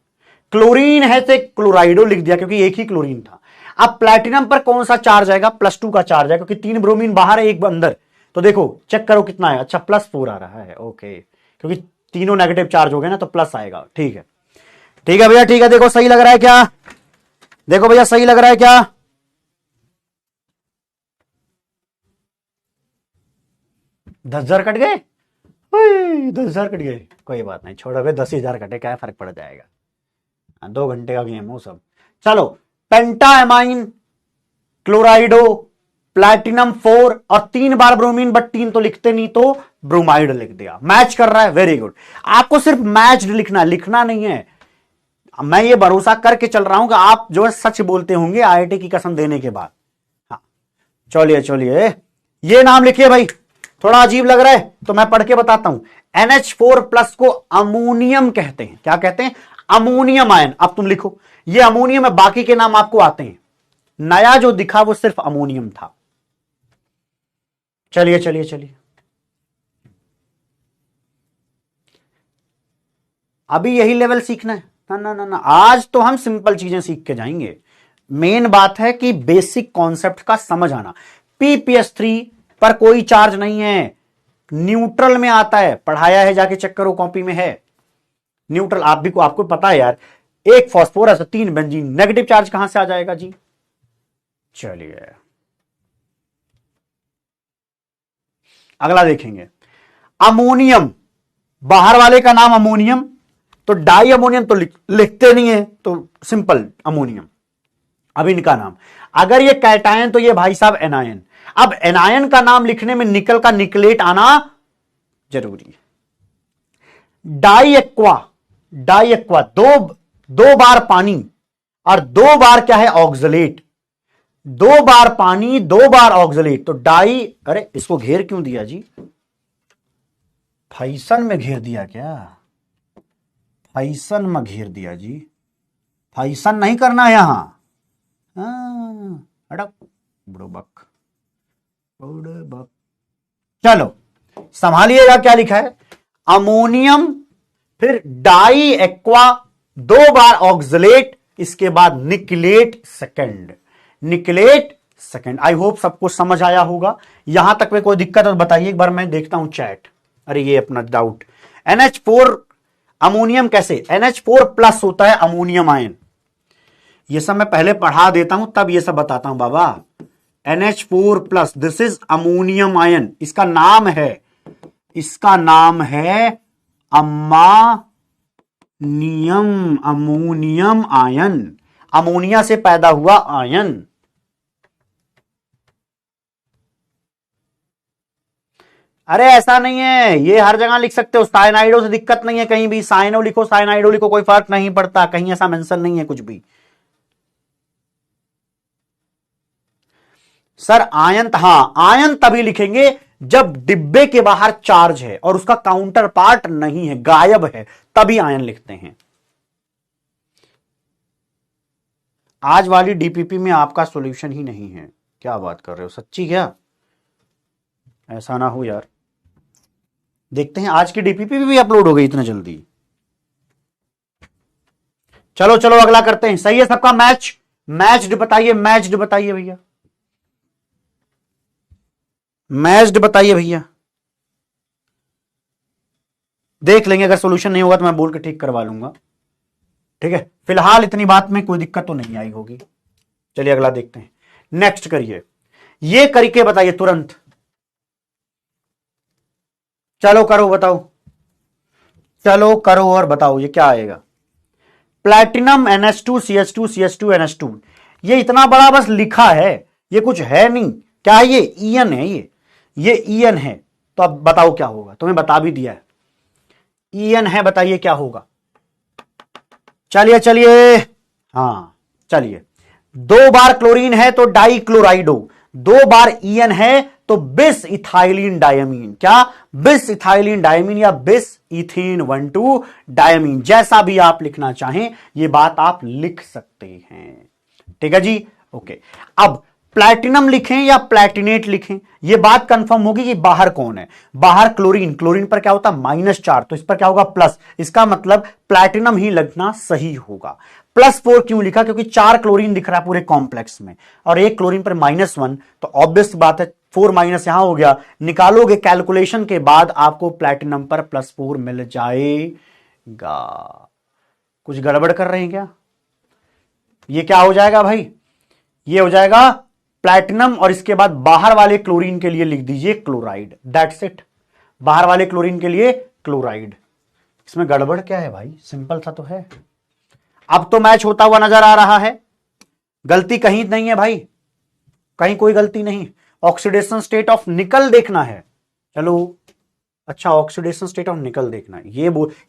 Speaker 1: क्लोरीन है तो क्लोराइडो लिख दिया क्योंकि एक ही क्लोरीन था। अब प्लैटिनम पर कौन सा चार्ज आएगा? +2 का चार्ज है, क्योंकि 3 ब्रोमीन बाहर है, एक अंदर, तो देखो चेक करो कितना है। अच्छा +4 आ रहा है, ओके, क्योंकि तीनों नेगेटिव चार्ज हो गए ना तो प्लस आएगा। ठीक है, ठीक है भैया, ठीक है। देखो सही लग रहा है क्या? देखो भैया सही लग रहा है क्या? 10,000 कट गए, 10,000 कट गए, कोई बात नहीं, छोड़ो भाई, 10,000 कटे, क्या फर्क पड़ जाएगा, 2 घंटे का गेम हो सब। चलो, पेंटाएमाइन, क्लोराइडो, प्लैटिनम 4 और 3 बार ब्रोमीन, बट 3 तो लिखते नहीं तो ब्रोमाइड लिख दिया। मैच कर रहा है, वेरी गुड। आपको सिर्फ मैच्ड लिखना, लिखना नहीं है। मैं ये भरोसा करके चल रहा हूं कि आप जो है सच बोलते होंगे आईआईटी की कसम देने के बाद। हाँ, चलिए चलिए, ये नाम लिखिए भाई, थोड़ा अजीब लग रहा है तो मैं पढ़ के बताता हूं। NH4+ को अमोनियम कहते हैं। क्या कहते हैं? Ammonium ion. अब तुम लिखो, ये अमोनियम है, बाकी के नाम आपको आते हैं। नया जो दिखा वो सिर्फ अमोनियम था। चलिए चलिए चलिए, अभी यही लेवल सीखना है ना? ना ना ना, आज तो हम सिंपल चीजें सीख के जाएंगे। मेन बात है कि बेसिक कॉन्सेप्ट का समझ आना। PPS3 पर कोई चार्ज नहीं है, न्यूट्रल में आता है, पढ़ाया है, जाके चेक करो, कॉपी में है। न्यूट्रल आप भी को, आपको पता है यार, एक फास्फोरस 3 बेंजीन, नेगेटिव चार्ज कहां से आ जाएगा जी? चलिए अगला देखेंगे। अमोनियम, बाहर वाले का नाम अमोनियम, तो डाई अमोनियम तो लिखते नहीं है, तो सिंपल अमोनियम। अब इनका नाम, अगर ये कैटायन तो ये भाई साहब एनायन। अब एनायन का नाम लिखने में निकल का निकलेट आना जरूरी है। डाई एक्वा, डाई एक्वा, दो बार पानी और 2 बार क्या है? ऑक्सलेट। 2 बार पानी, 2 बार ऑक्सलेट, तो डाई। अरे इसको घेर क्यों दिया जी? फाइसन में घेर दिया क्या? फाइसन में घेर दिया जी, फाइसन नहीं करना है यहां। बुड़बक, चलो संभालिएगा क्या लिखा है। अमोनियम, फिर डाई एक्वा, 2 बार ऑक्सलेट, इसके बाद निकलेट सेकंड, निकलेट सेकंड। आई होप सबको समझ आया होगा। यहां तक में कोई दिक्कत है तो बताइए, एक बार मैं देखता हूं चैट। अरे ये अपना डाउट, NH4 अमोनियम कैसे? NH4+ होता है अमोनियम आयन। ये सब मैं पहले पढ़ा देता हूं तब ये सब बताता हूं बाबा। NH4+, this is ammonium ion. इसका नाम है, इसका नाम है अम्मानियम, अमोनियम आयन, अमोनिया से पैदा हुआ आयन। अरे ऐसा नहीं है, ये हर जगह लिख सकते हो, साइनाइडो से दिक्कत नहीं है कहीं भी। साइनो लिखो, साइनाइडो लिखो, कोई फर्क नहीं पड़ता, कहीं ऐसा मेंशन नहीं है कुछ भी। सर आयन, हाँ आयन तभी लिखेंगे जब डिब्बे के बाहर चार्ज है और उसका काउंटर पार्ट नहीं है, गायब है, तभी आयन लिखते हैं। आज वाली डीपीपी में आपका सॉल्यूशन ही नहीं है। क्या बात कर रहे हो, सच्ची क्या? ऐसा ना हो यार। देखते हैं आज की डीपीपी भी अपलोड हो गई इतना जल्दी। चलो चलो अगला करते हैं। सही है सबका? मैच, मैच्ड बताइए, मैच्ड बताइए भैया, मैच्ड बताइए भैया। देख लेंगे, अगर सॉल्यूशन नहीं होगा तो मैं बोल के ठीक करवा लूंगा। ठीक है, फिलहाल इतनी बात में कोई दिक्कत तो नहीं आई होगी। चलिए अगला देखते हैं। नेक्स्ट करिए, ये करके बताइए तुरंत। चलो करो, बताओ, चलो करो और बताओ ये क्या आएगा। प्लैटिनम NH2CH2CH2 NH2, ये इतना बड़ा बस लिखा है, ये कुछ है नहीं। क्या है ये? ईएन है, ये ईएन है। तो अब बताओ क्या होगा, तुम्हें बता भी दिया है, ईएन है, बताइए क्या होगा। चलिए चलिए, हाँ चलिए, 2 बार क्लोरीन है तो डाई क्लोराइडो, 2 बार ईएन है तो बिस इथाइलिन डायमीन। क्या? बिस इथाइलिन डायमीन या बिस इथीन 1,2 डायमीन, जैसा भी आप लिखना चाहें ये बात आप लिख सकते हैं। ठीक है जी, ओके। अब प्लैटिनम लिखें या प्लैटिनेट लिखें, यह बात कंफर्म होगी कि बाहर कौन है। बाहर क्लोरीन, क्लोरीन पर क्या होता है? -4, तो इस पर क्या होगा? प्लस। इसका मतलब प्लैटिनम ही लगना सही होगा। +4 क्यों लिखा? क्योंकि 4 क्लोरीन दिख रहा है पूरे कॉम्प्लेक्स में और एक क्लोरीन पर -1, तो ऑब्वियस बात है 4 माइनस यहां हो गया, निकालोगे कैलकुलेशन के बाद आपको प्लैटिनम पर +4 मिल जाएगा। कुछ गड़बड़ कर रहे हैं क्या? ये क्या हो जाएगा भाई? ये हो जाएगा प्लैटिनम और इसके बाद बाहर वाले क्लोरीन के लिए लिख दीजिए क्लोराइड, दैट्स इट। बाहर वाले क्लोरीन के लिए क्लोराइड। इसमें गड़बड़ क्या है भाई? सिंपल सा तो है। अब तो मैच होता हुआ नजर आ रहा है, गलती कहीं नहीं है भाई, कहीं कोई गलती नहीं। ऑक्सीडेशन स्टेट ऑफ निकल देखना है, चलो अच्छा ऑक्सीडेशन स्टेट ऑफ निकल देखना है,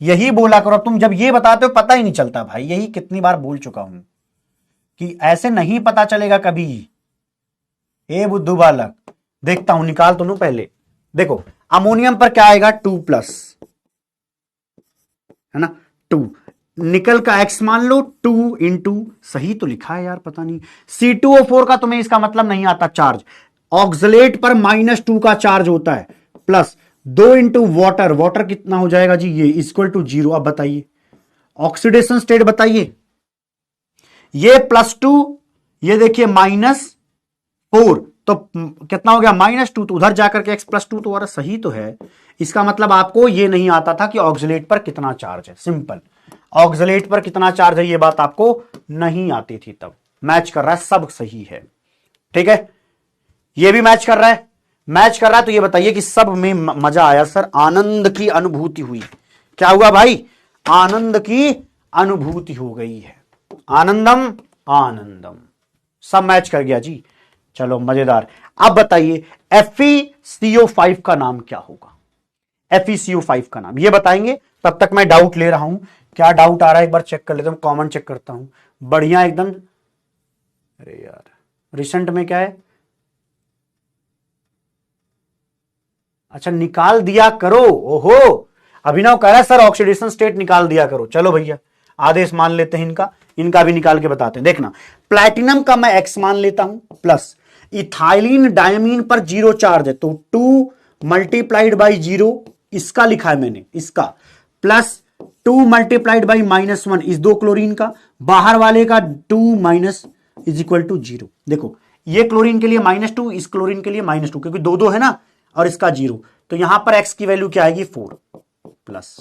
Speaker 1: यही बोला करो तुम। जब ये बताते हो पता ही नहीं चलता भाई, यही कितनी बार बोल चुका हूं कि ऐसे नहीं पता चलेगा कभी। ए बुद्धू बालक, देखता हूं, निकाल तो लूं पहले। देखो अमोनियम पर क्या आएगा? 2+, है ना, 2। निकल का x मान लो 2 इंटू, सही तो लिखा है यार, पता नहीं। C2O4 का तुम्हें इसका मतलब नहीं आता चार्ज। ऑक्सलेट पर -2 का चार्ज होता है, प्लस 2 इंटू वाटर, वाटर कितना हो जाएगा जी? ये इक्वल टू 0। अब बताइए ऑक्सीडेशन स्टेट बताइए। ये +2, ये देखिए -4, तो कितना हो गया? -2। तो उधर जाकर के x +2 तो सही तो है। इसका मतलब आपको ये नहीं आता था कि ऑक्सलेट पर कितना चार्ज है। सिंपल, ऑक्सलेट पर कितना चार्ज है ये बात आपको नहीं आती थी तब। मैच कर रहा है, सब सही है, ठीक है। ये भी मैच कर रहा है, मैच कर रहा है। तो ये बताइए कि सब में मजा आया सर, आनंद की अनुभूति हुई। क्या हुआ भाई? आनंद की अनुभूति हो गई है। आनंदम आनंदम, सब मैच कर गया जी। चलो मजेदार। अब बताइए FeCO5 का नाम क्या होगा? FeCO5 का नाम ये बताएंगे। तब तक मैं डाउट ले रहा हूं, क्या डाउट आ रहा है एक बार चेक कर लेता हूं, कॉमन चेक करता हूं, बढ़िया एकदम। अरे यार रिसेंट में क्या है? अच्छा निकाल दिया करो। ओहो, अभिनव कह रहा है सर ऑक्सीडेशन स्टेट निकाल दिया करो। चलो भैया आदेश मान लेते हैं इनका, इनका भी निकाल के बताते हैं। देखना, प्लैटिनम का मैं x मान लेता हूं, प्लस इथाइलिन डायमीन पर 0 चार्ज है, तो 2 मल्टीप्लाइड बाई 0, इसका लिखा है मैंने, इसका, प्लस 2 मल्टीप्लाइड बाई -1 इस 2 क्लोरीन का, बाहर वाले का 2 माइनस इज इक्वल टू 0। देखो ये क्लोरीन के लिए -2, इस क्लोरीन के लिए -2, क्योंकि 2 है ना, और इसका 0, तो यहां पर x की वैल्यू क्या आएगी? 4 प्लस।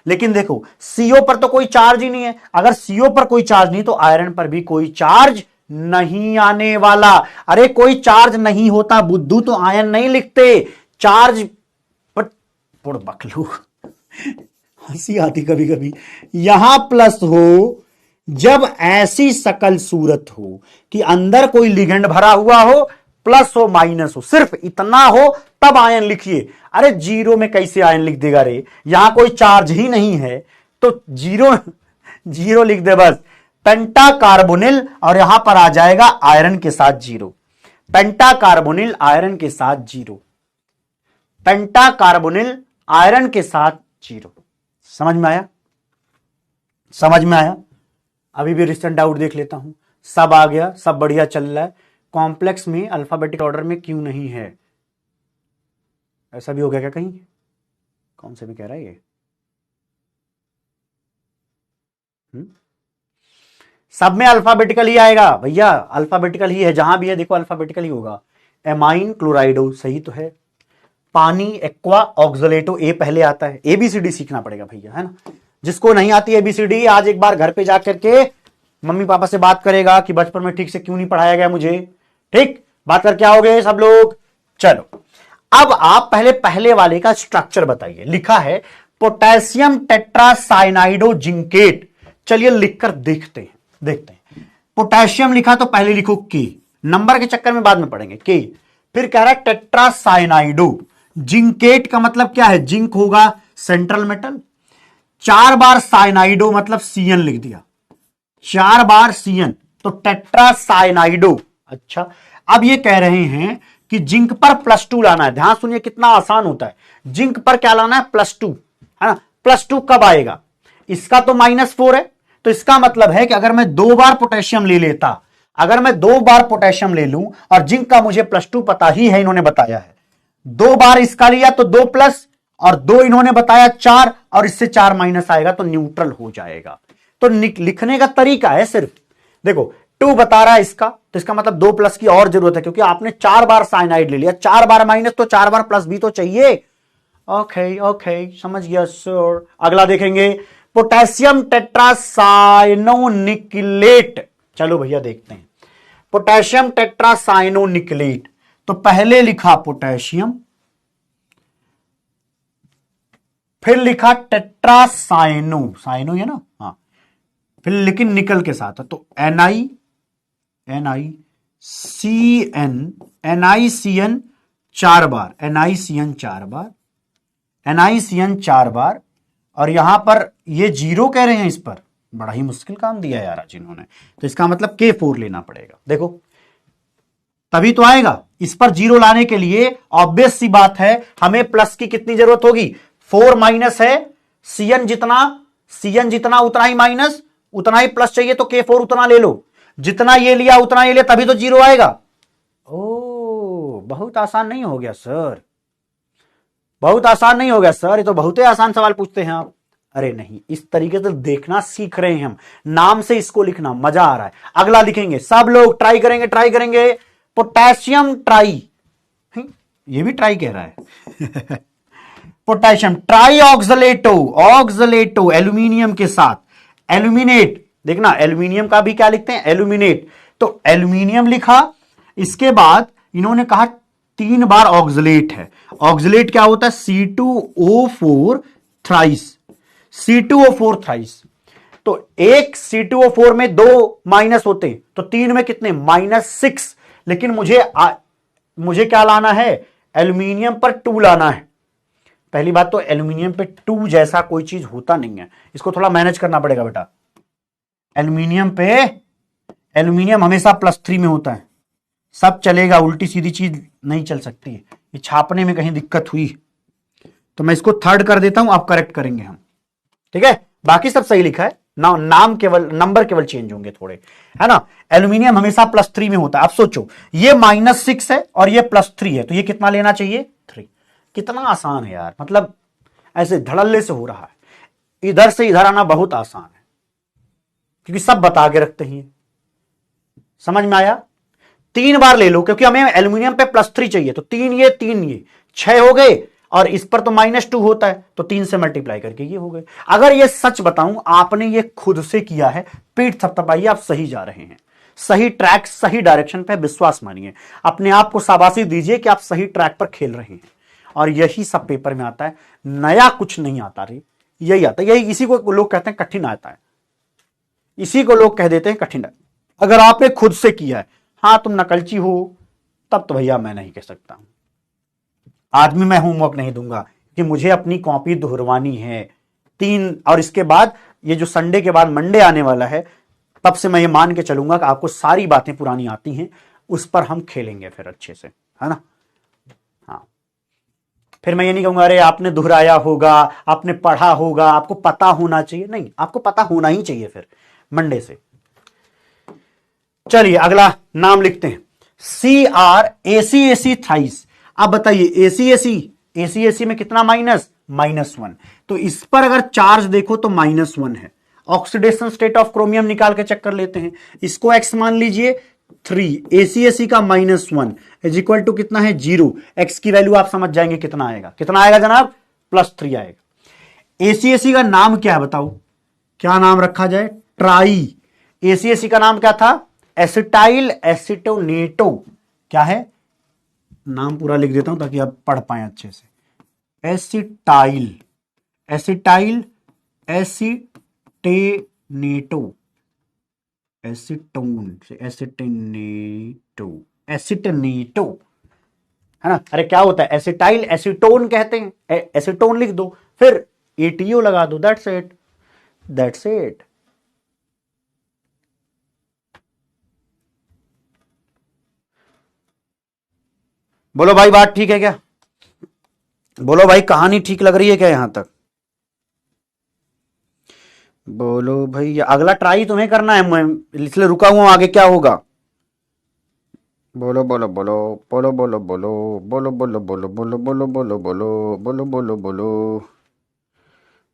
Speaker 1: लेकिन देखो CO पर तो कोई चार्ज ही नहीं है। अगर CO पर कोई चार्ज नहीं तो आयरन पर भी कोई चार्ज नहीं आने वाला। अरे कोई चार्ज नहीं होता बुद्धू तो आयन नहीं लिखते, चार्ज पर बकलू हंसी आती कभी कभी। यहां प्लस हो जब ऐसी शकल सूरत हो कि अंदर कोई लिगेंड भरा हुआ हो, प्लस हो माइनस हो, सिर्फ इतना हो तब आयन लिखिए। अरे 0 में कैसे आयन लिख देगा रे? यहां कोई चार्ज ही नहीं है तो 0 लिख दे बस। पेंटा कार्बोनिल और यहां पर आ जाएगा आयरन के साथ 0। पेंटा कार्बोनिल आयरन के साथ 0, पेंटा कार्बोनिल आयरन के साथ 0। समझ में आया? समझ में आया? अभी भी रिसेंट डाउट देख लेता हूं। सब आ गया, सब बढ़िया चल रहा है। कॉम्प्लेक्स में अल्फाबेटिक ऑर्डर में क्यों नहीं है? ऐसा भी हो गया क्या कहीं? कौन से में कह रहा है ये? सब में अल्फाबेटिकल ही आएगा भैया, अल्फाबेटिकल ही है, जहां भी है देखो अल्फाबेटिकल ही होगा। एमाइन क्लोराइडो सही तो है। पानी एक्वा ऑक्सलेटो, ए पहले आता है। ABCD सीखना पड़ेगा भैया, है ना। जिसको नहीं आती ABCD आज एक बार घर पे जाकर के मम्मी पापा से बात करेगा कि बचपन में ठीक से क्यों नहीं पढ़ाया गया मुझे। ठीक, बात करके आओगे सब लोग। चलो अब आप पहले वाले का स्ट्रक्चर बताइए। लिखा है पोटेशियम टेट्रासाइनाइडो जिंकेट। चलिए लिखकर देखते हैं। पोटेशियम लिखा तो पहले लिखो के, नंबर के चक्कर में बाद में पढ़ेंगे के। फिर कह रहा है टेट्रासाइनाइडो जिंकेट का मतलब क्या है? जिंक होगा सेंट्रल मेटल। 4 बार साइनाइडो मतलब Cn लिख दिया, 4 बार Cn तो टेट्रासाइनाइडो। अच्छा अब ये कह रहे हैं कि जिंक पर +2 लाना है। ध्यान सुनिए कितना आसान होता है। जिंक पर क्या लाना है? +2, है ना। +2 कब आएगा? इसका तो -4 है, तो इसका मतलब है कि अगर मैं 2 बार पोटेशियम ले लेता, अगर मैं 2 बार पोटेशियम ले लूं और जिंक का मुझे +2 पता ही है, इन्होंने बताया है, 2 बार इसका लिया तो 2 प्लस और 2 इन्होंने बताया 4 और इससे 4 माइनस आएगा तो न्यूट्रल हो जाएगा। तो लिखने का तरीका है सिर्फ, देखो 2 बता रहा है इसका, तो इसका मतलब 2 प्लस की और जरूरत है, क्योंकि आपने 4 बार साइनाइड ले लिया, 4 बार माइनस तो 4 बार प्लस भी तो चाहिए। ओके ओके, समझ गया सर। अगला देखेंगे, पोटेशियम टेट्रासाइनोनिकलेट। चलो भैया देखते हैं, पोटेशियम टेट्रासाइनोनिकलेट। तो पहले लिखा पोटेशियम, फिर लिखा टेट्रासाइनो, साइनो है ना, हाँ, फिर लेकिन निकल के साथ है, तो NiCN 4 बार, NiCN 4 बार, NiCN 4 बार, और यहां पर ये 0 कह रहे हैं, इस पर बड़ा ही मुश्किल काम दिया यार आज इन्होंने। तो इसका मतलब K4 लेना पड़ेगा, देखो तभी तो आएगा। इस पर 0 लाने के लिए ऑब्वियस सी बात है, हमें प्लस की कितनी जरूरत होगी, 4 माइनस है, CN जितना उतना ही माइनस, उतना ही प्लस चाहिए, तो K4 उतना ले लो, जितना ये लिया उतना ये लिया, तभी तो 0 आएगा। ओ, बहुत आसान नहीं हो गया सर, बहुत आसान नहीं हो गया सर, ये तो बहुत ही आसान सवाल पूछते हैं आप। अरे नहीं, इस तरीके से देखना सीख रहे हैं हम, नाम से इसको लिखना मजा आ रहा है। अगला लिखेंगे, सब लोग ट्राई करेंगे, पोटेशियम ट्राई, ये भी ट्राई कह रहा है पोटेशियम ट्राई ऑक्सलेटो, एल्यूमिनियम के साथ, एल्यूमिनेट, देखना एल्यूमिनियम का भी क्या लिखते हैं, एल्यूमिनेट। तो एल्यूमिनियम लिखा, इसके बाद इन्होंने कहा 3 बार ऑक्सलेट है। ऑक्सलेट क्या होता है, C2O4 थ्राइस, C2O4 थ्राइस। तो एक C2O4 में 2 माइनस होते, तो 3 में कितने, -6। लेकिन मुझे क्या लाना है, एल्यूमिनियम पर 2 लाना है। पहली बात तो एल्यूमिनियम पे 2 जैसा कोई चीज होता नहीं है, इसको थोड़ा मैनेज करना पड़ेगा बेटा। एल्यूमिनियम हमेशा +3 में होता है, सब चलेगा, उल्टी सीधी चीज नहीं चल सकती है। ये छापने में कहीं दिक्कत हुई तो मैं इसको 3rd कर देता हूं, आप करेक्ट करेंगे हम, ठीक है। बाकी सब सही लिखा है, नाम केवल, नंबर केवल चेंज होंगे थोड़े, है ना। एल्यूमिनियम हमेशा +3 में होता है। अब सोचो, ये -6 है और ये +3 है, तो ये कितना लेना चाहिए, 3। कितना आसान है यार, मतलब ऐसे धड़ल्ले से हो रहा है, इधर से इधर आना बहुत आसान है, क्योंकि सब बता के रखते हैं। समझ में आया, 3 बार ले लो, क्योंकि हमें एल्यूमिनियम पे +3 चाहिए, तो 3 ये 6 हो गए, और इस पर तो -2 होता है, तो 3 से मल्टीप्लाई करके ये हो गए। अगर ये सच बताऊं, आपने ये खुद से किया है, पीठ थपथपाइए, आप सही जा रहे हैं, सही ट्रैक, सही डायरेक्शन पे विश्वास मानिए, अपने आप को शाबाशी दीजिए कि आप सही ट्रैक पर खेल रहे हैं। और यही सब पेपर में आता है, नया कुछ नहीं आता रे, यही आता है, यही, इसी को लोग कहते हैं कठिन आता है, इसी को लोग कह देते हैं कठिन। अगर आपने खुद से किया है, हाँ तुम नकलची हो, तब तो भैया मैं नहीं कह सकता हूं। आज भी मैं होमवर्क नहीं दूंगा, कि मुझे अपनी कॉपी दोहरवानी है 3, और इसके बाद ये जो संडे के बाद मंडे आने वाला है, तब से मैं ये मान के चलूंगा कि आपको सारी बातें पुरानी आती हैं, उस पर हम खेलेंगे फिर अच्छे से, है ना। हाँ, फिर मैं ये नहीं कहूंगा अरे आपने दोहराया होगा, आपने पढ़ा होगा, आपको पता होना चाहिए, नहीं, आपको पता होना ही चाहिए फिर मंडे से। चलिए अगला नाम लिखते हैं, CrACAC थाइस। अब बताइए ACAC में कितना -1, तो इस पर अगर चार्ज देखो तो -1 है। ऑक्सीडेशन स्टेट ऑफ क्रोमियम निकाल के चेक कर लेते हैं, इसको x मान लीजिए 3, ACAC का -1 इज इक्वल टू कितना है, 0। x की वैल्यू आप समझ जाएंगे कितना आएगा जनाब, +3 आएगा। ACAC का नाम क्या है बताओ, क्या नाम रखा जाए, ट्राई। ACAC का नाम क्या था, एसिटाइल एसीटोनेटो, क्या है, नाम पूरा लिख देता हूं ताकि आप पढ़ पाए अच्छे से, एसिटाइल एसीटेनेटो, एसीटोन से एसिटेनेटो, है ना। अरे क्या होता है, एसिटाइल एसीटोन कहते हैं, एसीटोन लिख दो, फिर ATO लगा दो, दैट्स इट। बोलो भाई, बात ठीक है क्या, बोलो भाई, कहानी ठीक लग रही है क्या यहां तक, बोलो भाई। अगला ट्राई तुम्हें करना है, मैं इसलिए रुका हुआ हूं, आगे क्या होगा, बोलो बोलो बोलो बोलो बोलो बोलो बोलो बोलो बोलो बोलो बोलो बोलो बोलो बोलो बोलो बोलो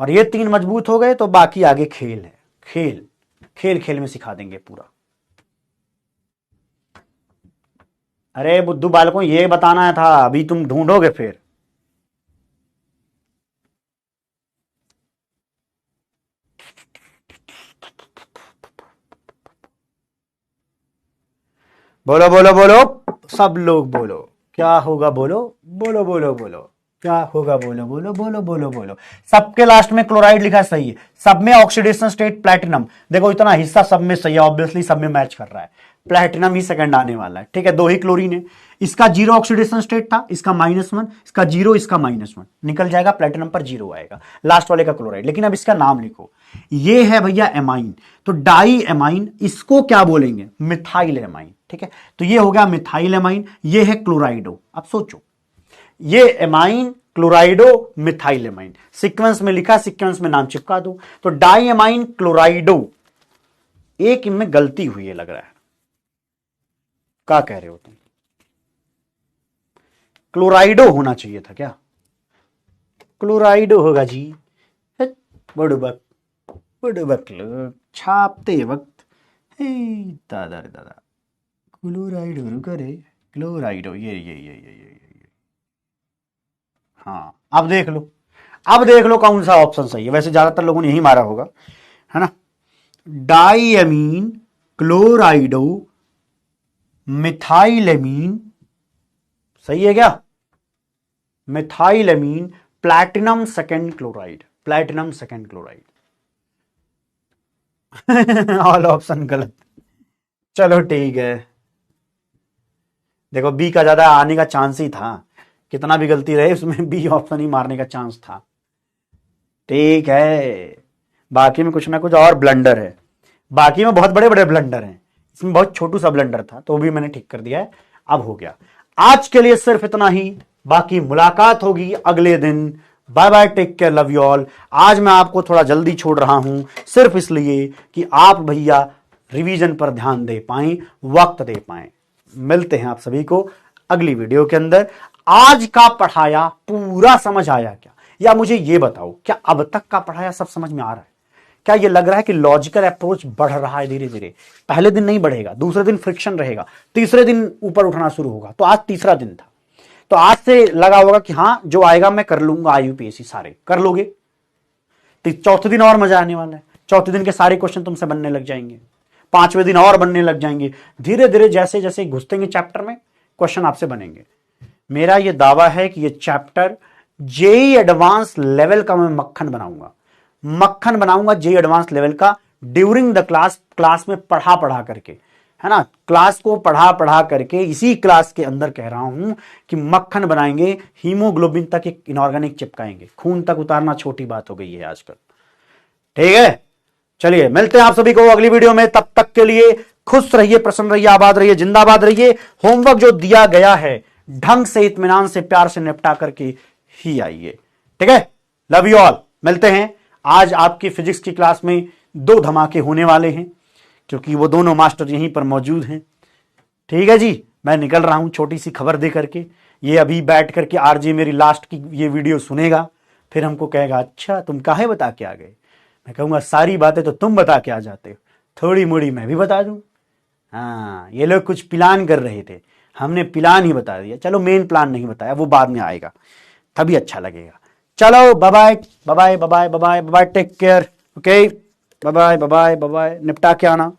Speaker 1: और ये 3 मजबूत हो गए तो बाकी आगे खेल है। खेल खेल खेल में सिखा देंगे पूरा। अरे बुद्धू बालकों, ये बताना था, अभी तुम ढूंढोगे फिर। बोलो बोलो बोलो, सब लोग बोलो, क्या होगा बोलो, बोलो बोलो बोलो, क्या होगा बोलो बोलो बोलो बोलो बोलो। सबके लास्ट में क्लोराइड लिखा सही है, सब में ऑक्सीडेशन स्टेट प्लैटिनम। देखो इतना हिस्सा सब में सही है, ऑब्वियसली सब में मैच कर रहा है। प्लैटिनम ही सेकंड आने वाला है, ठीक है। 2 ही क्लोरीन है, इसका 0 ऑक्सीडेशन स्टेट था, इसका -1, इसका 0, इसका -1 निकल जाएगा, प्लैटिनम पर 0 आएगा लास्ट वाले का क्लोराइड। लेकिन अब इसका नाम लिखो, ये है भैया एमाइन, तो डाई एमाइन, इसको क्या बोलेंगे, मिथाइल एमाइन, ठीक है। तो ये हो गया मिथाइल एमाइन, ये है क्लोराइडो। अब सोचो, ये एमाइन, क्लोराइडो, मिथाइल एमाइन, सीक्वेंस में लिखा, सीक्वेंस में नाम चिपका दो। तो डाई एमाइन क्लोराइडो, एक इनमें गलती हुई है लग रहा है, क्या कह रहे हो तुम? क्लोराइडो होना चाहिए था क्या? क्लोराइडो होगा जी। बुड़बक बुड़बक लोग छापते वक्त, हे दादा रे दादा, क्लोराइडो रुको रे, क्लोराइडो, ये। हाँ अब देख लो, अब देख लो कौन सा ऑप्शन सही है। वैसे ज्यादातर लोगों ने यही मारा होगा, है ना। डाईएमीन क्लोराइडो मिथाइलेमीन, सही है क्या? Methylamine platinum second chloride, platinum second chloride. All option गलत। चलो ठीक है, देखो बी का ज्यादा आने का चांस ही था, कितना भी गलती रहे उसमें बी ऑप्शन ही मारने का चांस था। ठीक है, बाकी में कुछ ना कुछ और ब्लंडर है, बाकी में बहुत बड़े बड़े ब्लंडर हैं, इसमें बहुत छोटू सा ब्लंडर था तो भी मैंने ठीक कर दिया है। अब हो गया, आज के लिए सिर्फ इतना ही, बाकी मुलाकात होगी अगले दिन। Bye bye, take care, love you all. आज मैं आपको थोड़ा जल्दी छोड़ रहा हूं सिर्फ इसलिए कि आप भैया रिवीजन पर ध्यान दे पाएं, वक्त दे पाएं। मिलते हैं आप सभी को अगली वीडियो के अंदर। आज का पढ़ाया पूरा समझ आया क्या? या मुझे ये बताओ, क्या अब तक का पढ़ाया सब समझ में आ रहा है? क्या ये लग रहा है कि लॉजिकल अप्रोच बढ़ रहा है धीरे धीरे? पहले दिन नहीं बढ़ेगा, दूसरे दिन फ्रिक्शन रहेगा, तीसरे दिन ऊपर उठना शुरू होगा। तो आज तीसरा दिन था, तो आज से लगा होगा कि हाँ जो आएगा मैं कर लूंगा, IUPAC सारे कर लोगे। तो चौथे दिन और मजा आने वाला है, चौथे दिन के सारे क्वेश्चन तुमसे बनने लग जाएंगे, 5वें दिन और बनने लग जाएंगे। धीरे धीरे जैसे जैसे घुसतेंगे चैप्टर में, क्वेश्चन आपसे बनेंगे। मेरा ये दावा है कि ये चैप्टर जेई एडवांस लेवल का मैं मक्खन बनाऊंगा, मक्खन बनाऊंगा जेई एडवांस लेवल का, ड्यूरिंग द क्लास में पढ़ा करके, है ना, क्लास को पढ़ा करके, इसी क्लास के अंदर कह रहा हूं कि मक्खन बनाएंगे, हीमोग्लोबिन तक एक इनऑर्गेनिक चिपकाएंगे, खून तक उतारना छोटी बात हो गई है आजकल। ठीक है, चलिए मिलते हैं आप सभी को अगली वीडियो में। तब तक के लिए खुश रहिए, प्रसन्न रहिए, आबाद रहिए, जिंदाबाद रहिए। होमवर्क जो दिया गया है ढंग से, इत्मीनान से, प्यार से निपटा करके ही आइए। ठीक है, लव यू ऑल। मिलते हैं। आज आपकी फिजिक्स की क्लास में 2 धमाके होने वाले हैं क्योंकि वो दोनों मास्टर यहीं पर मौजूद हैं। ठीक है जी, मैं निकल रहा हूं छोटी सी खबर दे करके। ये अभी बैठ करके आरजे मेरी लास्ट की ये वीडियो सुनेगा, फिर हमको कहेगा अच्छा तुम काहे बता के आ गए। मैं कहूंगा सारी बातें तो तुम बता के आ जाते हो, थोड़ी मोड़ी मैं भी बता दूं। हाँ, ये लोग कुछ प्लान कर रहे थे, हमने प्लान ही बता दिया। चलो मेन प्लान नहीं बताया, वो बाद में आएगा, तभी अच्छा लगेगा। चलो bye bye bye bye bye bye bye, take care, okay, bye bye bye bye, निपटा के आना।